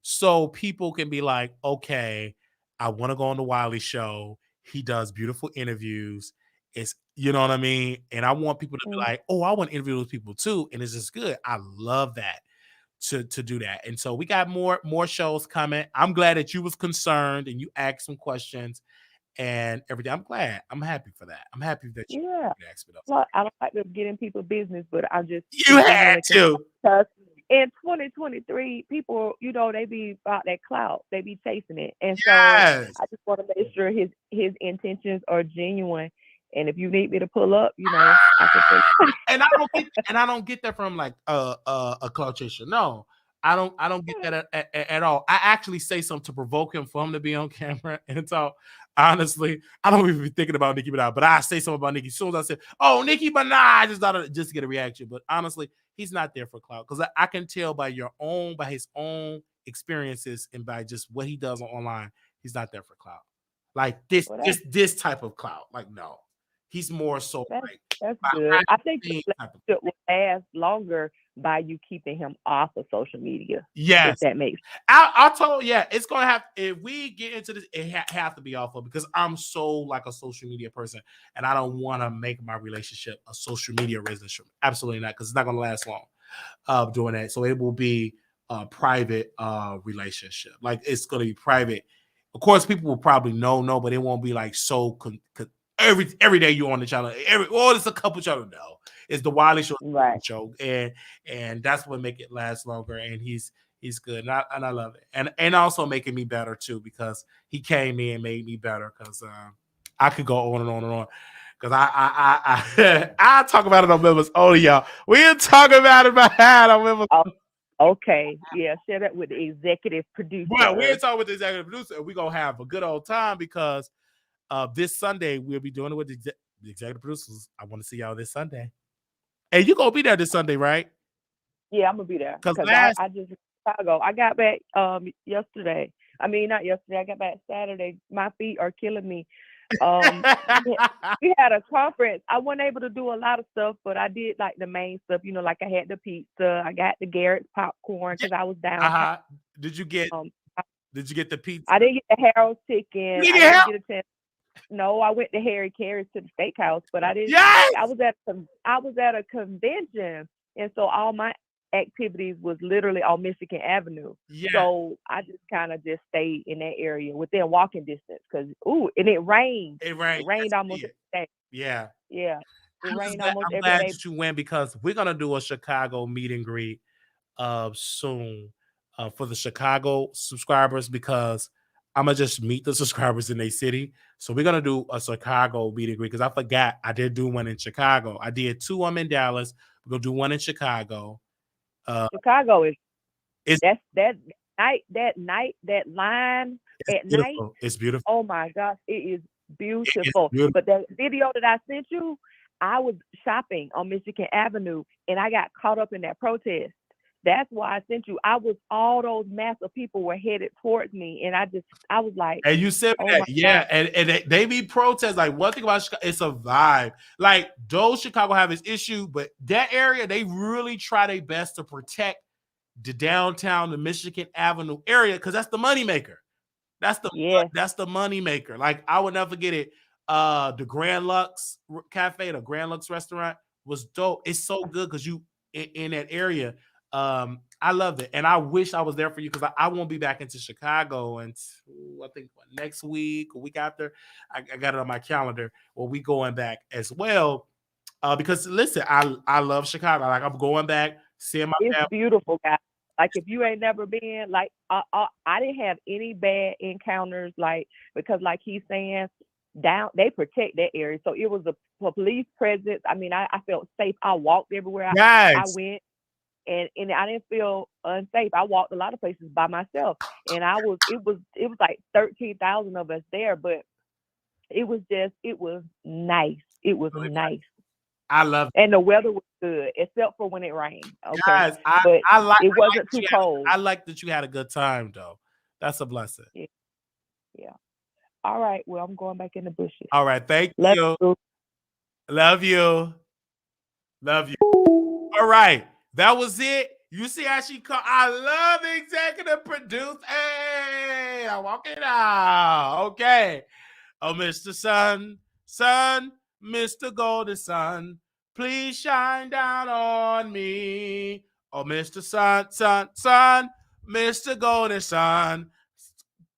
Speaker 4: so people can be like, okay, I want to go on the Wiley Show. He does beautiful interviews. It's, you know what I mean? And I want people to be like, oh, I want to interview those people too. And it's just good. I love that to do that. And so we got more shows coming. I'm glad that you was concerned and you asked some questions and everything. I'm glad. I'm happy for that. I'm happy that you asked me those.
Speaker 5: Well, I don't like to get in people's business, but I just
Speaker 4: you had to.
Speaker 5: in 2023, people, you know, they be about that clout. They be chasing it. And
Speaker 4: Yes.
Speaker 5: so I just want to make sure his intentions are genuine. And if you need me to pull up, you know, I can pull up.
Speaker 4: And I don't get that from like a clout chaser. No. I don't get that at all. I actually say something to provoke him for him to be on camera. And so honestly, I don't even be thinking about Nicki Minaj, but I say something about Nicki. As soon as I say, "Oh, Nicki Minaj," I just thought just to get a reaction. But honestly, he's not there for clout because I can tell by his own experiences and by just what he does online, he's not there for clout. Like this type of clout. Like no, he's more so
Speaker 5: that's good. I think the relationship will last longer by you keeping him off of social media.
Speaker 4: Yes,
Speaker 5: if that makes sense.
Speaker 4: I told it's gonna have, if we get into this, it have to be off of, because I'm so like a social media person and I don't want to make my relationship a social media relationship. Absolutely not, because it's not gonna last long doing that. So it will be a private relationship. Like it's gonna be private. Of course, people will probably know, but it won't be like so every day you're on the channel. It's a couple channel. No, it's the Wiley Show,
Speaker 5: right?
Speaker 4: Show, and that's what make it last longer. And he's good, and I love it, and also making me better too, because he came in and made me better. Because I could go on and on and on. Because I talk about it on members only, y'all. We ain't talking about it behind on members.
Speaker 5: Oh, okay, yeah, share that with the executive producer.
Speaker 4: Well, we ain't talking with the executive producer, and we're gonna have a good old time, because this Sunday we'll be doing it with the executive producers. I want to see y'all this Sunday. Hey, you gonna be there this Sunday, right?
Speaker 5: Yeah, I'm gonna be there. Because I just Chicago. I got back yesterday. I mean, not yesterday. I got back Saturday. My feet are killing me. We had a conference. I wasn't able to do a lot of stuff, but I did like the main stuff. You know, like I had the pizza. I got the Garrett's popcorn because I was down.
Speaker 4: Did you get the pizza?
Speaker 5: I didn't get the Harold's chicken. I didn't get a chance. No, I went to Harry Carey's to the steakhouse, but I didn't.
Speaker 4: Yes!
Speaker 5: I was at a convention, and so all my activities was literally on Michigan Avenue. Yeah. So I just kind of just stayed in that area within walking distance, because and it rained. It rained almost every day.
Speaker 4: Yeah.
Speaker 5: Yeah. It rained almost every day.
Speaker 4: I'm glad that you went, because we're gonna do a Chicago meet and greet soon for the Chicago subscribers, because I'm gonna just meet the subscribers in their city. So we're gonna do a Chicago meet and greet, because I forgot I did do one in Chicago. I did two. I'm in Dallas. We're gonna do one in Chicago.
Speaker 5: Chicago is that line at night.
Speaker 4: It's beautiful.
Speaker 5: Oh my gosh, it is beautiful. But that video that I sent you, I was shopping on Michigan Avenue and I got caught up in that protest. That's why I sent you. All those mass of people were headed towards me, and I was like,
Speaker 4: and you said that, yeah, and they be protests. Like, one thing about Chicago, it's a vibe. Like, those Chicago have its issue, but that area, they really try their best to protect the downtown, the Michigan Avenue area, because that's the moneymaker. That's the moneymaker. Like, I would never forget it. The Grand Lux Cafe, the Grand Lux restaurant was dope. It's so good because you in that area. I love it, and I wish I was there for you, because I won't be back into Chicago until I think next week or week after. I got it on my calendar. Well, we going back as well, because listen, I love Chicago. Like, I'm going back, seeing my family.
Speaker 5: It's beautiful, guys. Like, if you ain't never been, like I didn't have any bad encounters, like, because like he's saying, they protect that area, so it was a police presence. I mean, I felt safe. I walked everywhere I went. And I didn't feel unsafe. I walked a lot of places by myself, and it was like 13,000 of us there, but it was nice. It was really nice.
Speaker 4: I love it.
Speaker 5: And the weather was good, except for when it rained. Okay,
Speaker 4: guys,
Speaker 5: it wasn't too cold.
Speaker 4: I like that you had a good time, though. That's a blessing.
Speaker 5: Yeah. All right. Well, I'm going back in the bushes.
Speaker 4: All right. Thank you. Love you. All right. That was it. You see how she called? I love the executive producer. Hey, I'm walking out. Okay. Oh, Mr. Sun, Mr. Golden Sun, please shine down on me. Oh, Mr. Sun, Mr. Golden Sun,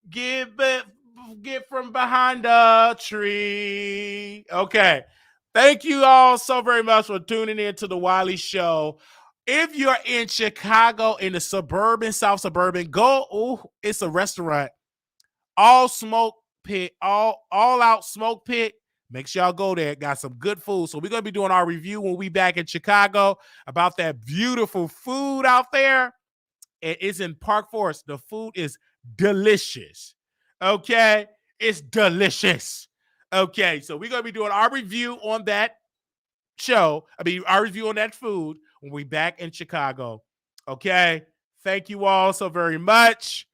Speaker 4: get from behind the tree. Okay. Thank you all so very much for tuning in to the Wiley Show. if you're in Chicago in the suburban, South Suburban, go. Oh, it's a restaurant. All smoke pit, all out smoke pit. Make sure y'all go there. Got some good food. So we're gonna be doing our review when we back in Chicago about that beautiful food out there. And it's in Park Forest. The food is delicious. Okay, it's delicious. Okay, so we're gonna be doing our review on that show. Our review on that food when we back in Chicago. Okay, thank you all so very much.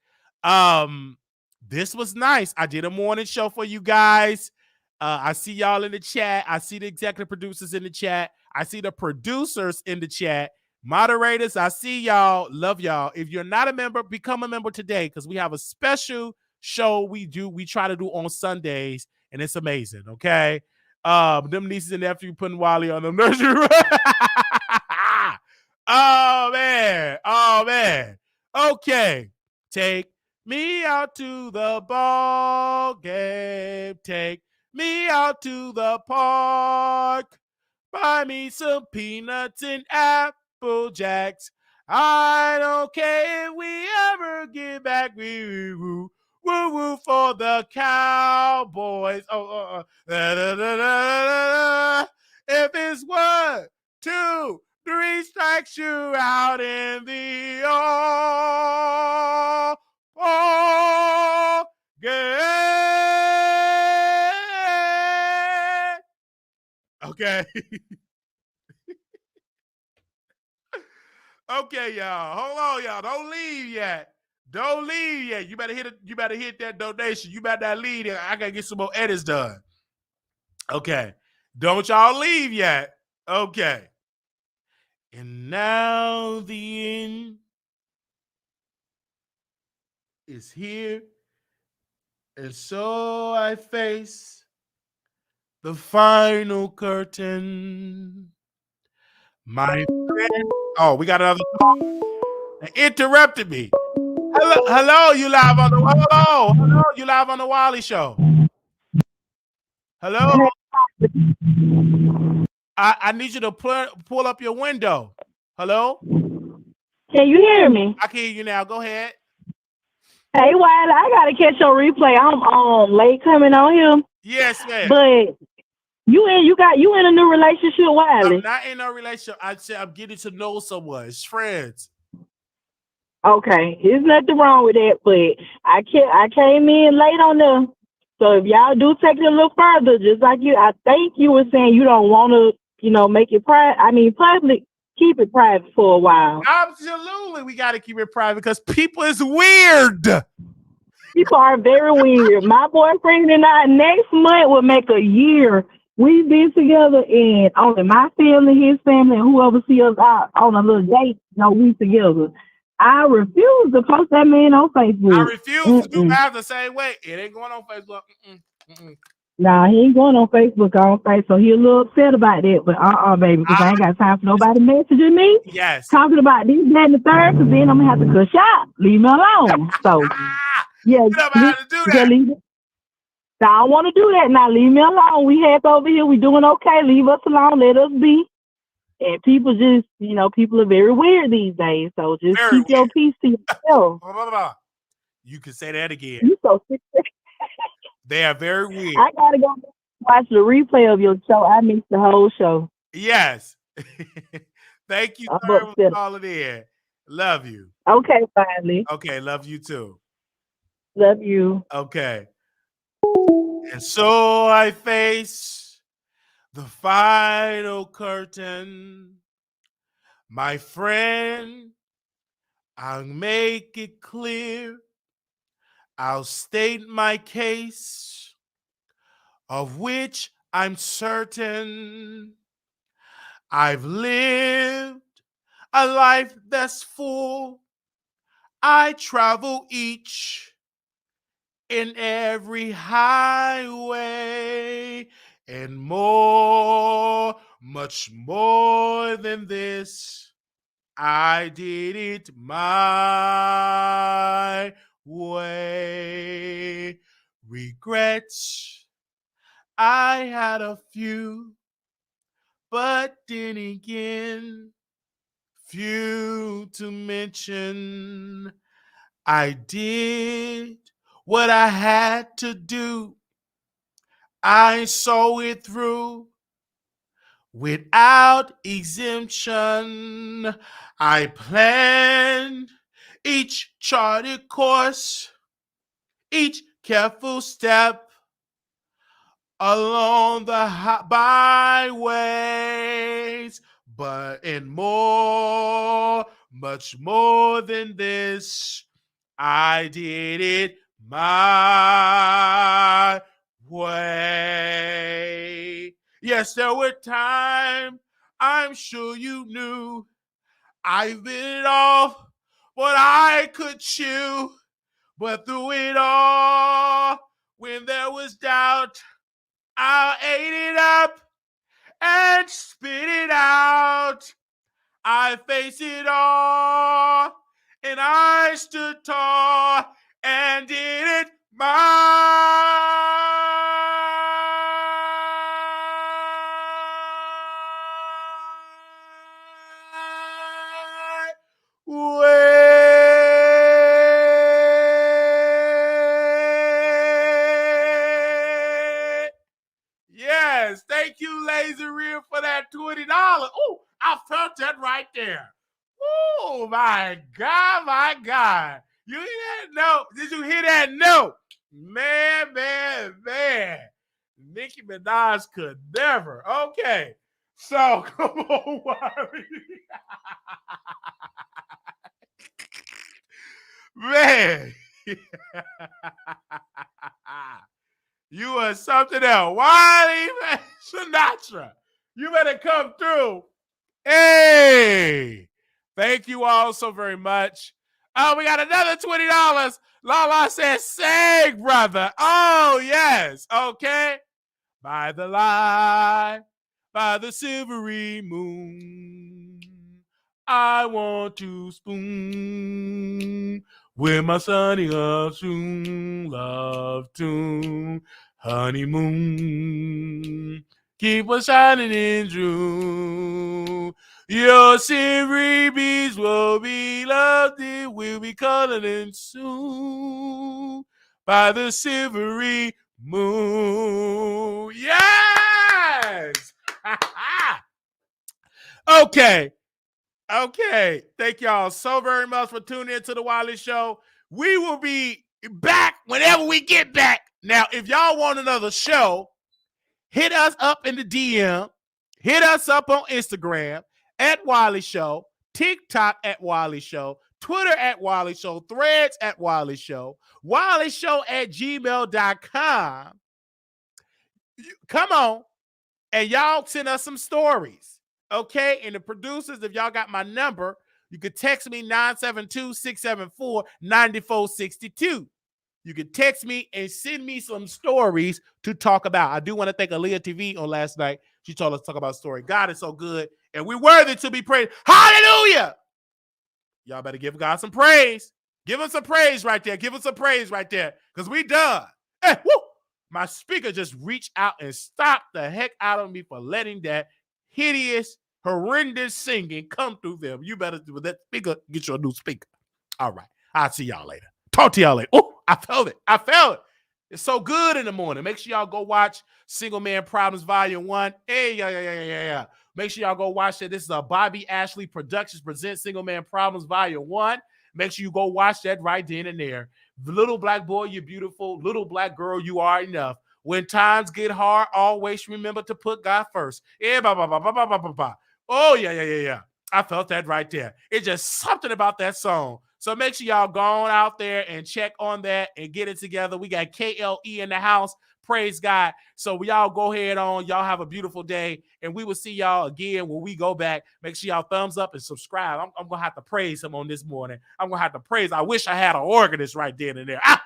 Speaker 4: This was nice. I did a morning show for you guys. I see y'all in the chat. I see the executive producers in the chat. I see the producers in the chat. Moderators, I see y'all. Love y'all. If you're not a member, become a member today because we have a special show we try to do on Sundays, and it's amazing. Okay. Them nieces and nephews putting Wiley on the nursery. Oh man. Okay. Take me out to the ball game. Take me out to the park. Buy me some peanuts and Apple Jacks. I don't care if we ever get back. Woo woo for the Cowboys. If it's 1, 2, 3 strikes, you out in the game. Okay. Okay, y'all. Hold on, y'all. Don't leave yet. You better hit that donation. You better not leave. I gotta get some more edits done. Okay. Don't y'all leave yet. Okay. And now the end is here. And so I face the final curtain. My friend. Oh, we got another. They interrupted me. Hello, you live on the you live on the Wiley Show. Hello. I need you to pull up your window. Hello.
Speaker 6: Can you hear me?
Speaker 4: I can hear you now. Go ahead.
Speaker 6: Hey, Wiley, I gotta catch your replay. I'm late coming on here.
Speaker 4: Yes, ma'am.
Speaker 6: But you in a new relationship, Wiley?
Speaker 4: I'm not in a relationship. I said I'm getting to know someone. It's friends.
Speaker 6: Okay, there's nothing wrong with that, but I came in late on them. So if y'all do take it a little further, just like I think you were saying you don't want to, make it public. Keep it private for a while.
Speaker 4: Absolutely, we got to keep it private because people is weird.
Speaker 6: People are very weird. My boyfriend and I next month will make a year. We've been together, and only my family, his family, and whoever see us out on a little date, we together. I refuse to post that man on Facebook.
Speaker 4: I refuse to do math the same way. It ain't going on Facebook.
Speaker 6: Nah, he ain't going on Facebook. So he a little upset about that. But baby, because I ain't got time for nobody messaging me.
Speaker 4: Yes.
Speaker 6: Talking about this, that, and the third, because then I'm going to have to cuss out. Leave me alone. So, yeah.
Speaker 4: You don't have to do that.
Speaker 6: I don't want to do that. Now, leave me alone. We happy over here. We doing okay. Leave us alone. Let us be. And people just, people are very weird these days. So just
Speaker 4: very
Speaker 6: keep
Speaker 4: weird.
Speaker 6: your peace to yourself.
Speaker 4: You can say that again.
Speaker 6: You so sick.
Speaker 4: They are very weird.
Speaker 6: I got to go watch the replay of your show. I missed the whole show.
Speaker 4: Yes. Thank you, sir, for calling in. Love you.
Speaker 6: Okay, finally.
Speaker 4: Okay, love you too.
Speaker 6: Love you.
Speaker 4: Okay. And so I face the final curtain. My friend, I'll make it clear. I'll state my case, of which I'm certain. I've lived a life that's full. I travel each and every highway and more, much more than this. I did it my way. Regrets, I had a few, but then again, few to mention. I did what I had to do. I saw it through without exemption. I planned each charted course, each careful step along the byways, but in more, much more than this, I did it my way. Yes, there were times I'm sure you knew I bit off what I could chew, but through it all, when there was doubt, I ate it up and spit it out. I faced it all, and I stood tall and did it my way. Yes, thank you, Lazy Real, for that $20. Oh, I felt that right there. Oh my God, my God. You hear that note? Did you hear that note? Man. Nicki Minaj could never. Okay. So come on, Wiley. Man. You are something else. Wiley Sinatra. You better come through. Hey. Thank you all so very much. Oh, we got another $20. Lala says, sing, brother. Oh, yes. Okay. By the light, by the silvery moon, I want to spoon with my sunny love tune, honeymoon. Keep on shining in June. Your silvery bees will be loved, it will be cuddling soon by the silvery moon. Yes! Okay. Thank y'all so very much for tuning in to the Wiley Show. We will be back whenever we get back. Now, if y'all want another show, hit us up in the DM. Hit us up on Instagram at Wiley Show, TikTok at Wiley Show, Twitter at Wiley Show, Threads at Wiley Show, WileyShow@gmail.com. Come on, and y'all send us some stories, okay? And the producers, if y'all got my number, you could text me 972-674-9462. You can text me and send me some stories to talk about. I do want to thank Aaliyah TV on last night. She told us to talk about a story. God is so good, and we're worthy to be praised. Hallelujah! Y'all better give God some praise. Give him some praise right there. Give him some praise right there, because we done. Hey, woo! My speaker just reached out and stopped the heck out of me for letting that hideous, horrendous singing come through them. You better do that speaker. Get your new speaker. All right. I'll see y'all later. Talk to y'all later. Oh, I felt it. It's so good in the morning. Make sure y'all go watch Single Man Problems Volume 1. Hey, yeah. Make sure y'all go watch it. This is a Bobby Ashley Productions presents Single Man Problems Volume 1. Make sure you go watch that right then and there. Little black boy, you're beautiful. Little black girl, you are enough. When times get hard, always remember to put God first. Oh, yeah. I felt that right there. It's just something about that song. So make sure y'all go on out there and check on that and get it together. We got KLE in the house. Praise God. So y'all go ahead on. Y'all have a beautiful day. And we will see y'all again when we go back. Make sure y'all thumbs up and subscribe. I'm going to have to praise him on this morning. I'm going to have to praise. I wish I had an organist right then and there. I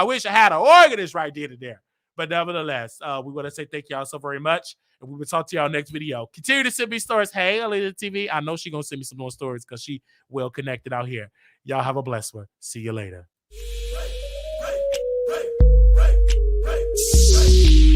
Speaker 4: wish I had an organist right then and there. But nevertheless, we want to say thank y'all so very much. And we will talk to y'all next video. Continue to send me stories. Hey, Alita TV. I know she's going to send me some more stories because she well connected out here. Y'all have a blessed one. See you later.